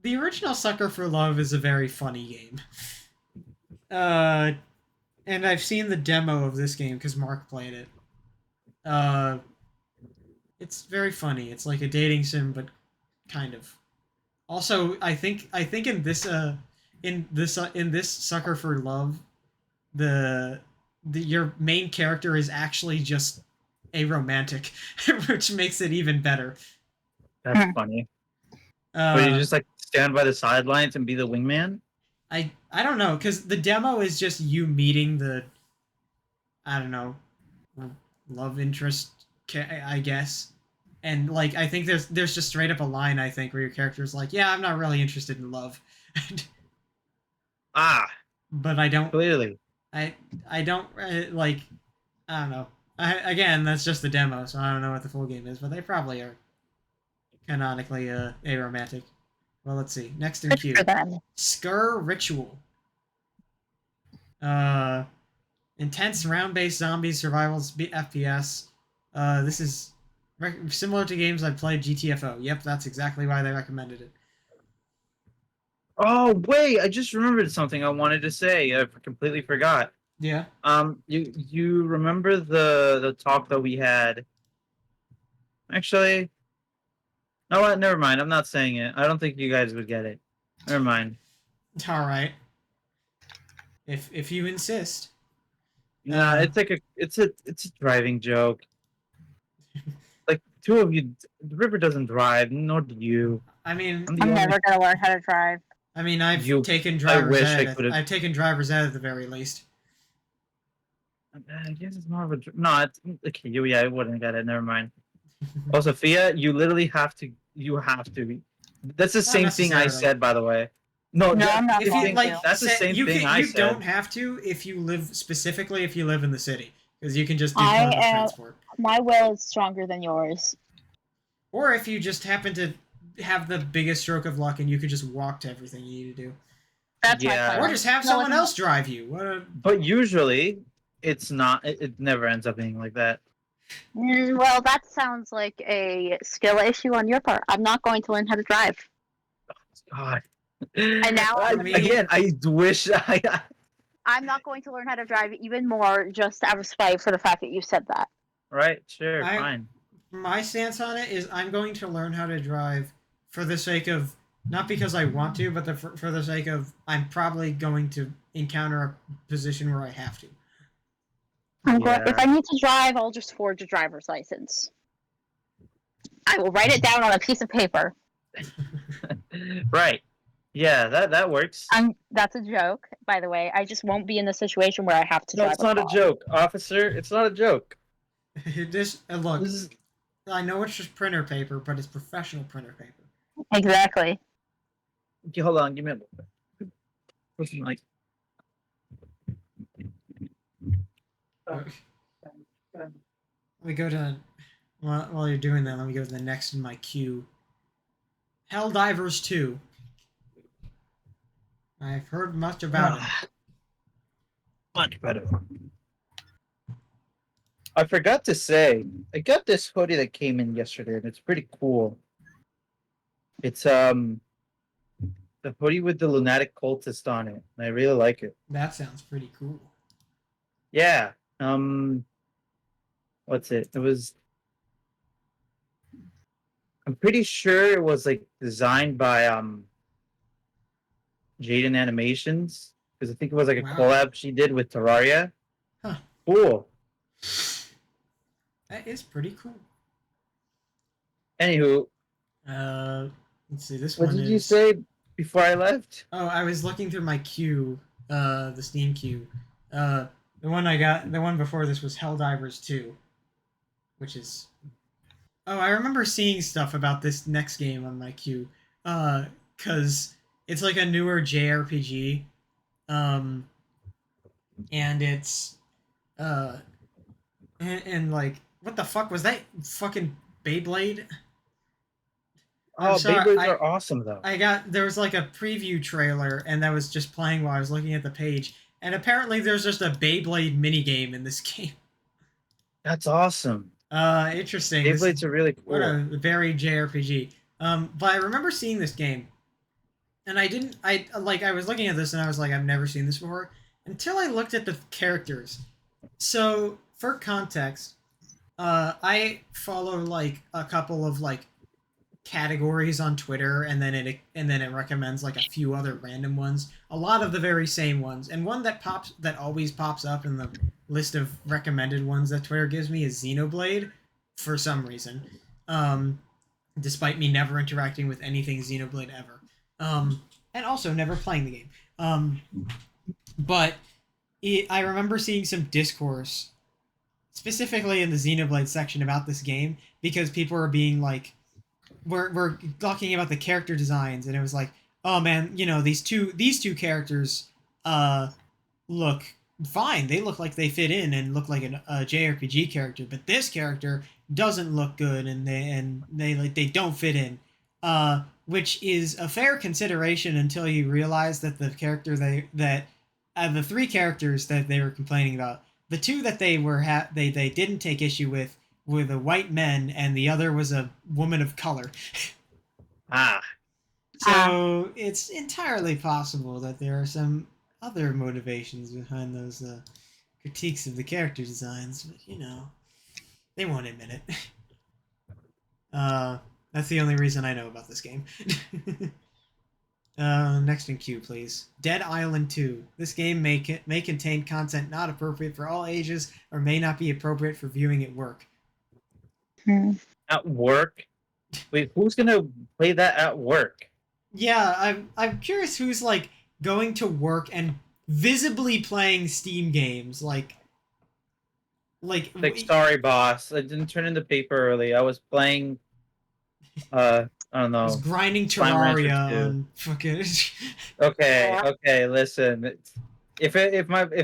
The original Sucker for Love is a very funny game. And I've seen the demo of this game because Mark played it. It's very funny. It's like a dating sim, but kind of. Also, I think in this Sucker for Love, your main character is actually just a romantic, which makes it even better. That's funny. But you just stand by the sidelines and be the wingman? I don't know, because the demo is just you meeting the, I don't know, love interest, I guess. And I think there's just straight up a line, I think, where your character's like, yeah, I'm not really interested in love. But I don't. Clearly. I don't, I don't know. Again, that's just the demo, so I don't know what the full game is, but they probably are canonically aromantic. Well, let's see. Next in queue. Skur Ritual. Intense round-based zombies survivals FPS. This is similar to games I've played, GTFO. Yep, that's exactly why they recommended it. Oh, wait, I just remembered something I wanted to say. I completely forgot. Yeah. You remember the talk that we had? Actually, no, what? Never mind. I'm not saying it. I don't think you guys would get it. Never mind. All right. If you insist. Nah, it's a driving joke. Two of you, the River doesn't drive, nor do you. I mean, I'm never gonna learn how to drive. I mean, I've taken driver's ed. I've taken driver's ed at the very least. I guess it's more of a no. It's okay. Yeah, I wouldn't get it. Never mind. Oh, Sophia, you literally have to. You have to. That's the same thing I said, by the way. No, I'm not. That's the same thing I said. You don't have to if you live in the city, because you can just do public transport. My will is stronger than yours. Or if you just happen to have the biggest stroke of luck and you could just walk to everything you need to do. That's my plan. Or just have someone else drive you. But usually, it's not. It never ends up being like that. Well, that sounds like a skill issue on your part. I'm not going to learn how to drive. God. And now I wish I. I'm not going to learn how to drive even more just out of spite for the fact that you said that. Right, sure, fine. My stance on it is I'm going to learn how to drive for the sake of, not because I want to, but for the sake of I'm probably going to encounter a position where I have to. If I need to drive, I'll just forge a driver's license. I will write it down on a piece of paper. Right. Yeah, that works. That's a joke, by the way. I just won't be in the situation where I have to No, drive it's not a car. joke, officer. It's not a joke. Look, This is I know it's just printer paper, but it's professional printer paper. Exactly. okay, hold on, give me a moment. What's the mic? Let me go to while you're doing that. Let me go to the next in my queue. Helldivers 2. I've heard much about it. Much better. I forgot to say, I got this hoodie that came in yesterday, and it's pretty cool. It's the hoodie with the lunatic cultist on it, and I really like it. That sounds pretty cool. Yeah. What's it? It was. I'm pretty sure it was like designed by Jaden Animations, because I think it was like a Wow. collab she did with Terraria. Huh. Cool. That is pretty cool. Anywho, Let's see. This what one did is. you say before I left? Oh, I was looking through my queue, the Steam queue. The one before this was Helldivers 2, which is. Oh, I remember seeing stuff about this next game on my queue, cause it's like a newer JRPG, and it's, and like, what the fuck was that fucking Beyblade? I'm Oh, sorry, Beyblades are awesome though. there was like a preview trailer, and that was just playing while I was looking at the page, and apparently there's just a Beyblade minigame in this game. That's awesome. Interesting. Beyblades are really cool. What a very JRPG. But I remember seeing this game, and I was looking at this and I was like, I've never seen this before until I looked at the characters. So for context, I follow like a couple of like categories on Twitter, and then it recommends like a few other random ones. A lot of the very same ones, and one that always pops up in the list of recommended ones that Twitter gives me is Xenoblade, for some reason. Despite me never interacting with anything Xenoblade ever, and also never playing the game. But I remember seeing some discourse, specifically in the Xenoblade section, about this game because people are being like, we're talking about the character designs, and it was like, oh man, these two characters look fine. They look like they fit in and look like a JRPG character, but this character doesn't look good, and they don't fit in. Which is a fair consideration until you realize that the the three characters that they were complaining about, the two that they didn't take issue with were the white men, and the other was a woman of color. So it's entirely possible that there are some other motivations behind those critiques of the character designs, but they won't admit it. That's the only reason I know about this game. Next in queue, please. Dead Island 2. This game may contain content not appropriate for all ages or may not be appropriate for viewing at work. At work? Wait, who's gonna play that at work? Yeah, I'm curious who's like going to work and visibly playing Steam games like Sorry boss, I didn't turn in the paper early. I was playing I don't know. I was grinding Slime Rancher Terraria 2. on fucking. Okay, listen. If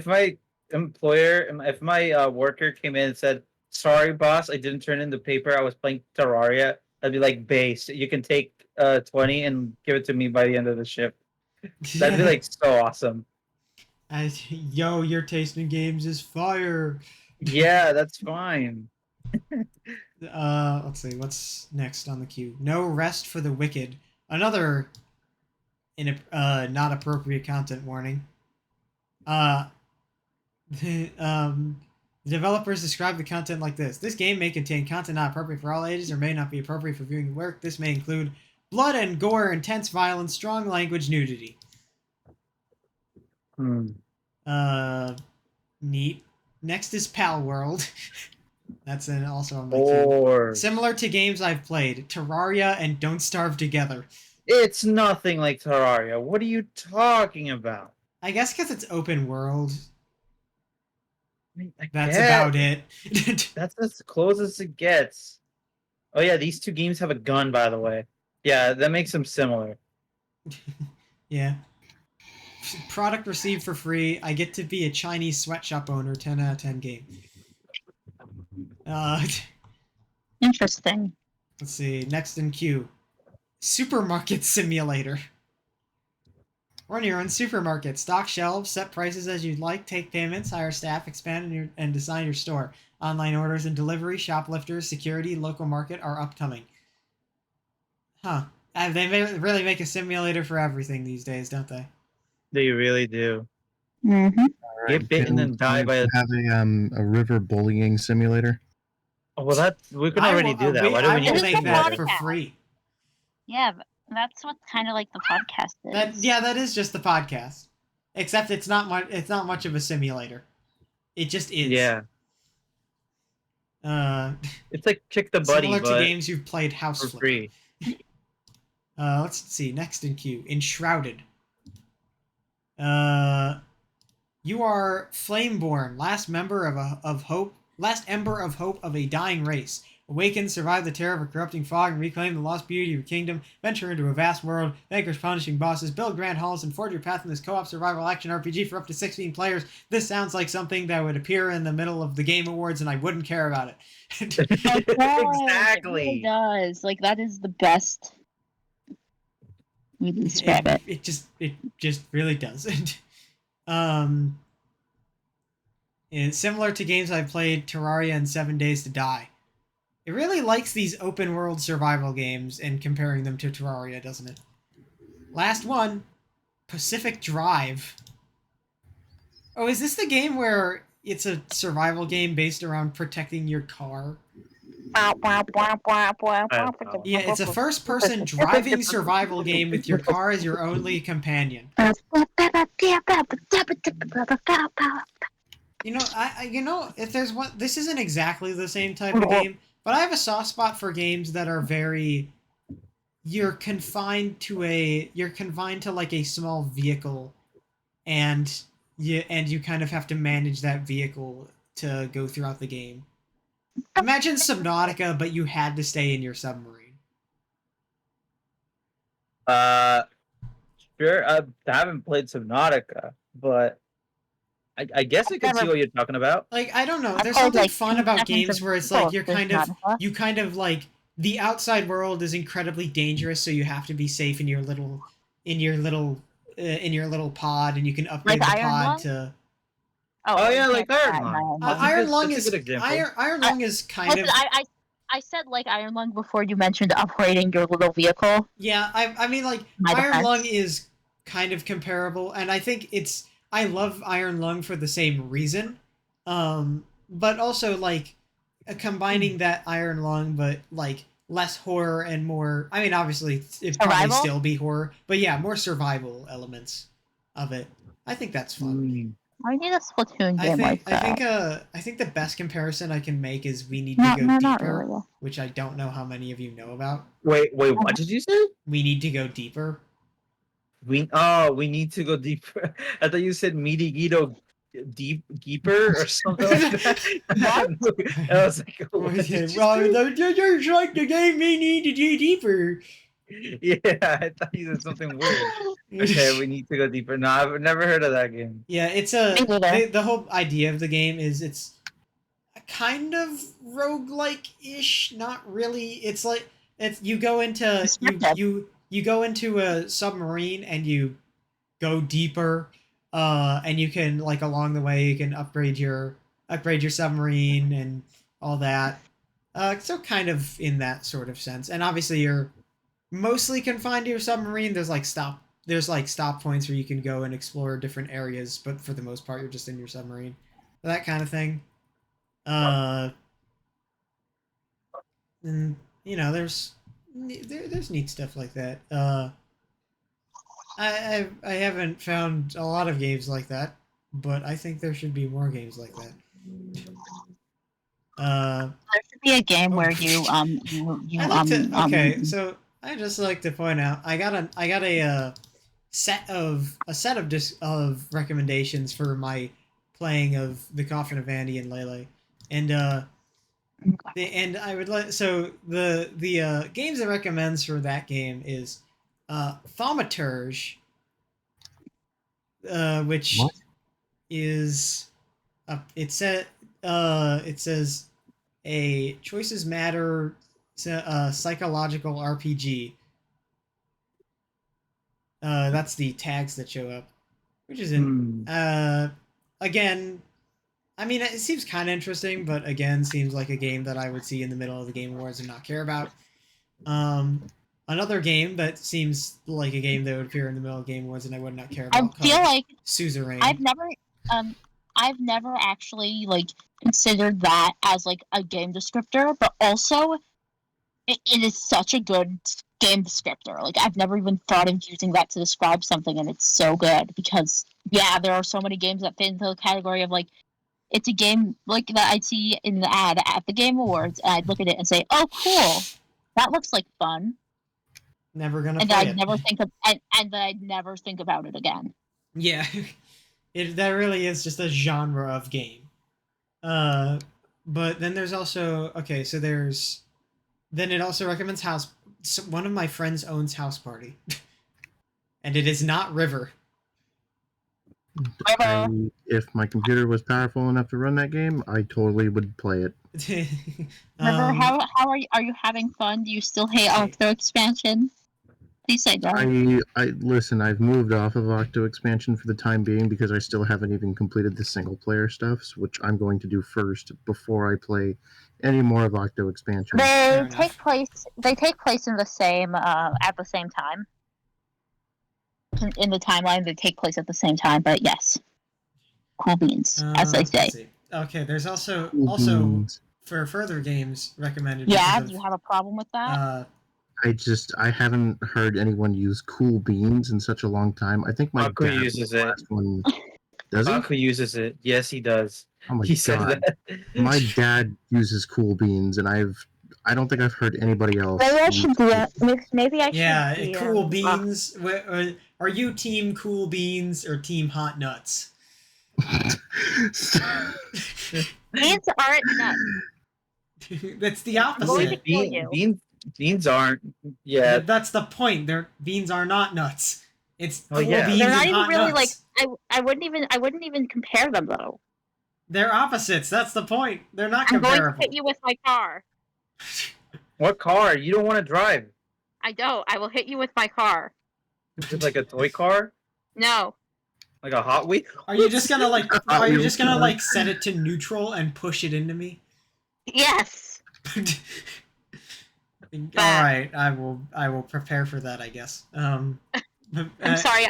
my employer, if my worker came in and said, "Sorry, boss, I didn't turn in the paper. I was playing Terraria," I'd be like, "Base, you can take 20 and give it to me by the end of the shift." That'd be like so awesome. Yo, your taste in games is fire. Yeah, that's fine. Let's see what's next on the queue. No Rest for the Wicked. Another not appropriate content warning. The developers describe the content like this: this game may contain content not appropriate for all ages or may not be appropriate for viewing at work. This may include blood and gore, intense violence, strong language, nudity. Hmm. Neat. Next is Pal World. That's also on my queue. Or Similar to games I've played, Terraria and Don't Starve Together. it's nothing like Terraria. What are you talking about? I guess because it's open world. I mean, I That's get about it. that's as close as it gets. Oh yeah, these two games have a gun, by the way. Yeah, that makes them similar. Yeah. Product received for free. I get to be a Chinese sweatshop owner. 10 out of 10 game. Uh, Interesting. let's see. Next in queue. Supermarket Simulator. Run your own supermarket. Stock shelves, set prices as you'd like, take payments, hire staff, expand and design your store. Online orders and delivery, shoplifters, security, local market are upcoming. Huh. They really make a simulator for everything these days, don't they? They really do. Mm-hmm. Get bitten and die by a. have a river bullying simulator. Oh, well, that we can already do that. Why do I we need will a make that simulator? for free. Yeah, that's what kind of like the podcast is. That is just the podcast. Except it's not much. It's not much of a simulator. It just is. Yeah, Uh, it's like Kick the Buddy, similar to but games you've played House for Flipper. free. Let's see. Next in queue, Enshrouded. You are Flameborn, last ember of hope of a dying race. Awaken, survive the terror of a corrupting fog, and reclaim the lost beauty of your kingdom. Venture into a vast world, vanquish punishing bosses, build grand halls, and forge your path in this co-op survival action RPG for up to 16 players. This sounds like something that would appear in the middle of the Game Awards, and I wouldn't care about it. It Exactly. really does. Like that is the best way to describe it. It just really does. And similar to games I've played, Terraria and 7 Days to Die. It really likes these open world survival games and comparing them to Terraria, doesn't it? Last one, Pacific Drive. Oh, is this the game where it's a survival game based around protecting your car? Yeah, it's a first-person driving survival game with your car as your only companion. You know, if there's one, this isn't exactly the same type of game, but I have a soft spot for games that are very. You're confined to like a small vehicle, and you kind of have to manage that vehicle to go throughout the game. Imagine Subnautica, but you had to stay in your submarine. Sure. I haven't played Subnautica, but I guess I can see what you're talking about. Like, I don't know. I've There's played, something like, fun 2 about seconds games of where it's like both Subnautica. you kind of like the outside world is incredibly dangerous, so you have to be safe in your little pod, and you can upgrade Like the Iron pod Lung? to. Oh yeah, like Iron Iron Lung. That's a Iron good- Lung that's is a good example. Iron Lung is kind Listen, of I said like Iron Lung before you mentioned upgrading your little vehicle. yeah. I mean like My Iron defense. Lung is kind of comparable, and I think I love Iron Lung for the same reason, but also like combining that Iron Lung, but like less horror and more. I mean, obviously it'd probably Survival? still be horror, but yeah, more survival elements of it. I think that's fun. Mm. I need a Splatoon game like that. I think the best comparison I can make is We Need No, to Go no, not Deeper, really. which I don't know how many of you know about. Wait, what did you say? We Need to Go Deeper. We need to go deeper. I thought you said Midigito deeper or something like that. I was like, what did you say? There's like the game We Need to Go Deeper. Yeah, I thought you said something weird. Okay, we need to go deeper. No, I've never heard of that game. Yeah, it's Me neither. the whole idea of the game is it's a kind of roguelike-ish, not really. It's like you go into you go into a submarine and you go deeper, and you can like along the way you can upgrade your submarine and all that. So kind of in that sort of sense, and obviously you're mostly confined to your submarine. There's like stop points where you can go and explore different areas, but for the most part you're just in your submarine. That kind of thing. And you know, there's neat stuff like that. I haven't found a lot of games like that, but I think there should be more games like that. There should be a game where you Okay, so I just like to point out I got a set of recommendations for my playing of the Coffin of Andy and Lele, and I would like the games it recommends for that game is Thaumaturge, which What? is it says a choices matter psychological RPG. That's the tags that show up, which is in again. I mean, it seems kind of interesting, but again, seems like a game that I would see in the middle of the Game Awards and not care about. Another game that seems like a game that would appear in the middle of Game Awards and I would not care about. I feel like Suzerain. I've never actually like considered that as like a game descriptor, but also it is such a good game descriptor. Like I've never even thought of using that to describe something, and it's so good because there are so many games that fit into the category of like it's a game like that I'd see in the ad at the Game Awards, and I'd look at it and say, "Oh, cool, that looks like fun." Never gonna and play I'd it. never think of and then I'd never think about it again. Yeah, that really is just a genre of game. But then there's also then it also recommends one of my friends owns House Party, and it is not River. If my computer was powerful enough to run that game, I totally would play it. River, how are you? Are you having fun? Do you still hate Octo expansion? Please say that. I listen. I've moved off of Octo expansion for the time being because I still haven't even completed the single player stuff, which I'm going to do first before I play any more of Octo expansion. They take place in the same at the same time. In the timeline, they take place at the same time. But yes, cool beans, as they say. Okay, there's also beans. For further games recommended. Yeah, do you have a problem with that? I haven't heard anyone use cool beans in such a long time. I think my Aku dad uses it. One. Does he? Aku uses it. Yes, he does. Oh my he god! said that. My dad uses cool beans, and I don't think I've heard anybody else. Maybe I should do it. Maybe I should. Yeah, cool beans. Are you team cool beans or team hot nuts? Beans aren't nuts. That's the opposite. Beans aren't. Yeah, that's the point. Beans are not nuts. It's cool beans They're not and even hot really nuts. like. I wouldn't even compare them though. They're opposites. That's the point. They're not comparable. I'm going to hit you with my car. What car? You don't want to drive. I don't. I will hit you with my car. Is it like a toy car? No. Like a Hot Wheel? Are you just gonna like set it to neutral and push it into me? Yes. All right, I will prepare for that, I guess. I'm sorry.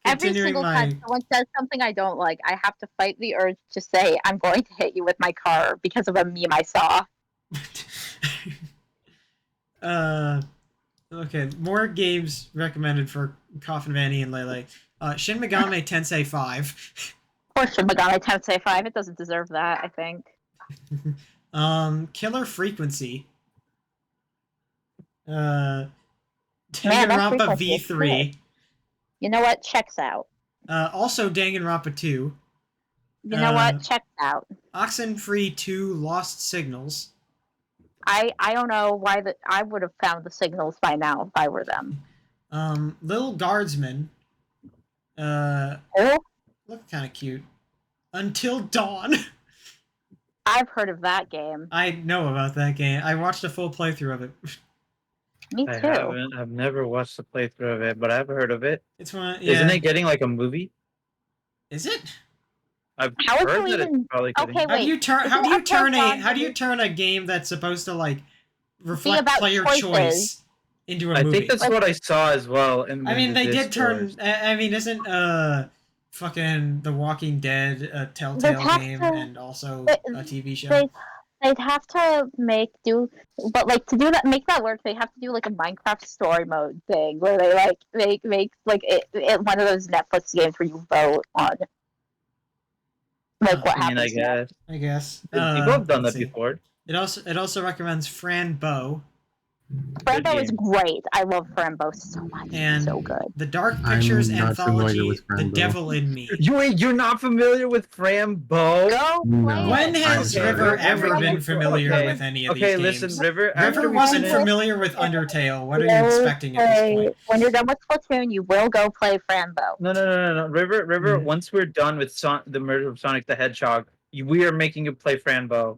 Every single time someone says something I don't like, I have to fight the urge to say I'm going to hit you with my car because of a meme I saw. Okay, more games recommended for Coffin Vanny and Lele. Shin Megami Tensei 5. Poor Shin Megami Tensei 5. It doesn't deserve that, I think. Killer Frequency. Danganronpa V3. You know what? Checks out. Also Danganronpa 2. You know what? Checks out. Oxenfree 2 Lost Signals. I don't know why I would have found the signals by now if I were them. Little Guardsman. Look kind of cute. Until Dawn. I've heard of that game. I know about that game. I watched a full playthrough of it. Me too. I haven't. I've never watched a playthrough of it, but I've heard of it. It's one. Yeah. Isn't it getting like a movie? Is it? I've How heard would that even... it's probably Okay, getting... wait. How do you turn a game that's supposed to like reflect player choice into a movie? I think that's what I saw as well. I mean, they did turn. I mean, isn't fucking The Walking Dead a Telltale game and also a TV show? They'd have to make make that work. They have to do like a Minecraft story mode thing where they make like it one of those Netflix games where you vote on. Like what I mean, happens I next. guess. I guess. People have done Let's that see. before. It also recommends Fran Bow Frambo is game. great. I love Frambo so much. and So good. the Dark I'm Pictures not familiar anthology with The Fran Bow. Devil in Me. You're not familiar with Frambo? Go No. play When it. has Okay, River River, ever you- been familiar okay, with any of Okay, these listen, games? River. River after we wasn't finish- familiar with Undertale. What are you expecting at this point? When you're done with Splatoon, you will go play Frambo. No. River. Mm. Once we're done with the murder of Sonic the Hedgehog, we are making you play Frambo.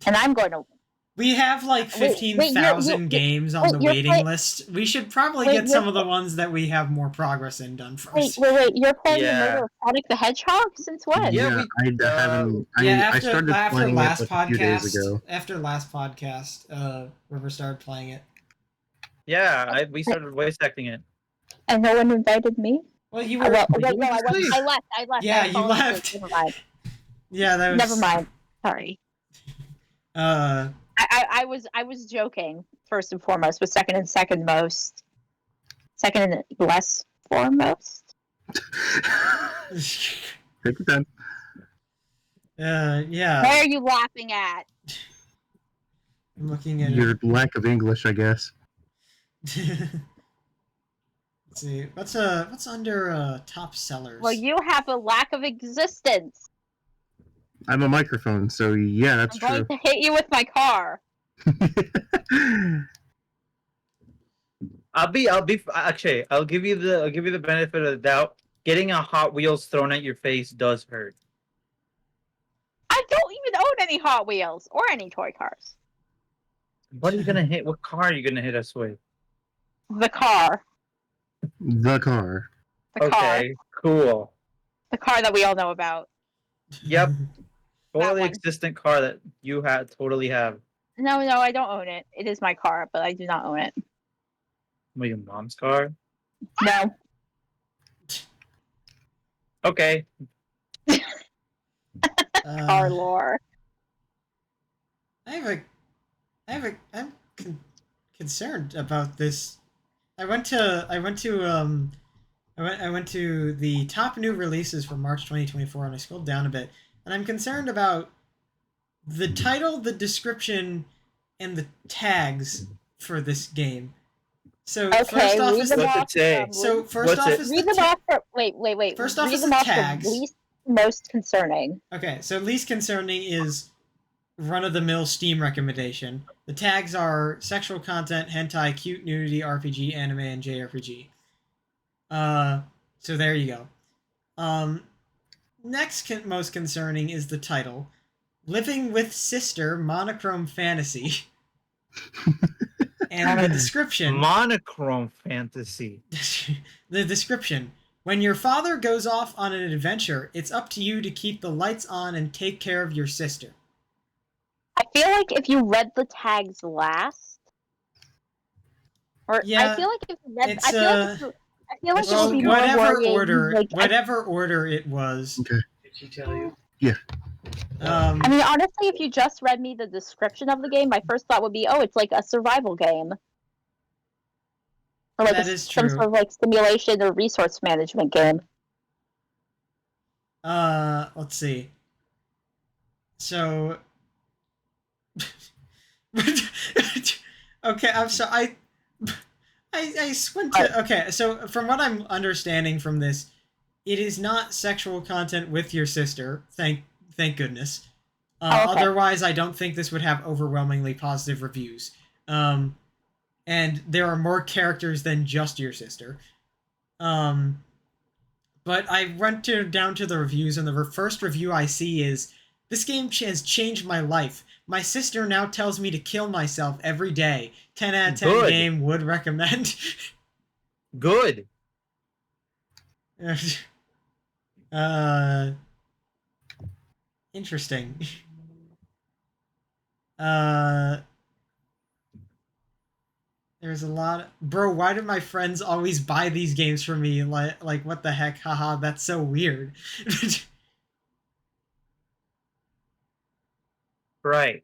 And I'm going to. We have like Wait, 15,000 games on the you're waiting list. We should probably Wait, get some of the ones that we have more progress in done first. Wait. You're playing Yeah. the murder of Sonic the Hedgehog? Since when? Yeah, I haven't. Yeah, I after started playing last it like a few days podcast, ago. after last podcast, River started playing it. Yeah, we started voice acting it. And no one invited me? Well, you Oh, were. well, you wait, no, went to I sleep. left. Yeah, I you fallen asleep. left. Never mind. Yeah, that was. Never mind. Sorry. Uh, I was joking, first and foremost, but second and less foremost. Take your time. yeah. What are you laughing at? I'm looking at Your lack of English, I guess. it. Let's see. What's under top sellers? Well, you have a lack of existence. I'm a microphone, so yeah, that's I'm true. going to hit you with my car. I'll give you the benefit of the doubt. Getting a Hot Wheels thrown at your face does hurt. I don't even own any Hot Wheels or any toy cars. What are you gonna hit? What car are you gonna hit us with? The car. The car. The car. Okay, cool. The car that we all know about. Yep, totally one. existent car that you totally have. No, I don't own it. It is my car, but I do not own it. Well, your mom's car. No. Okay. Car lore. I'm concerned about this. I went to the top new releases for March 2024, and I scrolled down a bit, and I'm concerned about the title, the description, and the tags for this game. So Okay, first off read is them the, What's off it say? from so least- first What's off it- is Read the them off from, wait. First off read is them the off from tags. least to most concerning. Okay, so least concerning is run-of-the-mill Steam recommendation. The tags are sexual content, hentai, cute, nudity, RPG, anime, and JRPG. So there you go. Next most concerning is the title. Living with Sister, Monochrome Fantasy. And the description. Monochrome fantasy. The description. When your father goes off on an adventure, it's up to you to keep the lights on and take care of your sister. I feel like if you read the tags last, or Yeah, I feel like if you read, it's, I feel like it well, would be more worrying. Like, whatever order it was. Okay. Did she tell you? I mean, honestly, if you just read me the description of the game, my first thought would be, oh, it's like a survival game. Or like That is some true. sort of like simulation or resource management game. Let's see. So, okay, I'm sorry. I squinted. Okay, so from what I'm understanding from this, it is not sexual content with your sister. Thank goodness. Okay. Otherwise, I don't think this would have overwhelmingly positive reviews. And there are more characters than just your sister. But I went down to the reviews, and the first review I see is, "This game has changed my life. My sister now tells me to kill myself every day. 10 out of 10 Good. game, would recommend." Good. Interesting. There's a lot bro, why do my friends always buy these games for me? Like what the heck? Haha, that's so weird. Right.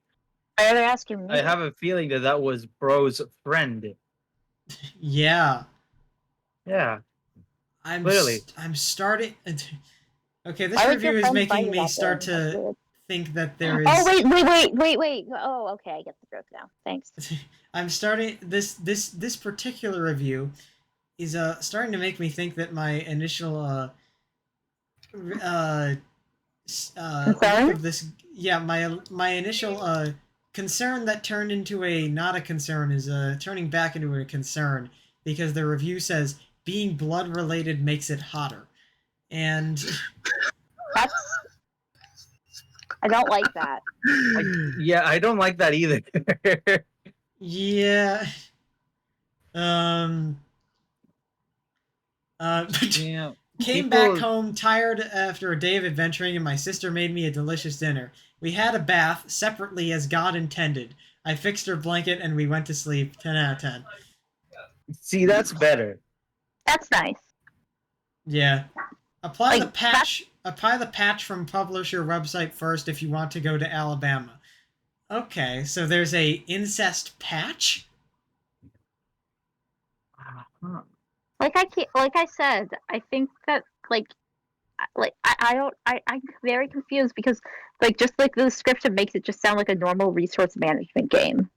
Why are they asking me? I have a feeling that was Bro's friend. Yeah. Yeah. I'm Clearly. I'm starting Okay, this Why would your review is friends buy making you me that start thing? That's to weird. think that there is. Oh wait. Oh, okay, I get the joke now. Thanks. I'm starting this particular review is starting to make me think that my initial look Concern? of this, yeah, my initial concern that turned into a not a concern is turning back into a concern because the review says being blood related makes it hotter, and That's I don't like that. Yeah, I don't like that either. yeah, um, Yeah, came back home tired after a day of adventuring, and my sister made me a delicious dinner. We had a bath separately as God intended. I fixed her blanket and we went to sleep. 10 out of 10. See, that's better. That's nice. Yeah. Apply Like, the patch. Apply the patch from publisher website first if you want to go to Alabama. Okay, so there's a incest patch. Uh-huh. Like I said, I think that I don't I'm very confused because just like the description makes it just sound like a normal resource management game,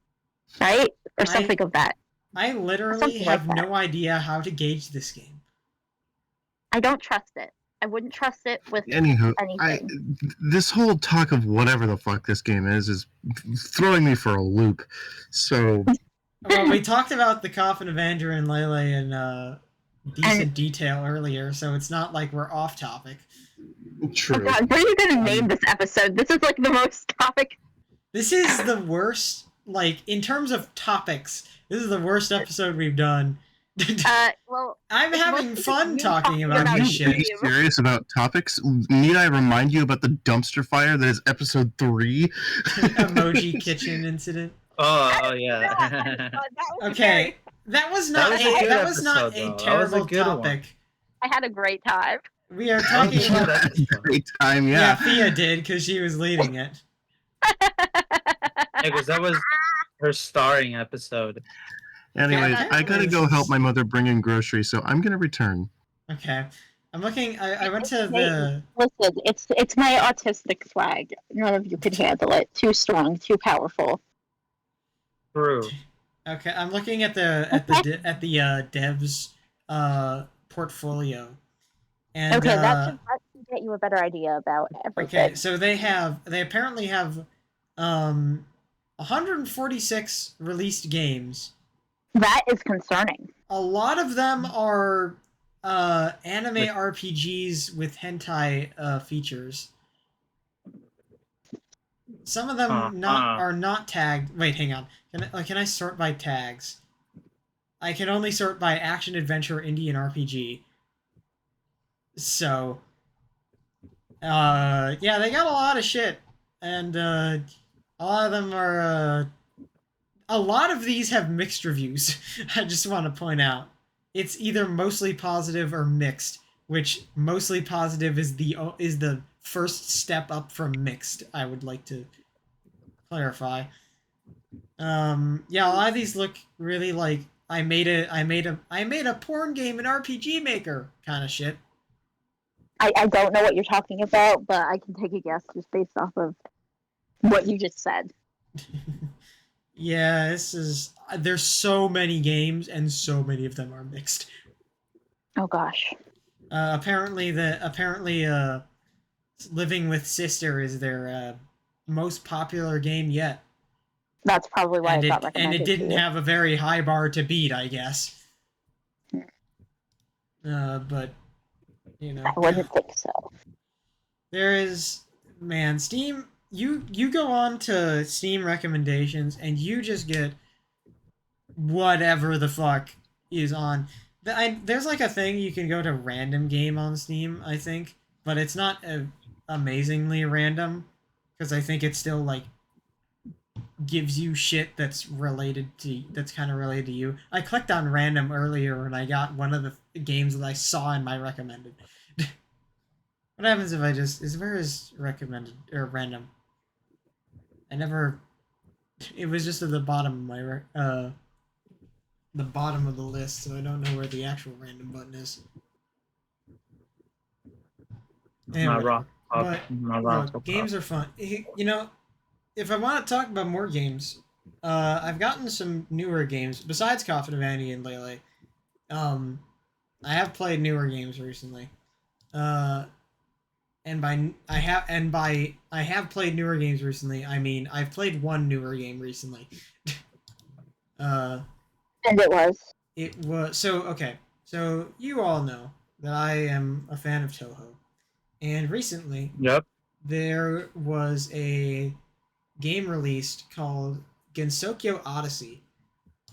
right? Or something of that. I literally Something have like that. no idea how to gauge this game. I don't trust it. I wouldn't trust it with Anywho, anything. this whole talk of whatever the fuck this game is throwing me for a loop. So Well, we talked about the coffin of Andrew and Lele in decent detail earlier, so it's not like we're off topic. true. Oh God, what are you gonna name this episode? This is like the most topic. This is the worst, like, in terms of topics, this is the worst episode we've done. Well, I'm it's having mostly fun you talking talking about about this the Are shit. you serious about topics? Need I remind you about the dumpster fire that is episode 3? Emoji kitchen incident. Oh yeah. that was Okay, that was not That was a good that was not episode, a though. That was a terrible good one. topic. I had a great time. We are That was talking a good about. episode. Great time, Yeah, yeah. Fia did because she was leading it. Because that was her starring episode. Anyways, Okay. I gotta go help my mother bring in groceries, so I'm gonna return. Okay, I'm looking. I went to the. Listen, it's my autistic swag. None of you could handle it. Too strong, too powerful. True. Okay, I'm looking at the devs portfolio, and Okay, that should get you a better idea about everything. okay, so they apparently have 146 released games. That is concerning. A lot of them are anime RPGs with hentai features. Some of them are not tagged. Wait, hang on. Can I sort by tags? I can only sort by action, adventure, indie, and RPG. So, yeah, they got a lot of shit, and a lot of them are. A lot of these have mixed reviews. I just want to point out, it's either mostly positive or mixed. Which mostly positive is the first step up from mixed. I would like to clarify. Yeah, a lot of these look really like I made a porn game in RPG Maker kind of shit. I don't know what you're talking about, but I can take a guess just based off of what you just said. Yeah, there's so many games and so many of them are mixed. Oh gosh. Apparently Living with Sister is their most popular game yet. That's probably why it got recommended. And it didn't have a very high bar to beat, I guess. But you know, I wouldn't think so. there is Steam. You go on to Steam recommendations and you just get whatever the fuck is on. There's like a thing you can go to random game on Steam, I think, but it's not amazingly random because I think it still like gives you shit that's kind of related to you. I clicked on random earlier and I got one of the games that I saw in my recommended. What happens if I where is recommended or random? It was just at the bottom of my the bottom of the list, so I don't know where the actual random button is. And whatever. But Rock. look, games are fun. You know, if I want to talk about more games, I've gotten some newer games besides Coffin of Annie and Lele. I have played newer games recently. Uh, and by I have played newer games recently, I mean I've played one newer game recently. uh, And it was. it was so okay. So you all know that I am a fan of Toho, and recently Yep. there was a game released called Gensokyo Odyssey.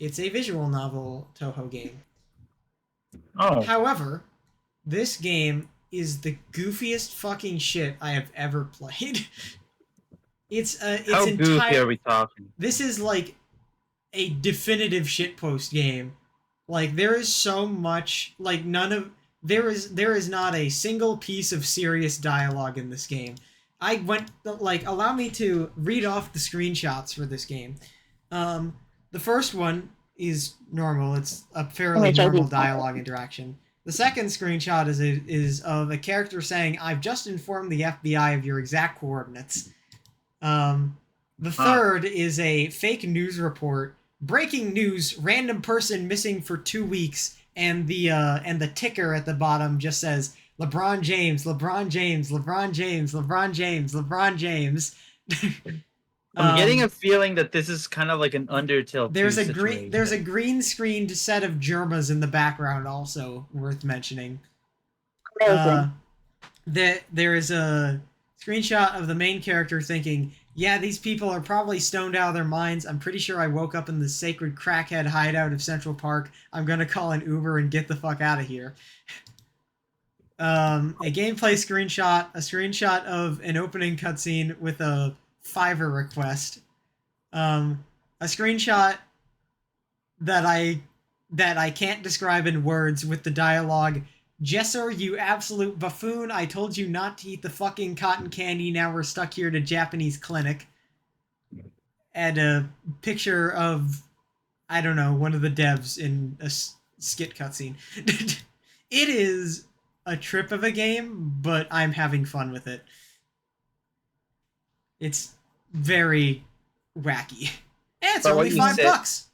It's a visual novel Toho game. Oh. However, this game is the goofiest fucking shit I have ever played. It's How goofy are we talking? This is like a definitive shitpost game. Like there is so much like there is not a single piece of serious dialogue in this game. I went like allow me to read off the screenshots for this game. The first one is normal. It's a fairly normal dialogue interaction. The second screenshot is of a character saying, "I've just informed the FBI of your exact coordinates." The third is a fake news report. Breaking news: random person missing for 2 weeks, and the ticker at the bottom just says LeBron James, LeBron James, LeBron James, LeBron James, LeBron James. I'm getting a feeling that this is kind of like an Undertale. There's a green screened set of Germas in the background, also worth mentioning. There is a screenshot of the main character thinking, "Yeah, these people are probably stoned out of their minds. I'm pretty sure I woke up in the sacred crackhead hideout of Central Park. I'm gonna call an Uber and get the fuck out of here." A gameplay screenshot, a screenshot of an opening cutscene with a Fiverr request, a screenshot that I can't describe in words with the dialogue, "Jesser, you absolute buffoon, I told you not to eat the fucking cotton candy, now we're stuck here at a Japanese clinic." And a picture of, I don't know, one of the devs in a skit cutscene. It is a trip of a game, but I'm having fun with it. It's very wacky. And it's only $5.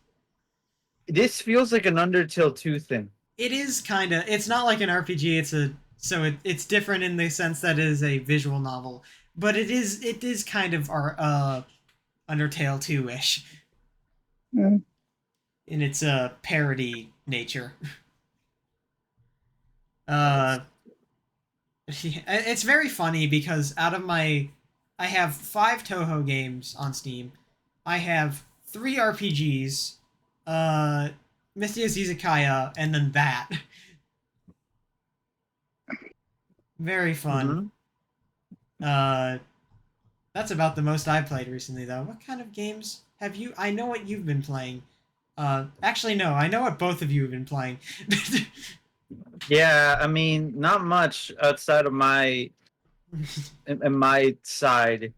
This feels like an Undertale 2 thing. It is kind of. It's not like an RPG. It's different in the sense that it is a visual novel, but it is kind of our Undertale 2-ish in its parody nature. It's very funny because I have 5 Toho games on Steam. I have 3 RPGs, Mystia's Izakaya, and then that. Very fun. Mm-hmm. That's about the most I played recently, though. What kind of games have you? I know what you've been playing. Actually, no. I know what both of you have been playing. Yeah, I mean, not much outside of my side.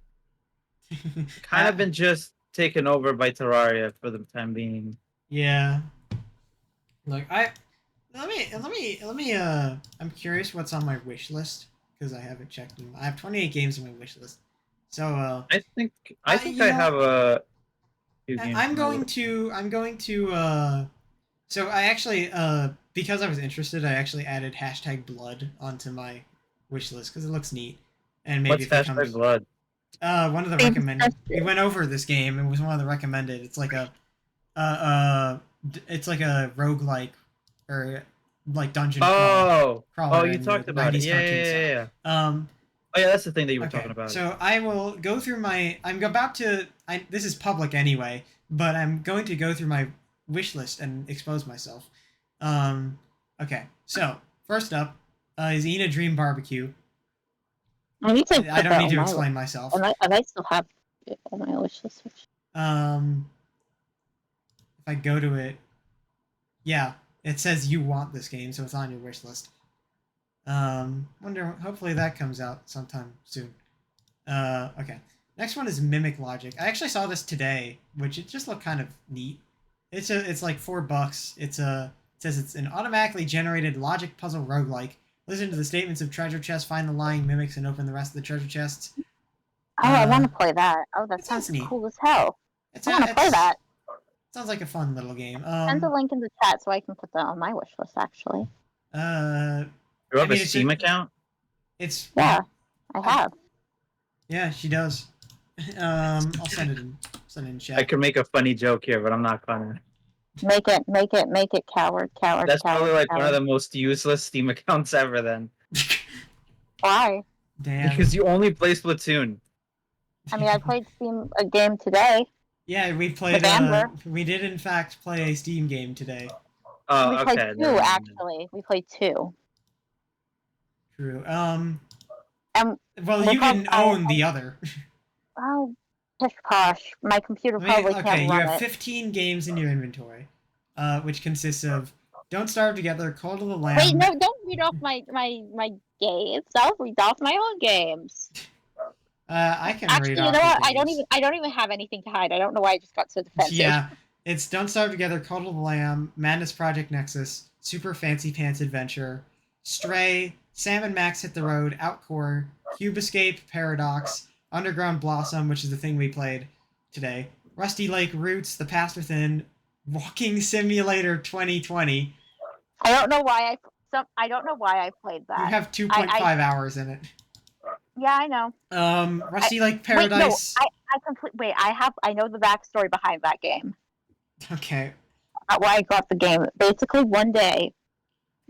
Kind of been just taken over by Terraria for the time being. Yeah. Look, let me I'm curious what's on my wish list because I haven't checked them. I have 28 games on my wish list. So I think I have a few games. I'm going to so I actually because I was interested, I actually added #blood onto my wish list because it looks neat. And maybe what's #blood? One of the recommended. We went over this game. It was one of the recommended. It's like a roguelike or like dungeon crawler. Oh, you talked about it. Yeah. Oh yeah, that's the thing that you were talking about. So I will go through my. This is public anyway, but I'm going to go through my wish list and expose myself. Okay. So first up is Ina Dream Barbecue. I don't need to explain myself. And I still have it on my wish list. If I go to it, yeah, it says you want this game, so it's on your wish list. Hopefully that comes out sometime soon. Okay. Next one is Mimic Logic. I actually saw this today, which it just looked kind of neat. It's like $4. It says it's an automatically generated logic puzzle roguelike Listen to the statements of treasure chests, find the lying mimics, and open the rest of the treasure chests. Oh, I want to play that. Oh, that it sounds sounds neat. cool as hell. It's I want to play that. Sounds like a fun little game. Send a link in the chat so I can put that on my wish list, actually. You have a Steam account? Yeah, I have. Yeah, she does. I'll send it in chat. I could make a funny joke here, but I'm not gonna. Make it, coward. That's probably like coward. one of the most useless Steam accounts ever. Then. Why? Damn. Because you only play Splatoon. I mean, I played a game today. Yeah, we played. We did in fact play a Steam game today. Oh, we okay. played 2 actually. We played 2. True. Well, you didn't own the other. Oh, pish posh. My computer probably can't run it. Okay, you have 15 games in your inventory, which consists of Don't Starve Together, Call to the Lamb. Wait, no, don't read off my games. I'll read off my own games. I can actually, read you off know what? games. I don't even have anything to hide. I don't know why I just got so defensive. Yeah, it's Don't Starve Together, Call to the Lamb, Madness Project Nexus, Super Fancy Pants Adventure, Stray, Sam and Max Hit the Road, Outcore, Cube Escape, Paradox, Underground Blossom, which is the thing we played today, Rusty Lake Roots, The Past Within, Walking Simulator 2020. I don't know why I played that. You have 2.5 hours in it. Yeah, I know. Rusty Lake Paradise. Wait, I know the backstory behind that game. Okay. Why I got the game. Basically, one day,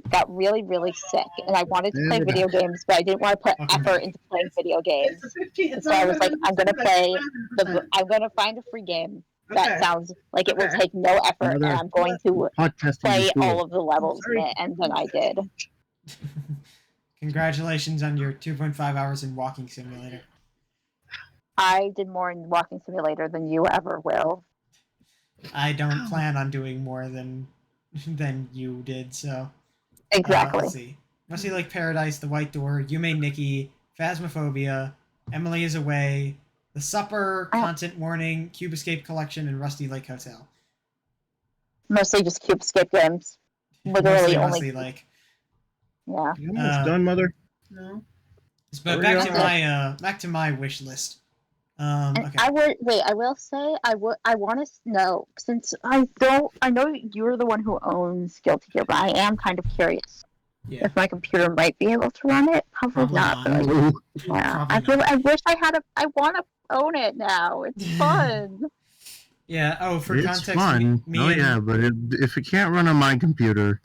I got really, really sick, and I wanted to play video games, but I didn't want to put effort into playing video games. So I was like, I'm gonna find a free game that sounds like it will take no effort, and I'm going to play all of the levels in it, and then I did. Congratulations on your 2.5 hours in Walking Simulator. I did more in Walking Simulator than you ever will. I don't plan on doing more than you did, so... Exactly. Let's see. Rusty Lake Paradise, The White Door, Yume Nikki, Phasmophobia, Emily is Away, The Supper, Content Warning, Cube Escape Collection, and Rusty Lake Hotel. Mostly just Cube Escape games. Literally only... Rusty Lake. Yeah. You almost done, Mother? No. But back to my wish list. Okay. I will say I want to know, since I know you're the one who owns Guilty Gear, but I am kind of curious if my computer might be able to run it. Probably not. But yeah. I wish I want to own it now. It's fun. Yeah. For it's context, fun. But if it can't run on my computer,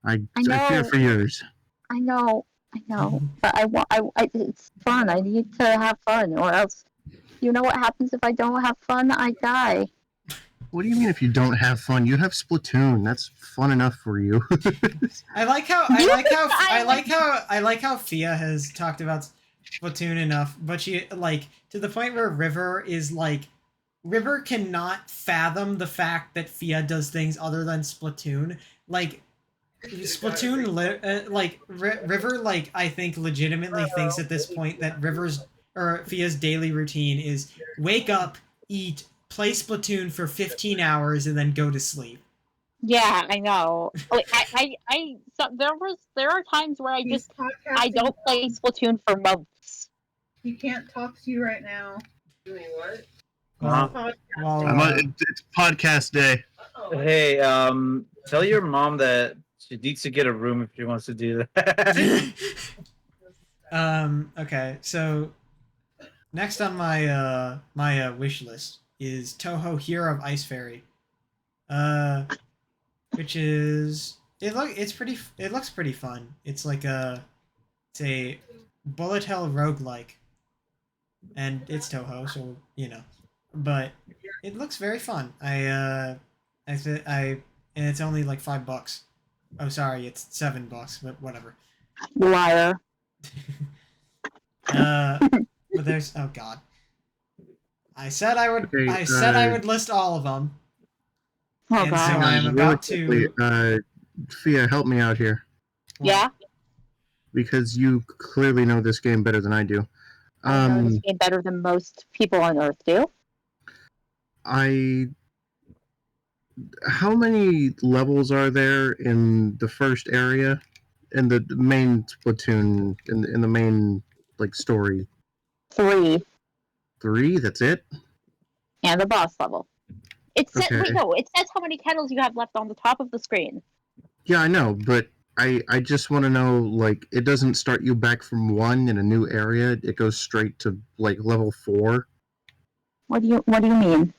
I fear for yours. I know, but it's fun. I need to have fun, or else, you know what happens if I don't have fun? I die. What do you mean if you don't have fun? You have Splatoon. That's fun enough for you. I like how Fia has talked about Splatoon enough, but she to the point where River cannot fathom the fact that Fia does things other than Splatoon. Splatoon, River, I think legitimately thinks at this point that Fia's daily routine is wake up, eat, play Splatoon for 15 hours, and then go to sleep. Yeah, I know. There are times where I don't play Splatoon for months. He can't talk to you right now. Doing what? It's podcast day. Hey, tell your mom that she needs to get a room if she wants to do that. Okay, so next on my wish list is Toho Hero of Ice Fairy, which is it looks pretty fun. It's it's a bullet hell roguelike, and it's Toho, so but it looks very fun. And it's only like $5. Oh, sorry, it's $7, but whatever. Liar. But there's God. I said I would. Okay, I said I would list all of them. Oh, and God. so I'm about to. Fia, help me out here. Yeah. Because you clearly know this game better than I do. I know this game better than most people on Earth do. How many levels are there in the first area? in the main Splatoon in the main like story? 3 3. That's it. and the boss level. It says Okay. wait, no, it says how many kettles you have left on the top of the screen. Yeah, I know, but I just want to know, like, it doesn't start you back from 1 in a new area. It goes straight to like level 4. What do you mean?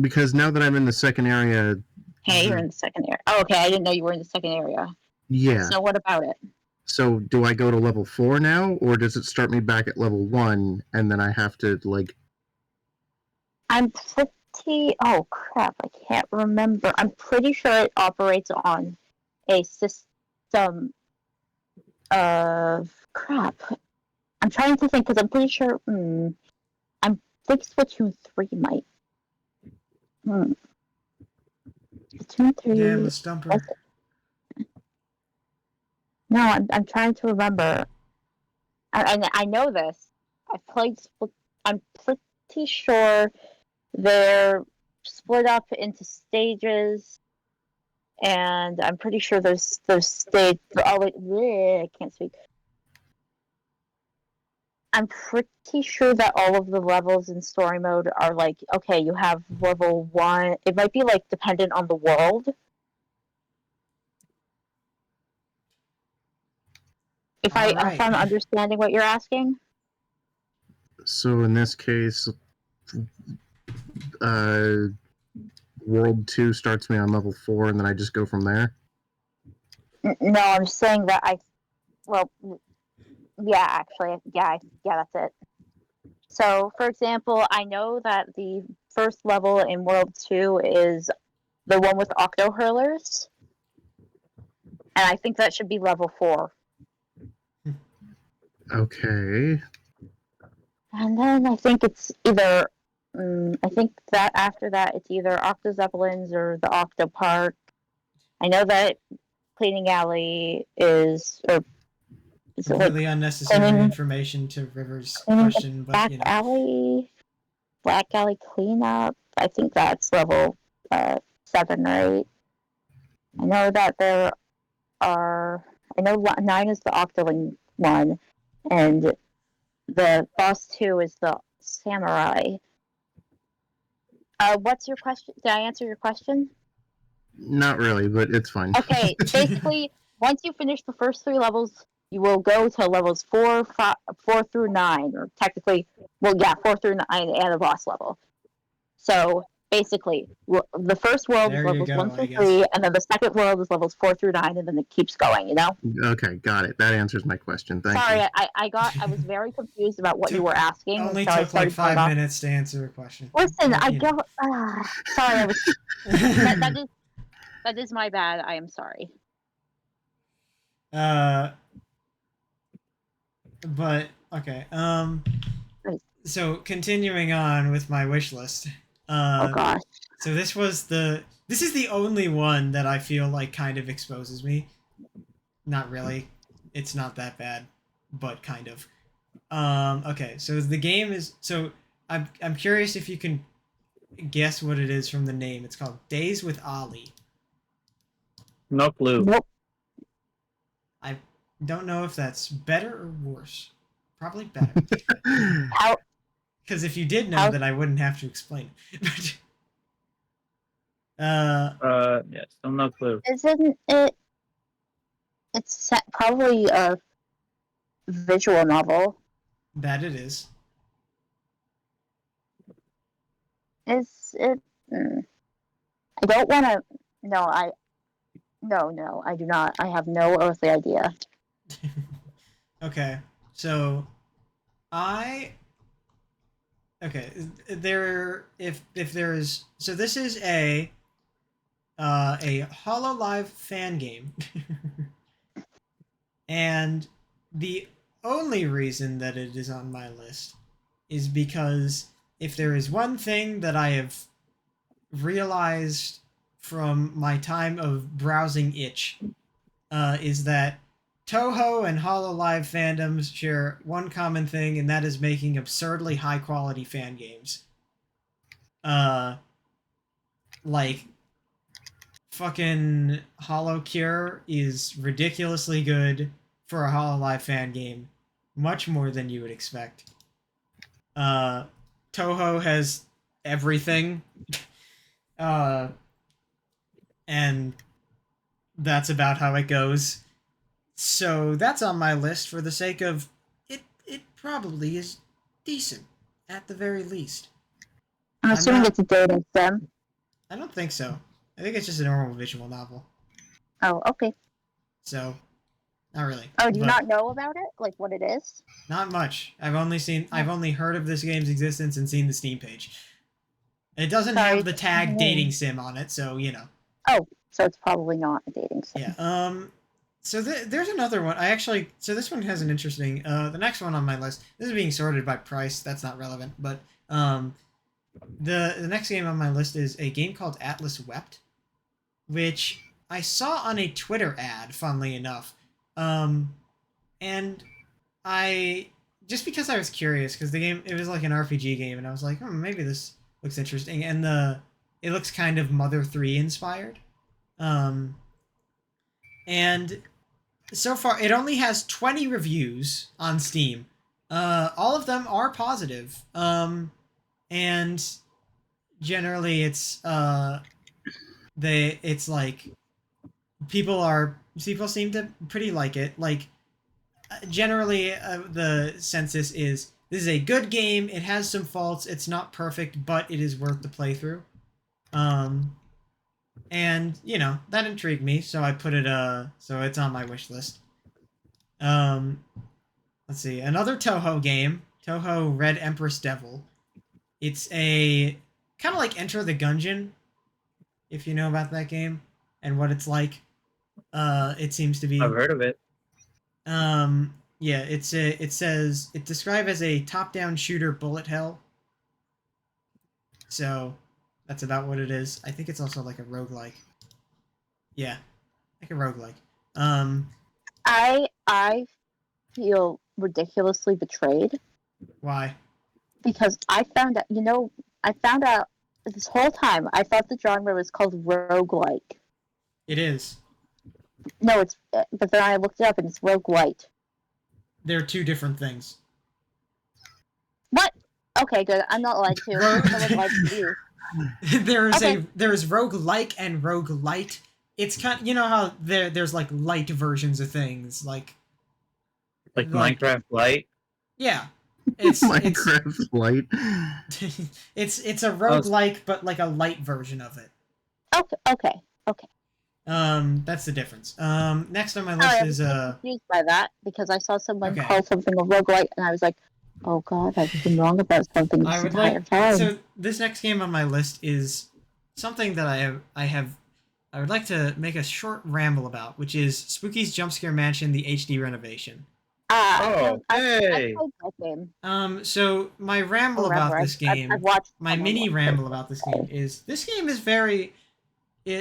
Because now that I'm in the second area, Hey, you're in the second area. Oh, okay, I didn't know you were in the second area. yeah. So what about it? So do I go to level 4 now, or does it start me back at level 1 and then I have to like? I'm pretty. Oh crap! I can't remember. I'm pretty sure it operates on a system of crap. I'm trying to think because I'm pretty sure. I'm think Splatoon 3 might. Splatoon 3. Damn the stumper. No, I'm trying to remember. I know this. I've played. I'm pretty sure they're split up into stages, and I'm pretty sure those stages. Oh wait, bleh, I can't speak. I'm pretty sure that all of the levels in story mode are like, okay, you have level 1. It might be like dependent on the world. If I'm understanding what you're asking. So in this case, World 2 starts me on level 4, and then I just go from there. No, I'm saying that yeah, actually, yeah, that's it. So, for example, I know that the first level in World 2 is the one with octo hurlers, and I think that should be level 4. Okay. And then I think it's either, I think that after that it's either Octo Zeppelins or the Octo Park. I know that Cleaning Alley is, or is it Really like unnecessary information to River's question, but Black you know. Black Alley Cleanup. I think that's level 7 or 8. I know that there are. I know 9 is the Octoling one, and the boss 2 is the Samurai. What's your question? Did I answer your question? Not really, but it's fine. Okay, basically, once you finish the first 3 levels, you will go to levels 4 through 9, or technically, 4 through 9 and a boss level. So basically, the first world is levels 1 through 3, and then the second world is levels 4 through 9, and then it keeps going. You know? Okay, got it. That answers my question. Thank Sorry, you. I was very confused about what you were asking. Only so took like 5 minutes to answer a question. Listen, But, I you know. don't. Sorry, I was. that is my bad. I am sorry. But okay. So continuing on with my wish list. Oh gosh. So this is the only one that I feel like kind of exposes me. Not really. It's not that bad, but kind of. Okay, so the game is I'm curious if you can guess what it is from the name. It's called Days with Ollie. No clue. Nope. I don't know if that's better or worse. Probably better. How? Because if you did know that, I wouldn't have to explain it. Yeah, still no clue. Isn't it? It's probably a visual novel. That it is. Is it? I don't want to. No, I do not. I have no earthly idea. Okay, so if there is, so this is a Hololive fan game. And the only reason that it is on my list is because if there is one thing that I have realized from my time of browsing itch, is that Toho and Hololive fandoms share one common thing, and that is making absurdly high quality fan games. Like fucking Hollow Cure is ridiculously good for a Hololive fan game, much more than you would expect. Toho has everything, uh, and that's about how it goes. So that's on my list for the sake of it. It probably is decent at the very least. I'm assuming not- it's a dating sim. I don't think so. I think it's just a normal visual novel. Oh, okay. So, not really. Oh, do you But not know about it? Like what it is? not much. I've only heard of this game's existence and seen the Steam page. It doesn't Sorry. have the tag dating sim on it, so you know. Oh, so it's probably not a dating sim. Yeah. So there's another one. So this one has an interesting. The next one on my list. This is being sorted by price. That's not relevant, but the next game on my list is a game called Atlas Wept, which I saw on a Twitter ad, funnily enough. And I just because I was curious because the game it was like an RPG game, and I was like, maybe this looks interesting, and it looks kind of Mother 3 inspired. And so far it only has 20 reviews on Steam. All of them are positive. And generally it's it's like people seem to pretty like it. Like generally the census is this is a good game. It has some faults. It's not perfect, but it is worth the playthrough. And you know that intrigued me, so I put it so it's on my wish list. Let's see, another Toho game, Toho Red Empress Devil. It's a kind of like Enter the Gungeon, if you know about that game and what it's like. It seems to be. I've heard of it. Yeah, it says it described as a top-down shooter bullet hell. So that's about what it is. I think it's also like a roguelike. Yeah, like a roguelike. I feel ridiculously betrayed Why? because I found out this whole time I thought the genre was called roguelike. It is. No, but then I looked it up and it's roguelite. They're two different things. What? Okay, good. I'm not lied to. Someone lied to you. There's roguelike and roguelite. It's kind you know how there's like light versions of things like Minecraft Lite. yeah. It's Minecraft Lite. it's a roguelike but like a light version of it. Okay. That's the difference. Next on my list is confused by that because I saw someone Okay. call something a roguelite and I was like, oh god, I've been wrong about something this entire time. so this next game on my list is something that I would like to make a short ramble about, which is Spooky's Jump Scare Mansion, the HD renovation. Oh, I hey. played that game. So my ramble about this game, I've watched my someone mini watch ramble it. about this game is this game is very.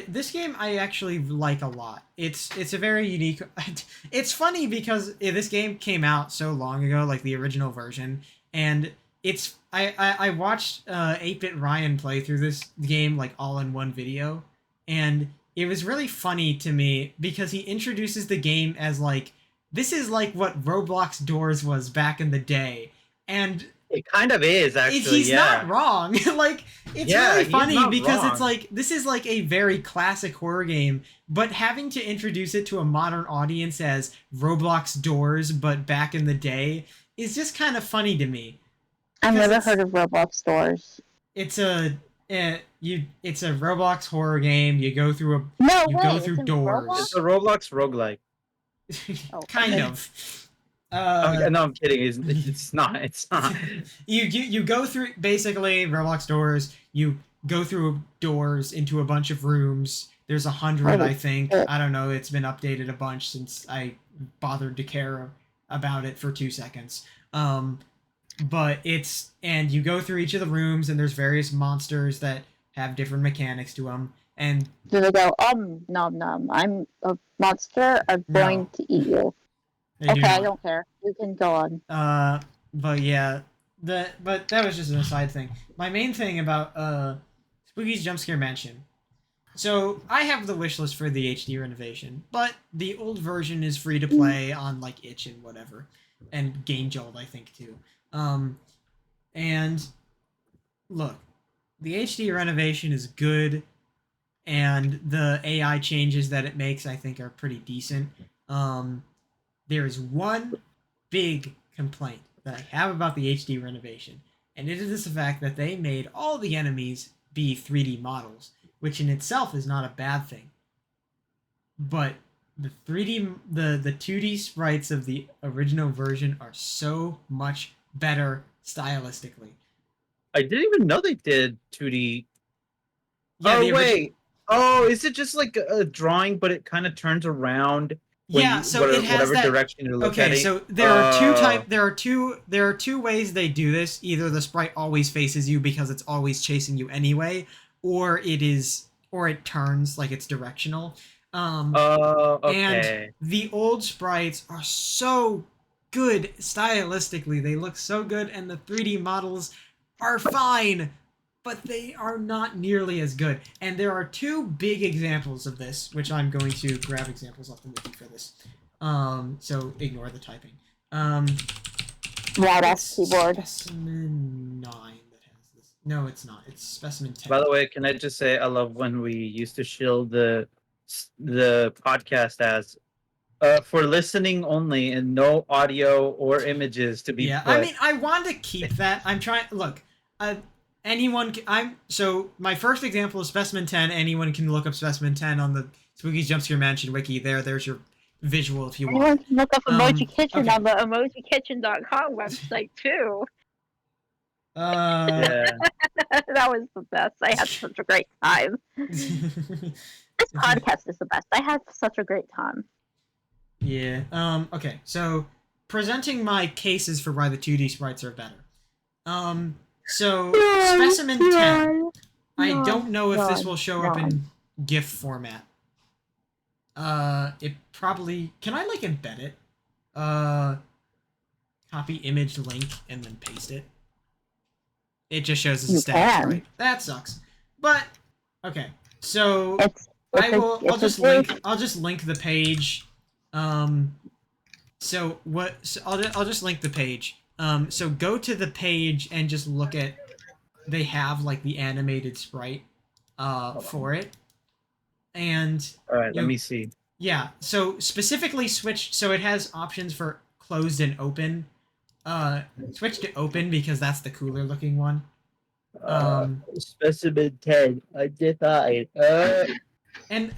This game I actually like a lot. It's a very unique. It's funny because this game came out so long ago, like the original version, and I watched 8-Bit Ryan play through this game like all in one video, and it was really funny to me because he introduces the game as like this is like what Roblox Doors was back in the day, and It kind of is actually. he's not wrong. Like it's really he's funny not because wrong. it's like this is like a very classic horror game, but having to introduce it to a modern audience as Roblox Doors but back in the day is just kind of funny to me. I've Because never heard of Roblox Doors. It's a it's a Roblox horror game. You go through No You way. go through it's in doors. Roblox? It's a Roblox roguelike. Oh, kind okay. of. No, I'm kidding. It's not. It's not. You go through basically Roblox Doors. You go through doors into a bunch of rooms. There's 100, I think. I don't know. It's been updated a bunch since I bothered to care about it for 2 seconds. But and you go through each of the rooms, and there's various monsters that have different mechanics to them. And Do they go, nom nom, I'm a monster, I'm No. going to eat you. they do Okay, I not. don't care. You can go on. But yeah, but that was just an aside thing. My main thing about Spooky's Jump Scare Mansion So I have the wish list for the HD renovation, but the old version is free to play on like itch and whatever, and Game Jolt I think too. And look, the HD renovation is good, and the AI changes that it makes I think are pretty decent. There is one big complaint that I have about the HD renovation, and it is the fact that they made all the enemies be 3D models, which in itself is not a bad thing. But the 3D, the 2D sprites of the original version are so much better stylistically. I didn't even know they did 2D. Yeah, Oh wait. Oh, is it just like a drawing, but it kind of turns around when Yeah, you so it has whatever that. direction you look Okay, at it? so there are two ways they do this. Either the sprite always faces you because it's always chasing you anyway, or it turns like it's directional. Oh, And okay. the old sprites are so good stylistically. They look so good, and the 3D models are fine, but they are not nearly as good. And there are two big examples of this, which I'm going to grab examples off the wiki for this. So ignore the typing. Yeah, It's that's keyboard. Specimen 9 that has this. No, it's not. It's Specimen 10. By the way, can I just say I love when we used to shield the podcast as for listening only and no audio or images to be Yeah, put. I mean, I want to keep that. I'm trying. Look, anyone. So my first example is Specimen 10. Anyone can look up Specimen 10 on the Spooky's Jumpscare Mansion wiki. There's your visual if you Anyone want. can look up Emoji Kitchen okay. on the emojikitchen.com website too. Yeah. That was the best. I had such a great time. This podcast is the best. I had such a great time. Yeah. Okay. So presenting my cases for why the 2D sprites are better. So Specimen 10. I don't know if this will show up in GIF format. It probably. Can I like embed it? Copy image link and then paste it. It just shows as a static sprite. That sucks. But okay. So I'll just link the page. So I'll just link the page. So go to the page and just look at. They have like the animated sprite, for it, and all right. Let me see. Yeah. So specifically switch. So it has options for closed and open. Switch to open because that's the cooler looking one. Specimen 10. I decide. And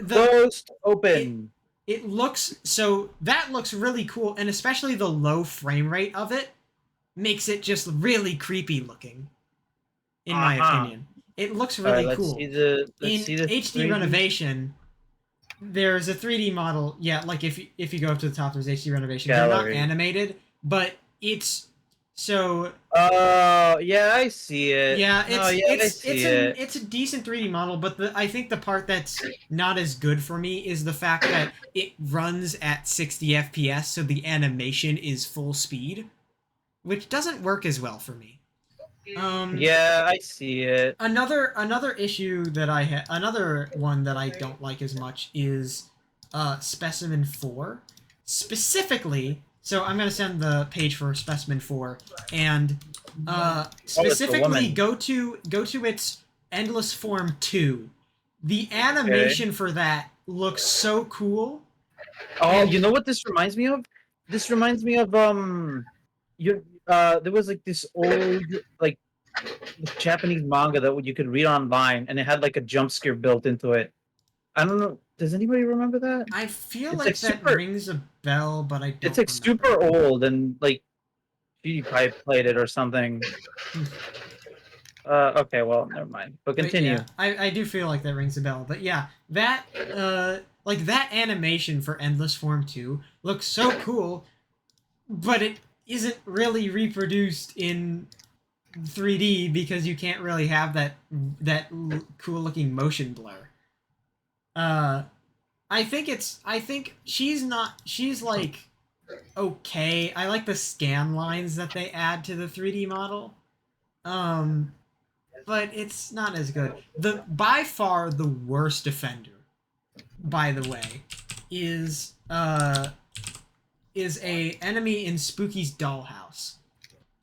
closed open. It looks so that looks really cool, and especially the low frame rate of it makes it just really creepy looking. In my opinion, it looks really cool. In HD renovation, there's a 3D model. Yeah, like if you go up to the top, there's HD renovation. They're not animated, but it's so. Oh yeah, I see it. Yeah, it's a decent 3D model, but I think the part that's not as good for me is the fact that it runs at 60 FPS, so the animation is full speed, which doesn't work as well for me. Yeah, I see it. Another issue that another one that I don't like as much is Specimen 4. Specifically, so I'm gonna send the page for Specimen 4, and specifically go to its Endless Form 2. The animation for that looks so cool. Oh, you know what this reminds me of? This reminds me of there was like this old like Japanese manga that you could read online, and it had like a jump scare built into it. I don't know. Does anybody remember that? I feel like that rings a bell, but I don't. It's like super old, and like PewDiePie played it or something. Okay, well, never mind. But continue. Yeah, I do feel like that rings a bell, but yeah, that like that animation for Endless Form 2 looks so cool, but it isn't really reproduced in 3D because you can't really have that cool looking motion blur. I think she's like okay. I like the scan lines that they add to the 3D model. but it's not as good. The by far the worst offender, by the way, is a enemy in Spooky's dollhouse.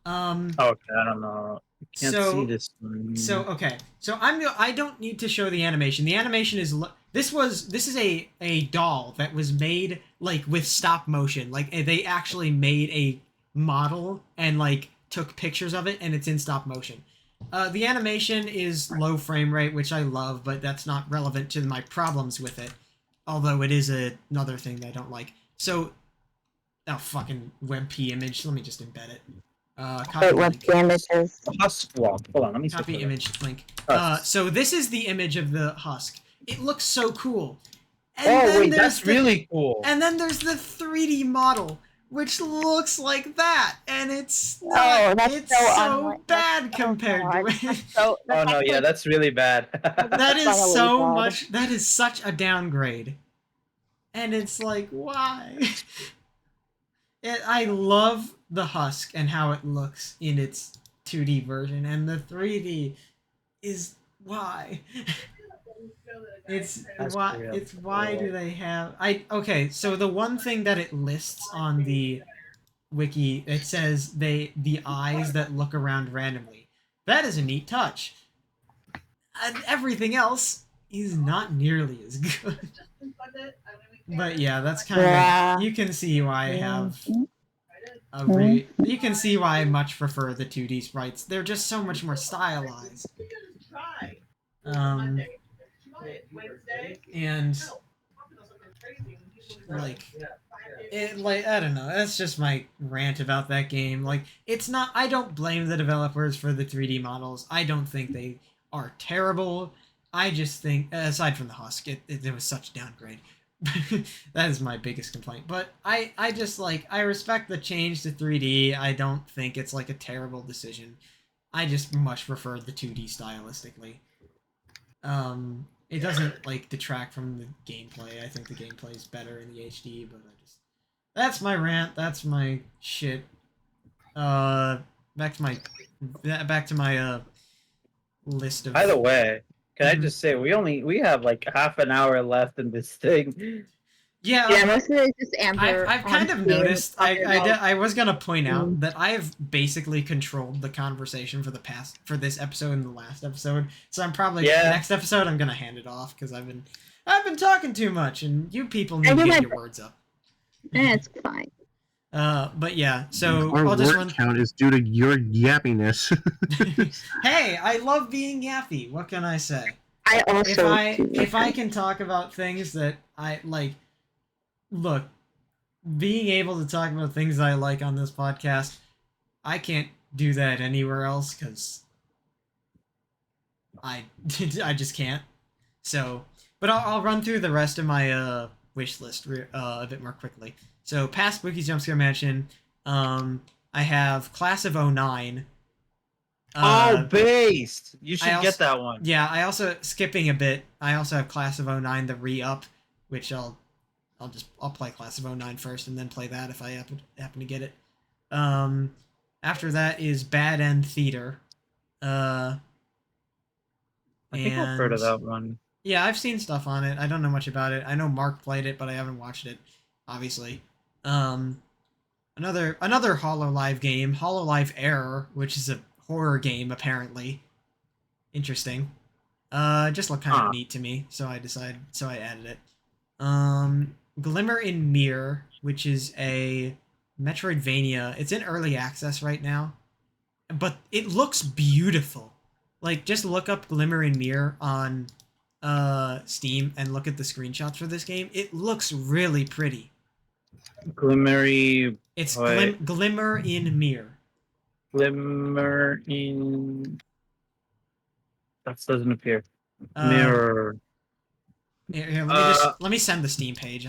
Okay, I don't know. I can't see So this one. so okay. So I don't need to show the animation. The animation is this is a doll that was made like with stop motion. Like they actually made a model and like took pictures of it and it's in stop motion. The animation is low frame rate, which I love, but that's not relevant to my problems with it. Although it is another thing that I don't like. So, oh fucking WebP image. Let me just embed it. Copy Wait, what link. damage is? Husk walk. Hold on, let me Copy switch it. image link. Husk. So this is the image of the husk. It looks so cool. And Oh then wait, there's that's really cool. And then there's the 3D model, which looks like that, and it's Oh, not. that's It's so so unlike- bad oh, compared to God. it. So Oh no, yeah, that's really bad. That is Finally, so God. much. That is such a downgrade. And it's like, why? I love the husk and how it looks in its 2D version, and the 3D is why. It's That's why. real. It's why do they have? Okay. So the one thing that it lists on the wiki, it says the eyes that look around randomly. That is a neat touch. And everything else is not nearly as good. But yeah, that's kind Yeah. of, you can see why I have you can see why I much prefer the 2D sprites. They're just so much more stylized. And like I don't know, that's just my rant about that game. Like it's not, I don't blame the developers for the 3D models. I don't think they are terrible. I just think, aside from the husk, it was such a downgrade. That is my biggest complaint. But I just like, I respect the change to 3D. I don't think it's like a terrible decision. I just much prefer the 2D stylistically. It doesn't like detract from the gameplay. I think the gameplay is better in the HD, but that's my rant. That's my shit. Back to my list of. By the way, can I Mhm. just say we have like half an hour left in this thing. Yeah, Yeah, most of it is just Amber. I've kind of on noticed. talking about- I was gonna point out that I have basically controlled the conversation for this episode and the last episode. So I'm probably Yeah. next episode I'm gonna hand it off because I've been talking too much and you people need I to do get my- your words up. It's fine. But yeah, so Our I'll just word count is due to your yappiness. Hey, I love being yappy. What can I say? I also If I can talk about things that I like, look, being able to talk about things that I like on this podcast, I can't do that anywhere else because I I just can't. So, but I'll run through the rest of my wish list a bit more quickly. So, past Spooky's Jumpscare Mansion, I have Class of '09. Based. You should I get that one. Yeah, I also, skipping a bit, I also have Class of '09, the re-up, which I'll play Class of '09 first and then play that if I happen to get it. After that is Bad End Theater. I think I've heard of that one. Yeah, I've seen stuff on it. I don't know much about it. I know Mark played it, but I haven't watched it, obviously. Another HoloLive game, HoloLive Error, which is a horror game apparently. Interesting. Just looked kind of neat to me, so I added it. Glimmer in Mirror, which is a Metroidvania. It's in early access right now, but it looks beautiful. Like, just look up Glimmer in Mirror on Steam and look at the screenshots for this game. It looks really pretty. Glimmery. It's Wait. Glimmer in Mirror. Glimmer in. That doesn't appear. Uh, Mirror. Here, let me send the Steam page.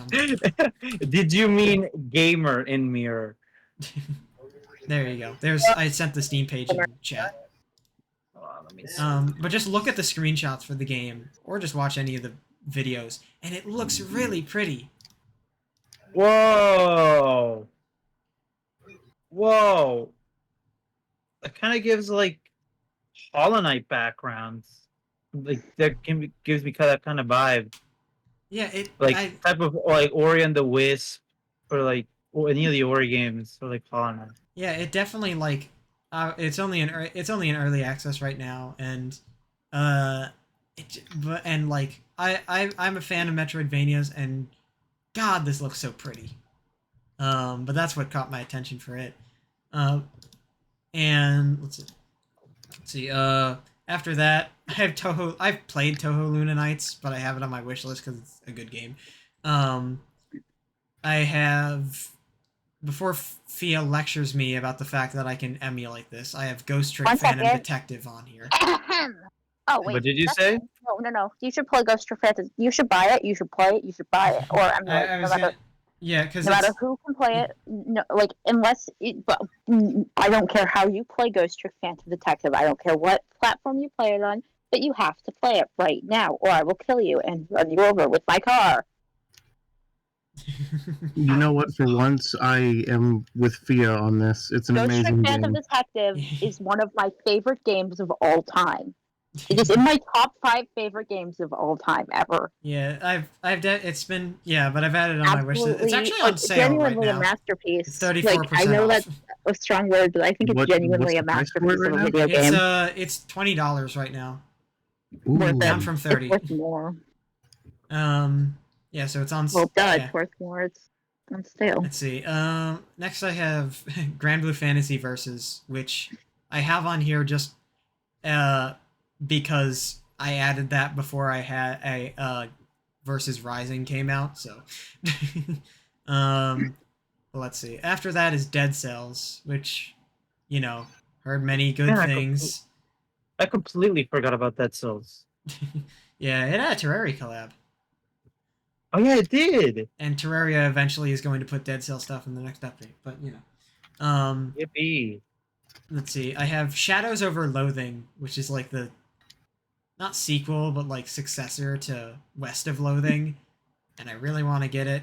Did you mean gamer in mirror? There you go. I sent the Steam page in chat. Let me see. But just look at the screenshots for the game, or just watch any of the videos, and it looks really pretty. Whoa! Whoa! It kind of gives like Hollow Knight backgrounds. Like that gives me that kind of vibe. Yeah, Like type of like Ori and the Wisp, or like any of the Ori games, or like Hollow Knight. yeah, it definitely like it's only in early access right now, and uh, like I'm a fan of Metroidvanias, and God, this looks so pretty. But that's what caught my attention for it. And let's see. After that, I have Toho. I've played Toho Luna Nights, but I have it on my wish list because it's a good game. I have before Fia lectures me about the fact that I can emulate this. I have Ghost Trick Phantom Detective on here. Oh wait. What did you say? No. You should play Ghost Trick Phantom. You should buy it. You should play it. You should buy it or emulate. I was gonna, yeah, because no matter who can play it, no, like unless it, but I don't care how you play Ghost Trick Phantom Detective. I don't care what platform you play it on, but you have to play it right now, or I will kill you and run you over with my car. You know what? For once, I am with Fia on this. It's an Ghost amazing Trick Phantom game. Detective is one of my favorite games of all time. It is in my top 5 favorite games of all time ever. Yeah, it's been but I've added it on my wish list. It's actually on sale genuinely right now. a masterpiece. It's 34% I know off. that's a strong word, but I think it's genuinely a masterpiece of a video game. It's $20 right now. Ooh. Down from 30. It's worth more. Yeah, so it's on. Well, it's worth more. It's on sale. Let's see. Next I have Grand Blue Fantasy Versus, which I have on here just because I added that before I had a Versus Rising came out. So, let's see. After that is Dead Cells, which heard many good things. I completely forgot about Dead Cells. Yeah, it had a Terraria collab. Oh yeah, it did. And Terraria eventually is going to put Dead Cell stuff in the next update, but Yippee. Let's see. I have Shadows Over Loathing, which is like the not sequel, but like successor to West of Loathing, and I really want to get it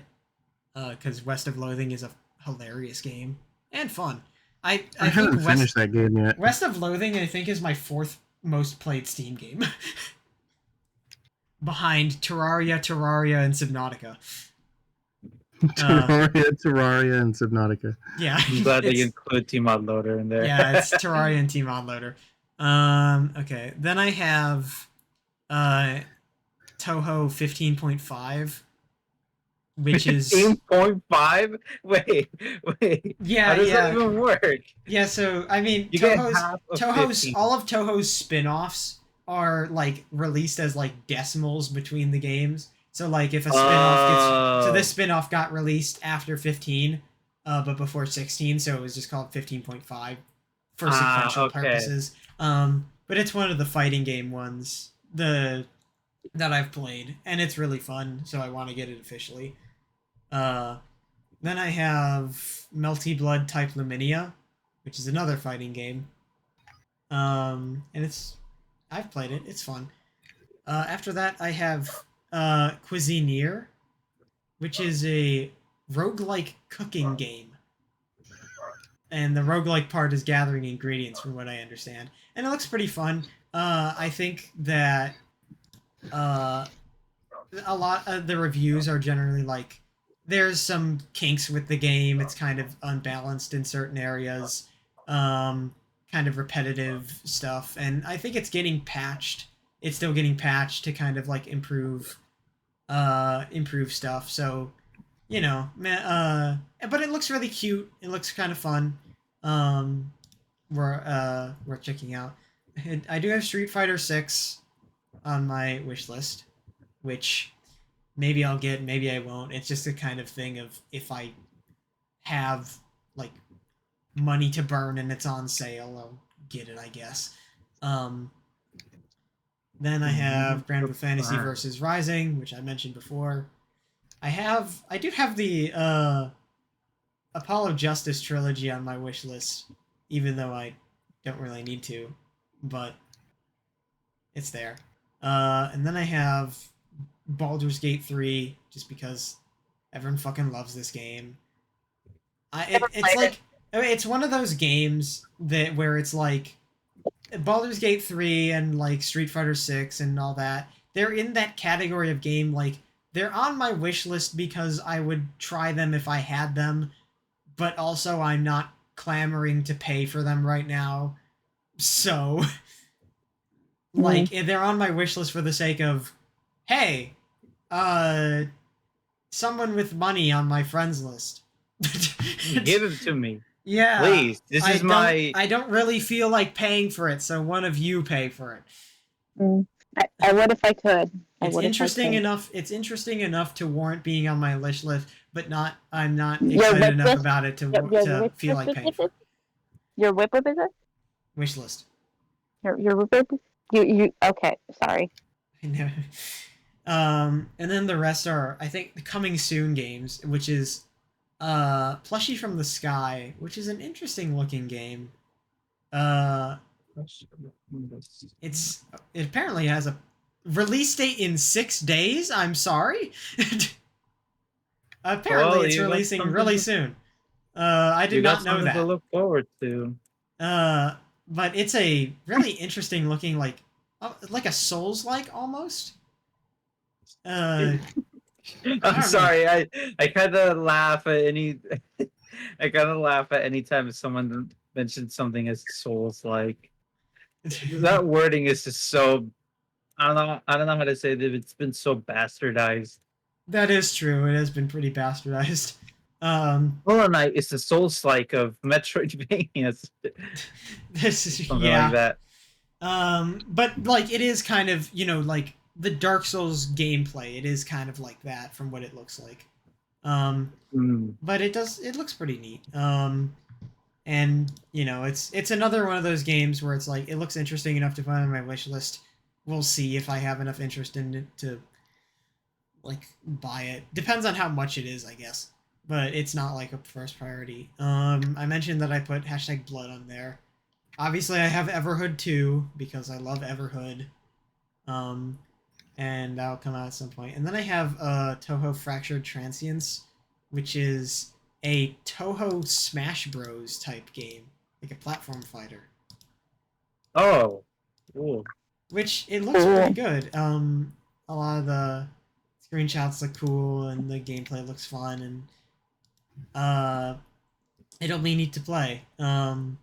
because West of Loathing is a hilarious game and fun. I haven't finished that game yet. West of Loathing, I think, is my 4th most played Steam game. Behind Terraria, and Subnautica. Terraria, and Subnautica. Yeah. I'm glad that you include T-Mod Loader in there. Yeah, it's Terraria and T-Mod Loader. Okay. Then I have Toho 15.5, which is 15.5? Wait. Yeah, how does that even work? Yeah, so I mean Toho's all of Toho's spin-offs are like released as like decimals between the games. So like if a spin-off so this spin-off got released after 15, but before 16, so it was just called 15.5 for sequential purposes. But it's one of the fighting game ones that I've played, and it's really fun, so I want to get it officially. Then I have Melty Blood Type Luminia, which is another fighting game. And I've played it. It's fun. After that, I have Cuisinier, which is a roguelike cooking game. And the roguelike part is gathering ingredients, from what I understand. And it looks pretty fun. I think that a lot of the reviews are generally like, there's some kinks with the game. It's kind of unbalanced in certain areas. Kind of repetitive stuff, and I think it's getting patched. It's still getting patched to kind of like improve stuff. So, but it looks really cute. It looks kind of fun. We're checking out. I do have Street Fighter 6 on my wish list, which maybe I'll get, maybe I won't. It's just a kind of thing of if I have like money to burn and it's on sale, I'll get it, I guess. Then I have Grand Blue Fantasy Versus Rising, which I mentioned before. I do have the Apollo Justice trilogy on my wish list, even though I don't really need to, but it's there. And then I have Baldur's Gate 3, just because everyone fucking loves this game. It's one of those games where it's like, Baldur's Gate 3 and like Street Fighter 6 and all that, they're in that category of game like they're on my wish list because I would try them if I had them, but also I'm not clamoring to pay for them right now. So, like they're on my wish list for the sake of hey, uh someone with money on my friends list. Give it to me, Yeah. please. This is my. I don't really feel like paying for it, so one of you pay for it. I would if I could. It's interesting enough. It's interesting enough to warrant being on my wish list, but not. I'm not excited enough about it to feel like paying for it. Your whip is it? Wish list. Your whip? You okay? Sorry. I know. And then the rest are, I think, the coming soon games, which is Plushie from the Sky, which is an interesting looking game. It apparently has a release date in 6 days. I'm sorry. Apparently, it's releasing really soon. I did not know that. To look forward to. But it's a really interesting looking, like a Souls-like almost. I'm sorry. I kind of laugh at any. I kind of laugh at any time someone mentions something as Souls-like. That wording is just so. I don't know how to say it. It's been so bastardized. That is true. It has been pretty bastardized. Hollow Knight is the Souls-like of Metroidvania. This is Something like that. But like it is kind of, like the Dark Souls gameplay. It is kind of like that from what it looks like. But it looks pretty neat. And it's another one of those games where it's like it looks interesting enough to put on my wish list. We'll see if I have enough interest in it to like buy it. Depends on how much it is, I guess. But it's not like a first priority. I mentioned that I put #blood on there. Obviously, I have Everhood 2 because I love Everhood. And that'll come out at some point. And then I have Toho Fractured Transience, which is a Toho Smash Bros. Type game, like a platform fighter. Oh, cool. Which it looks pretty good. A lot of the screenshots look cool, and the gameplay looks fun, and it'll be neat to play. I'm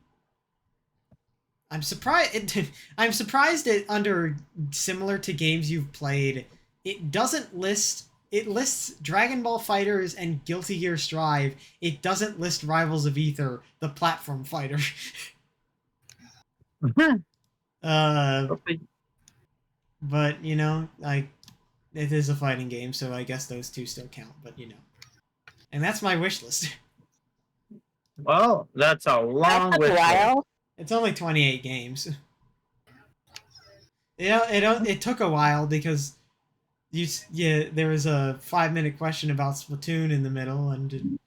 surprised. I'm surprised it under similar to games you've played. It doesn't list. It lists Dragon Ball Fighters and Guilty Gear Strive. It doesn't list Rivals of Aether, the platform fighter. But it is a fighting game, so I guess those two still count. But and that's my wish list. Well, that's a long wish list. It's only 28 games. It took a while because there was a 5-minute question about Splatoon in the middle, and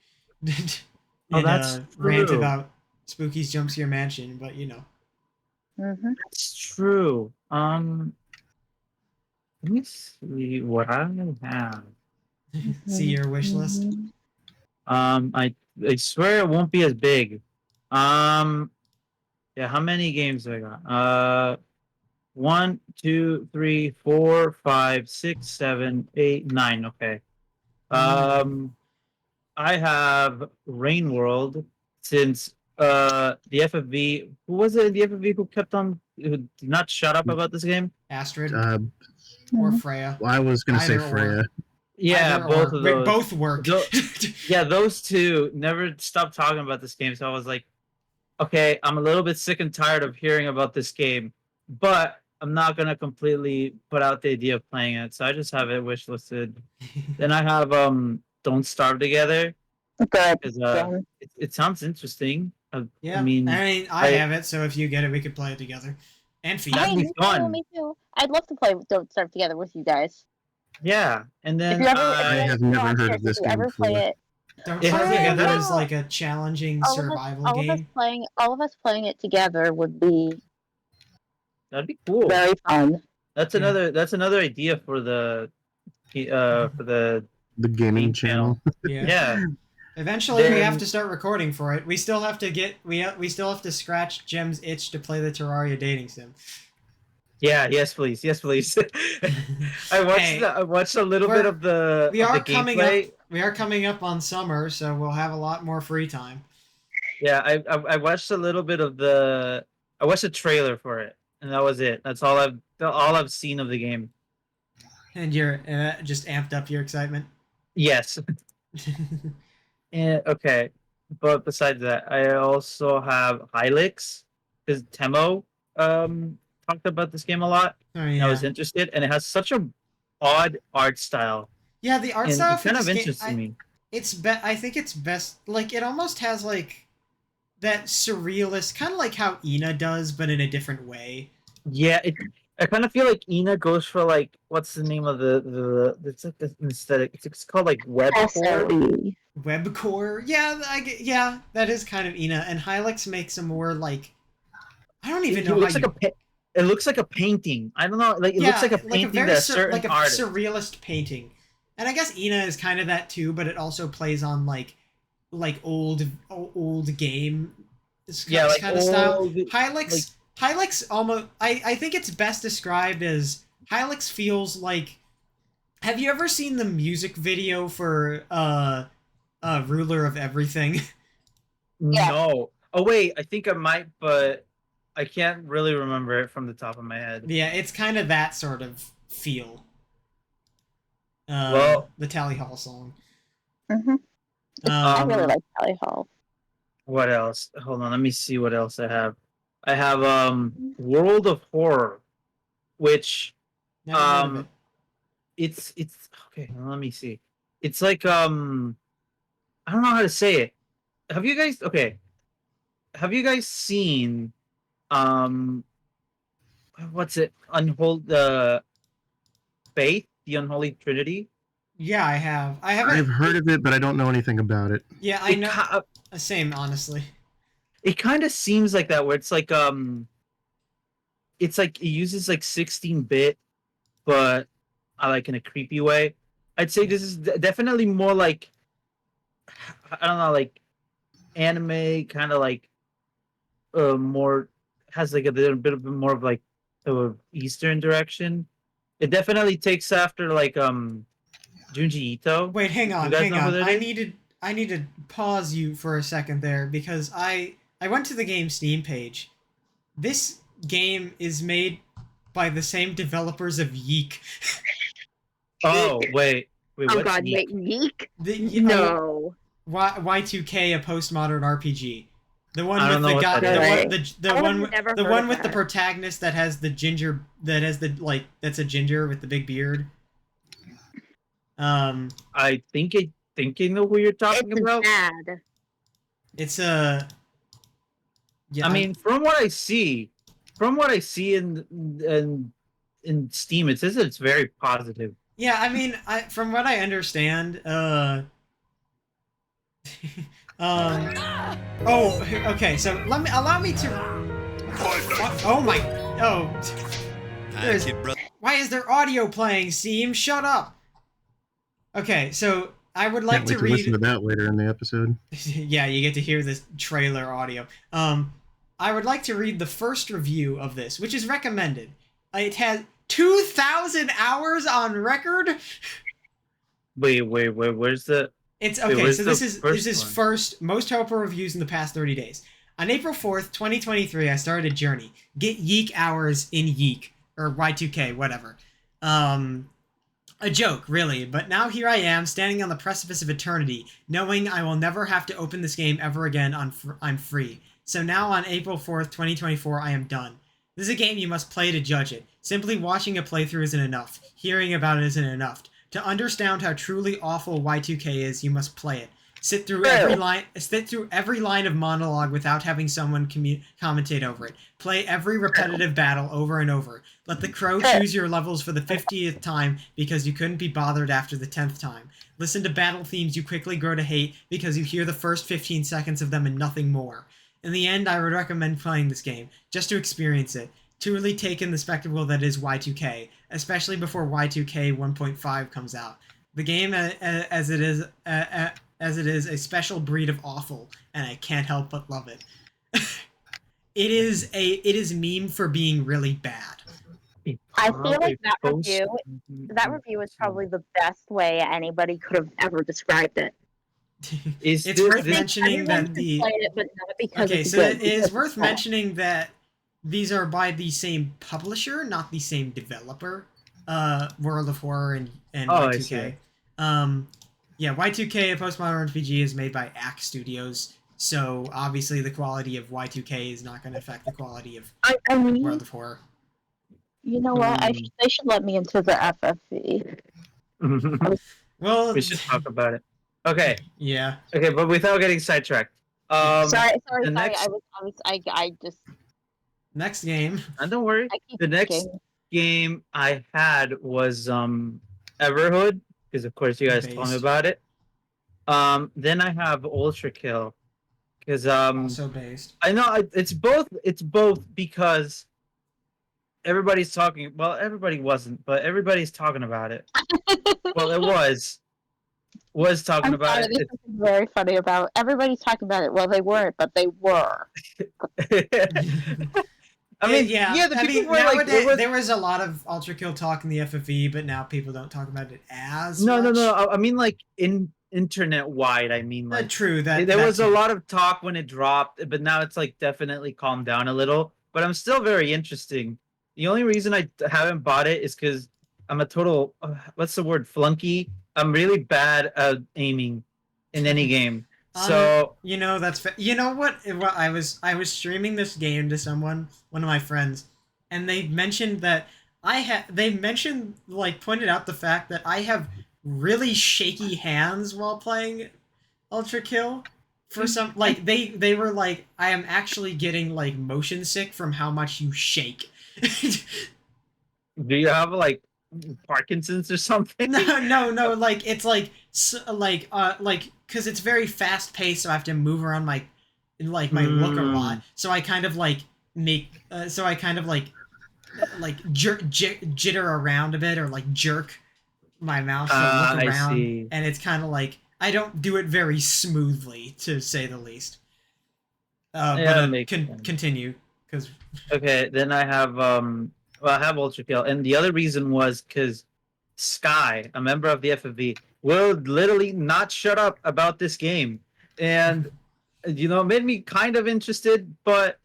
rant about Spooky's Jump Scare Mansion, but That's true. Let me see what I have. See your wish list. I swear it won't be as big. Yeah, how many games do I got? 1, 2, 3, 4, 5, 6, 7, 8, 9. Okay. I have Rain World since the FFV. Who was it in the FFV who who did not shut up about this game? Astrid or Freya. Well, I was gonna say Freya. Yeah, both of those. Both work. Yeah, those two never stopped talking about this game. So I was like, okay, I'm a little bit sick and tired of hearing about this game, but I'm not gonna completely put out the idea of playing it. So I just have it wish listed. Then I have Don't Starve Together. Okay. It sounds interesting. Yeah, I have it, so if you get it, we could play it together. And feed. That'd be fun. Me too. I'd love to play Don't Starve Together with you guys. Yeah, and then I have never heard of this game before. Play it. Don't Starve Together is like a challenging survival game. All of us playing it together would be. That'd be cool. Very fun. That's another idea for the gaming channel. Yeah. Eventually, we have Then- to start recording for it. We still have to get we still have to scratch Jem's itch to play the Terraria dating sim. Yeah, yes, please, yes, please. I watched Hey, I watched a little bit of the we are coming up. gameplay. We are coming up on summer, so we'll have a lot more free time. Yeah, I watched a little bit of the. I watched a trailer for it, and that was it. That's all I've seen of the game. And you're just amped up your excitement. Yes. Okay, but besides that, I also have Hylix because Temo talked about this game a lot. Oh And I was yeah. interested, and it has such a odd art style, Yeah, the art and style it for kind this of game, interested me. I think it's best. Like it almost has like that surrealist, kind of like how Ina does, but in a different way. Yeah, I kind of feel like Ina goes for like what's the name of the it's like the aesthetic. It's called like webcore. SOE. Webcore, yeah, yeah, that is kind of Ina, and Hylix makes a more like I don't even It know how looks you. like it looks like a painting. I don't know, like it looks like a painting very that a certain like a artist. surrealist painting, and I guess Ina is kind of that too, but it also plays on like old game Yeah, like kind of style. old, Hylix almost I think it's best described as Hylix feels like. Have you ever seen the music video for Ruler of Everything? Yeah. No. Oh wait, I think I might, but I can't really remember it from the top of my head. Yeah, it's kind of that sort of feel. Well- The Tally Hall song. Hmm. I really Um, like Tally Hall. What else? Hold on, let me see what else I have. I have World of Horror, which Never heard of um it. it's okay, let me see. It's like I don't know how to say it. Have you guys seen um what's it? Faith, the Unholy Trinity? Yeah, I have. I haven't. I've heard of it, but I don't know anything about it. Yeah, I It know. ki- Same, honestly. it kind of seems like that where it's like it uses like 16-bit, but I like in a creepy way. I'd say this is definitely more like I don't know, like anime, kind of like more has like a little bit of more of like the Eastern direction. It definitely takes after like Junji Ito. Wait, hang You on, guys hang know who on. that is? I need to pause you for a second there because I went to the game Steam page. This game is made by the same developers of Yeek. Oh wait, Oh what's god, Yeek? wait, Yeek? The No. Y2K, a postmodern RPG. The one I with don't know the what guy, that the I one, would've never the heard one of with the that. protagonist that has the ginger, that has the that's a ginger with the big beard. I think you know who you're talking It's about. bad. It's a. Yeah, I mean, from what I see in Steam, it says it's very positive. yeah. I mean, from what I understand, Oh, okay. So allow me to. Oh my. Oh. There's- Why is there audio playing, Steam? Shut up. Okay, so I would like Can't to wait to listen to read. that later in the episode. Yeah, you get to hear this trailer audio. I would like to read the first review of this, which is recommended. It has 2,000 hours on record. Wait, where's the? It's Wait, okay. where's So the this is first one? first most helpful reviews in the past 30 days. On April 4th, 2023, I started a journey. Get Yeek hours in Yeek or Y2K, whatever. A joke, really, but now here I am, standing on the precipice of eternity, knowing I will never have to open this game ever again. I'm free. So now on April 4th, 2024, I am done. This is a game you must play to judge it. Simply watching a playthrough isn't enough. Hearing about it isn't enough. To understand how truly awful Y2K is, you must play it. Sit through every line of monologue without having someone commentate over it. Play every repetitive battle over and over. Let the crow choose your levels for the 50th time because you couldn't be bothered after the 10th time. Listen to battle themes you quickly grow to hate because you hear the first 15 seconds of them and nothing more. In the end, I would recommend playing this game, just to experience it. To really take in the spectacle that is Y2K, especially before Y2K 1.5 comes out. The game as it is as it is a special breed of awful, and I can't help but love it. It is meme for being really bad. I feel like that review is probably the best way anybody could have ever described it. It's worth mentioning Everyone that should the play it, but not because okay, it's so good. it is because worth it's bad. mentioning that these are by the same publisher, not the same developer. World of Horror and Oh, I Y2K. see. Yeah, Y2K, a postmodern RPG, is made by Axe Studios, so obviously the quality of Y2K is not going to affect the quality of I mean, World of Horror. you know what? They should let me into the FFV. Well, We should talk about it. Okay. Yeah. Okay, but without getting sidetracked. Sorry. The next, I just. Next game. and don't worry. I keep The next game I had was Everhood, because of course you guys told me Based. about it. Then I have Ultra Kill, because Also based. I know it's both. It's both because everybody's talking. Well, everybody wasn't, but everybody's talking about it. Well, it was talking about This is very funny about everybody's talking about it. Well, they weren't, but they were. I mean, yeah. the I people mean, were like, nowadays, there was a lot of Ultra Kill talk in the FFV, but now people don't talk about it as no. much. I mean, like in internet wide. I mean, like True that there was a lot of talk when it dropped, but now it's like definitely calmed down a little. But I'm still very interesting. The only reason I haven't bought it is because I'm a total what's the word, flunky. I'm really bad at aiming in any game. So you know that's you know what I was streaming this game to one of my friends, and they mentioned that pointed out the fact that I have really shaky hands while playing Ultra Kill. For some they were like, I am actually getting like motion sick from how much you shake. do you have like Parkinson's or something? No. Like it's because it's very fast paced, so I have to move around my look a lot. So I kind of like jitter around a bit, or like jerk my mouse to look around, I see. and it's kind of like I don't do it very smoothly, to say the least. Continue, because okay, then I have I have Ultra Kill, and the other reason was because Sky, a member of the FFV, will literally not shut up about this game, and it made me kind of interested, but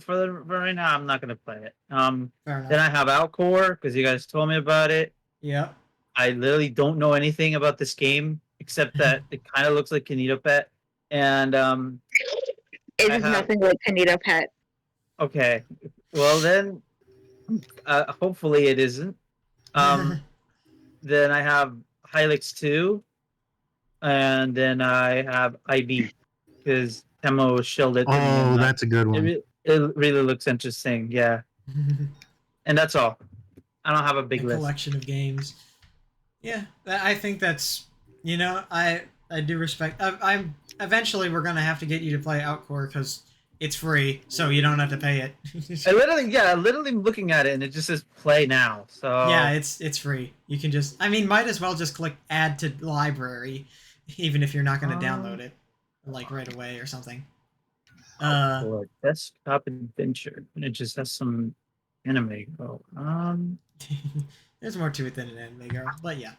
for right now, I'm not gonna play it. Then I have Outcore because you guys told me about it. Yeah. I literally don't know anything about this game except that it kind of looks like Kanito Pet, and it is nothing like Kanito Pet. Okay, well then, hopefully it isn't. Then I have Hylix 2, and then I have IB because Temo shelled it. Oh, that's a good one. It really looks interesting, yeah. And that's all. I don't have a big list. Collection of games. Yeah, I think that's I do respect. I'm eventually we're gonna have to get you to play Outcore because it's free, so you don't have to pay it. literally looking at it and it just says play now. So yeah, it's free. You can just might as well just click add to library, even if you're not gonna download it like right away or something. For desktop adventure, and it just has some anime girl. There's more to it than an anime girl, but yeah.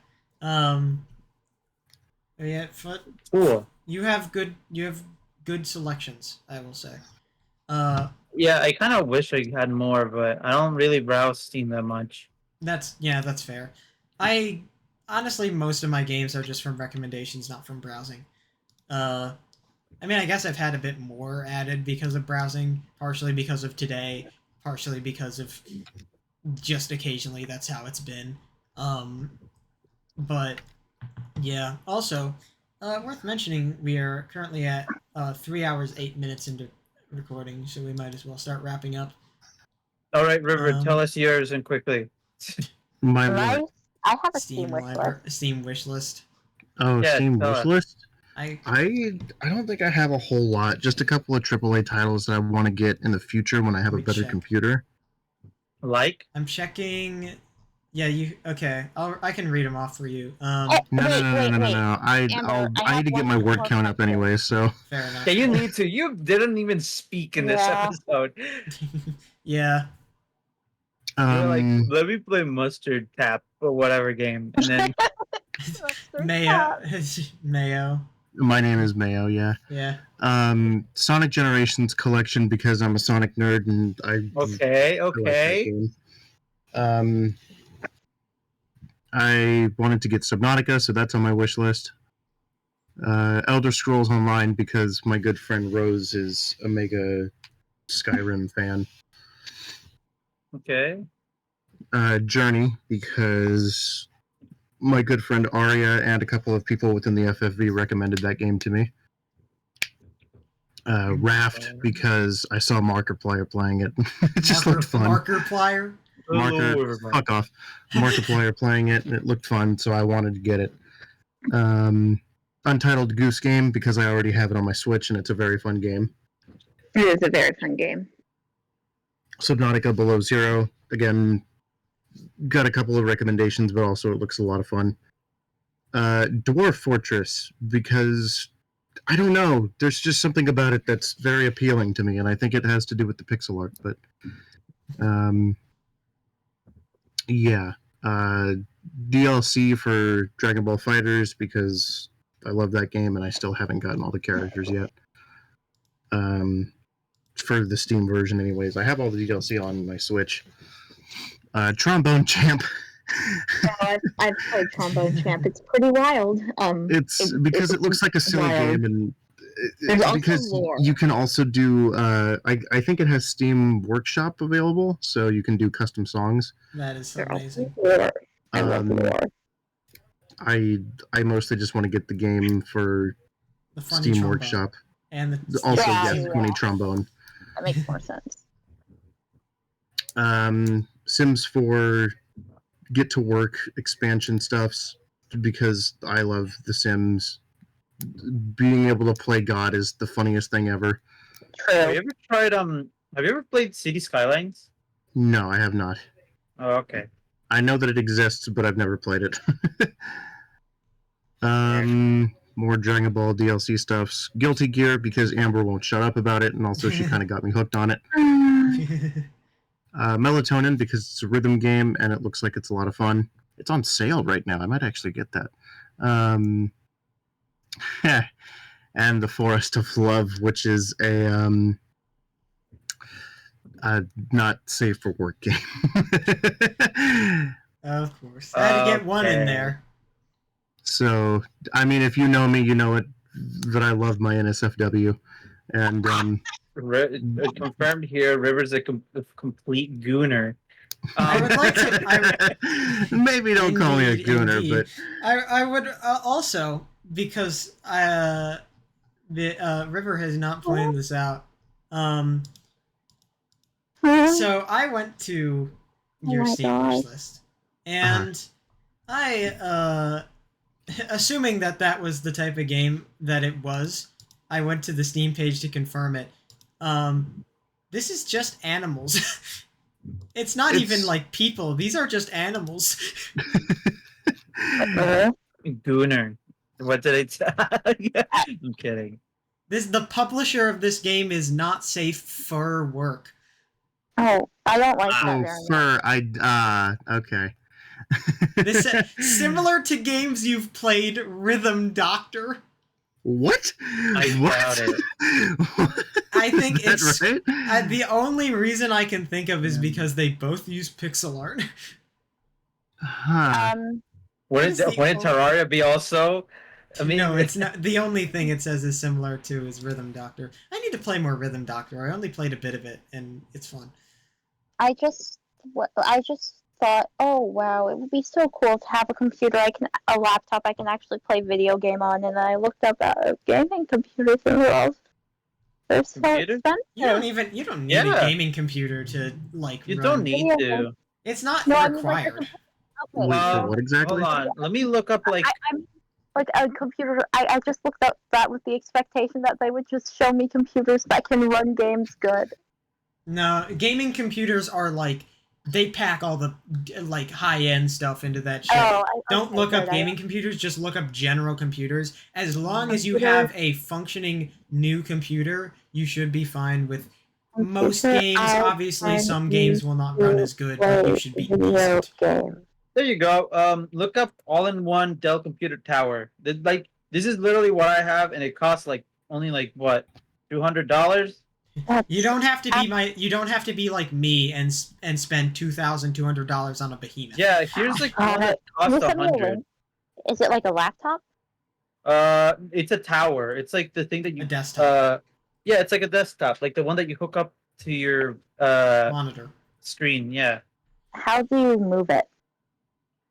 Yeah, cool. You have good selections, I will say. Yeah, I kind of wish I had more, but I don't really browse Steam that much. That's fair. I honestly, most of my games are just from recommendations, not from browsing. I mean, I guess I've had a bit more added because of browsing, partially because of today, partially because of just occasionally that's how it's been. But yeah, also worth mentioning, we are currently at 3 hours 8 minutes into recording, so we might as well start wrapping up. All right, River, tell us yours and quickly. My what? I have a Steam wish list. Steam wish list. Oh, yeah, Steam wish list. I don't think I have a whole lot. Just a couple of AAA titles that I want to get in the future when I have a better computer. Like? I'm checking. Yeah, you okay? I can read them off for you. Oh, No, wait, wait, wait. no. Amber, I need to get my word more count up question. anyway. So Fair enough. Yeah, you need to. You didn't even speak in this Yeah. episode. Yeah. You're like, let me play Mustard Tap or whatever game, and then Mayo. Mayo. my name is Mayo. Yeah. Yeah. Sonic Generations collection because I'm a Sonic nerd and I okay, like that okay. game. I wanted to get Subnautica, so that's on my wish list. Elder Scrolls Online because my good friend Rose is a mega Skyrim fan. Okay. Journey because my good friend Arya and a couple of people within the FFV recommended that game to me. Raft because I saw Markiplier playing it. It just looked fun. Markiplier. Fuck off. Markiplier playing it, and it looked fun, so I wanted to get it. Untitled Goose Game because I already have it on my Switch, and it's a very fun game. It is a very fun game. Subnautica Below Zero, again, got a couple of recommendations, but also it looks a lot of fun. Dwarf Fortress because I don't know, there's just something about it that's very appealing to me, and I think it has to do with the pixel art. But yeah, DLC for Dragon Ball Fighters because I love that game and I still haven't gotten all the characters yet. For the Steam version, anyways, I have all the DLC on my Switch. Trombone Champ. I've played Trombone Champ. It's pretty wild. It's because it looks like a silly wild. game, and There's also because lore. you can also do. I think it has Steam Workshop available, so you can do custom songs. That is so There's also amazing. lore. I love lore. I mostly just want to get the game for The funny Steam trombone. Workshop. And the Also, Yeah, yeah, yeah. funny trombone. That makes more sense. Sims 4 Get to Work expansion stuffs because I love The Sims. Being able to play God is the funniest thing ever. Have True. you ever tried have you ever played City Skylines? No, I have not. Oh, okay. I know that it exists, but I've never played it. More Dragon Ball DLC stuffs. Guilty Gear because Amber won't shut up about it, and also she kind of got me hooked on it. Melatonin because it's a rhythm game and it looks like it's a lot of fun. It's on sale right now. I might actually get that. And The Forest of Love, which is a not safe for work game. Of course. I had to get one in Okay. there. So, I mean, if you know me, you know it that I love my NSFW, and Confirmed here, River's a complete gooner. I would like to. maybe don't call me a Indeed, gooner, indeed. but I would also because the River has not planned this out. So I went to your my Steam wish God. list, and I assuming that was the type of game that it was, I went to the Steam page to confirm it. This is just animals. It's not even like people. These are just animals. Gooner. What did I tell you? I'm kidding. The publisher of this game is not safe for work. Oh, I don't like that oh, very much. okay. This similar to games you've played, Rhythm Doctor. What? I What? doubt it. I think Is it's that right? the only reason I can think of is because they both use pixel art. Huh. Wouldn't Terraria be also? I mean, no, it's not. The only thing it says is similar to is Rhythm Doctor. I need to play more Rhythm Doctor. I only played a bit of it, and it's fun. I just thought, oh wow, it would be so cool to have a laptop I can actually play video game on, and I looked up gaming computers and they're so Computer? expensive. You don't need a Yeah. gaming computer to like. You run. don't need to. It's not No, I mean, like, required. Okay. Wait, for what exactly? Hold on. Let me look up like. I'm like a computer. I just looked up that with the expectation that they would just show me computers that can run games good. No, gaming computers are like they pack all the like high end stuff into that shit. Don't look up gaming computers, just look up general computers. As long as you have a functioning new computer, you should be fine with most games. Obviously, some games will not run as good, but you should be decent. There you go. Look up all-in-one Dell computer tower. This is literally what I have, and it costs like only like what, $200. You don't have to be You don't have to be like me and spend $2,200 on a behemoth. Yeah, here's like one that costs $100. Is it like a laptop? It's a tower. It's like the thing that you A desktop. Yeah, it's like a desktop, like the one that you hook up to your Monitor. screen. Yeah. How do you move it?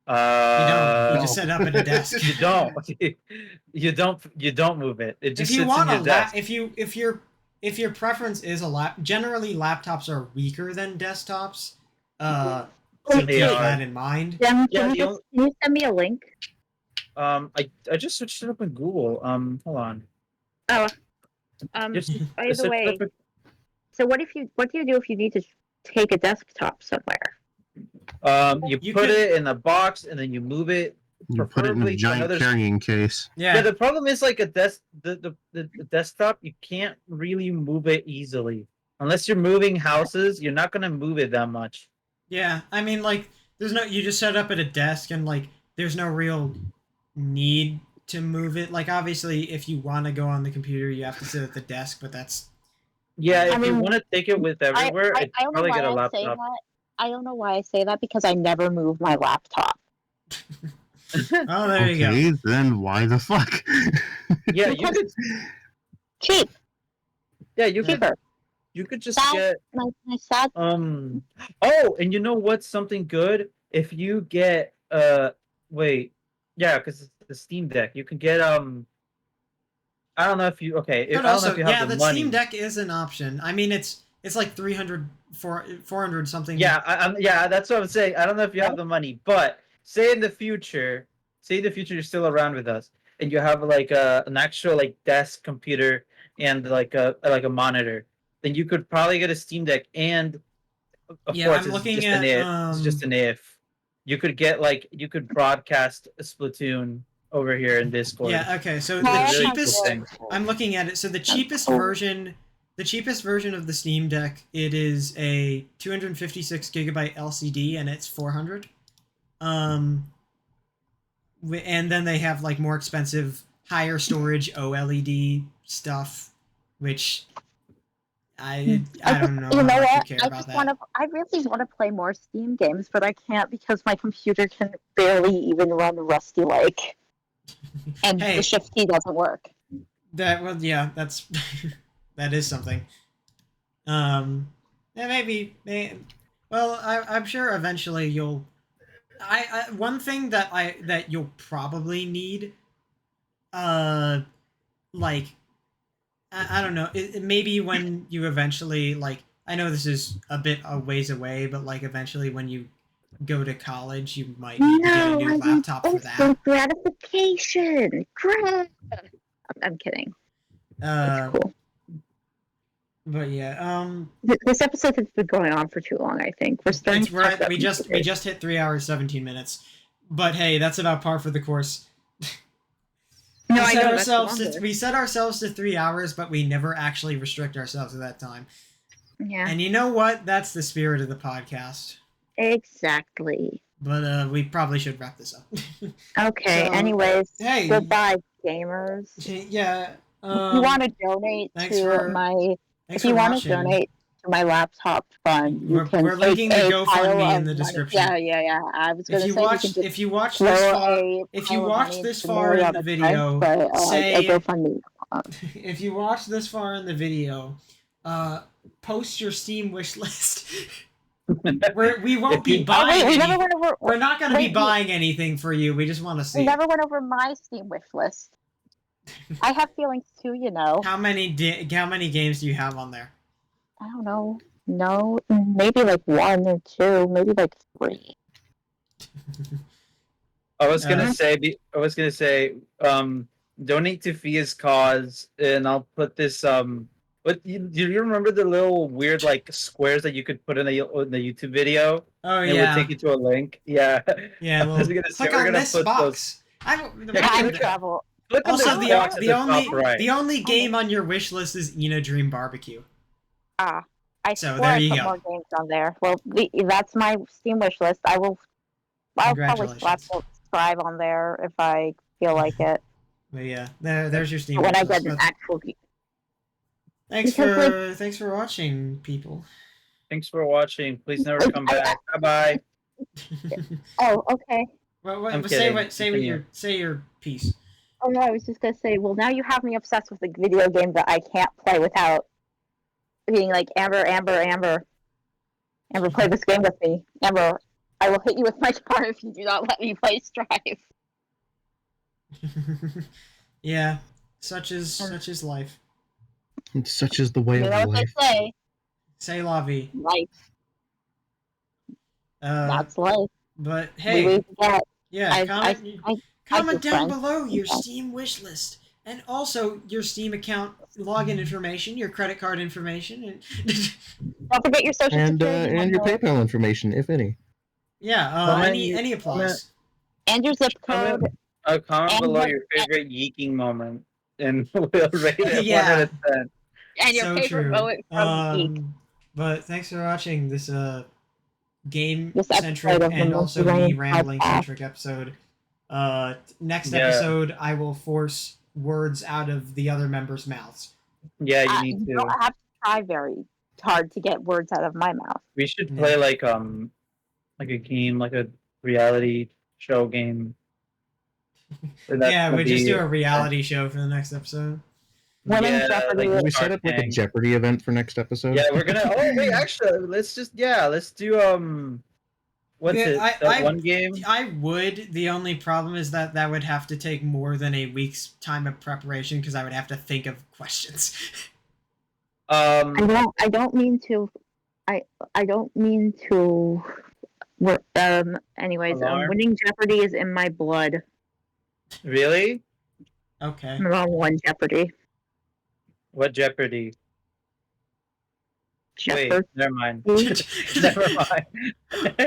You don't. You No. just set it up at a desk. You don't. You don't move it. It just If you sits want in your desk. if your preference is a lap, generally laptops are weaker than desktops. So keep They are. that in mind. Can Yeah, you send me a link? I just searched it up in Google. Hold on. Oh. Just- By just the search it way, up in- so what do you do if you need to take a desktop somewhere? You You put could- it in a box and then you move it. You put it in Preferably a to giant another- carrying case. Yeah, Yeah. the problem is like the desktop, you can't really move it easily. Unless you're moving houses, you're not gonna move it that much. Yeah. I mean, like, you just set up at a desk and like, there's no real need to move it. Like, obviously, if you want to go on the computer, you have to sit at the desk, but that's Yeah, I if you mean, want to take it with everywhere, I it's don't know probably why get a I say laptop. that. I don't know why I say that because I never move my laptop. oh, there you go. Okay, then why the fuck? Yeah, you could. Cheap, Yeah, you could. cheaper. You could just That- get. My sad. Oh, and you know what's something good? If you get wait, yeah, because it's the Steam Deck, you can get I don't know if you okay. But I don't know also, if you have yeah, the the money. Steam Deck is an option. I mean, it's like 400 something. Yeah, yeah, that's what I'm saying. I don't know if you have the money, but say in the future you're still around with us, and you have like an actual like desk computer and like a monitor, then you could probably get a Steam Deck. And of Yeah, course, I'm it's looking just at, an if. It's just an if. You could get you could broadcast a Splatoon over here in Discord. Yeah. Okay. So Well, the I really have cheapest. cool thing. I'm looking at it. So the cheapest version of the Steam Deck, it is a 256 gigabyte LCD, and it's 400. And then they have like more expensive, higher storage OLED stuff, which I don't know You how know much what? you care about that. I really want to play more Steam games, but I can't because my computer can barely even run Rusty Lake, and Hey. the shift key doesn't work. Well, yeah, that's that is something. Yeah, maybe. Well, I'm sure eventually you'll. One thing that you'll probably need, like, I don't know. Maybe when you eventually like, I know this is a bit a ways away, but like eventually when you go to college, you might need to get a new laptop for that. Instant gratification. Great. I'm kidding. It's cool. But yeah, This episode has been going on for too long. I think we're starting. we just hit 3 hours 17 minutes, but hey, that's about par for the course. No, I know, that's longer. We set ourselves to 3 hours, but we never actually restrict ourselves to that time. Yeah. And you know what? That's the spirit of the podcast. Exactly. But we probably should wrap this up. Okay. So, anyways, hey. Goodbye, gamers. Yeah. If you want to donate thanks to for- my, Thanks if you for want watching. to donate to my laptop fund, you We're- can. we're linking the take a GoFundMe pile in the of description. money. Yeah. I was going to say you can just If you watch throw this far, a if pile you of watch money this to far me in on the a video, text, but, say a GoFundMe. if you watch this far in the video, post your Steam wish list. We won't be buying. we never anything. went over. We're not going to be wait, buying anything for you. We just want to see. We it. never went over my Steam wish list. I have feelings too, you know. How many games do you have on there? I don't know. No, maybe like 1 or 2, maybe like 3. I was gonna say, donate to Fia's cause, and I'll put this But do you remember the little weird like squares that you could put in the YouTube video? Oh And it would take you to a link. Yeah. Yeah, I was well, gonna say click we're on gonna this put box. Time travel. Click on Also, this the box at the the top only right. the only game on your wish list is Ina Dream Barbecue. I So, swear there I you put go. more games on there. Well, that's my Steam wish list. I'll probably Congratulations. subscribe on there if I feel like it. But yeah, there's your Steam When wish I get list. an But actual game. thanks for watching, people. Thanks for watching. Please never come back. Bye bye. Oh, okay. I'm kidding. Say your piece. Oh no, I was just gonna say. Well, now you have me obsessed with a video game that I can't play without being like Amber, play this game with me. Amber, I will hit you with my car if you do not let me play Strive. Yeah, such is life. Such is the way You of know what life. they say? Say la vie. Life. That's life. But We hey, wait to get. yeah, comment do down friends. below your Okay. Steam wish list and also your Steam account login information, your credit card information, and Don't forget your social security And your number. PayPal information, if any. yeah, Comment- any applies. And your zip code. Comment And below what- your favorite yeeking moment, and we'll rate it Yeah. 1 out of 10. And your So favorite true. moment from Geek. But thanks for watching this game This centric episode of the and also me Multi-Lane rambling Podcast. centric episode. Next Yeah. episode I will force words out of the other members' mouths. Yeah, you need You to. don't have to try very hard to get words out of my mouth. We should play like a game, like a reality show game. Yeah, we just do a reality show for the next episode. Winning Jeopardy. like We set up like a Tank. Jeopardy event for next episode. Yeah, we're gonna. Oh wait, actually, let's do what's Yeah, it? That one game. I would. The only problem is that would have to take more than a week's time of preparation because I would have to think of questions. I don't mean to. I don't mean to. Anyways, Alarm? winning Jeopardy is in my blood. Really? Okay. I'm on one Jeopardy. What Jeopardy? Wait, Jeopardy. never mind. Never mind.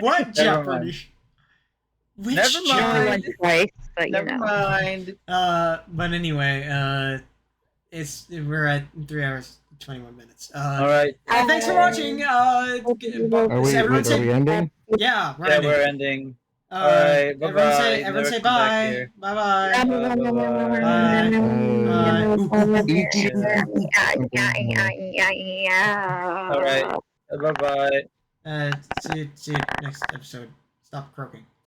What Never Jeopardy? mind. Which Never I only Jeopardy? went twice, but you Never know. mind. But anyway, we're at 3 hours 21 minutes. All right. Thanks for watching. Are we ending? Yeah, we're Yeah, ending. we're ending. All right, bye-bye. Everyone Never say come back bye. here. Bye bye. All right. Bye bye. See you next episode. Stop croaking.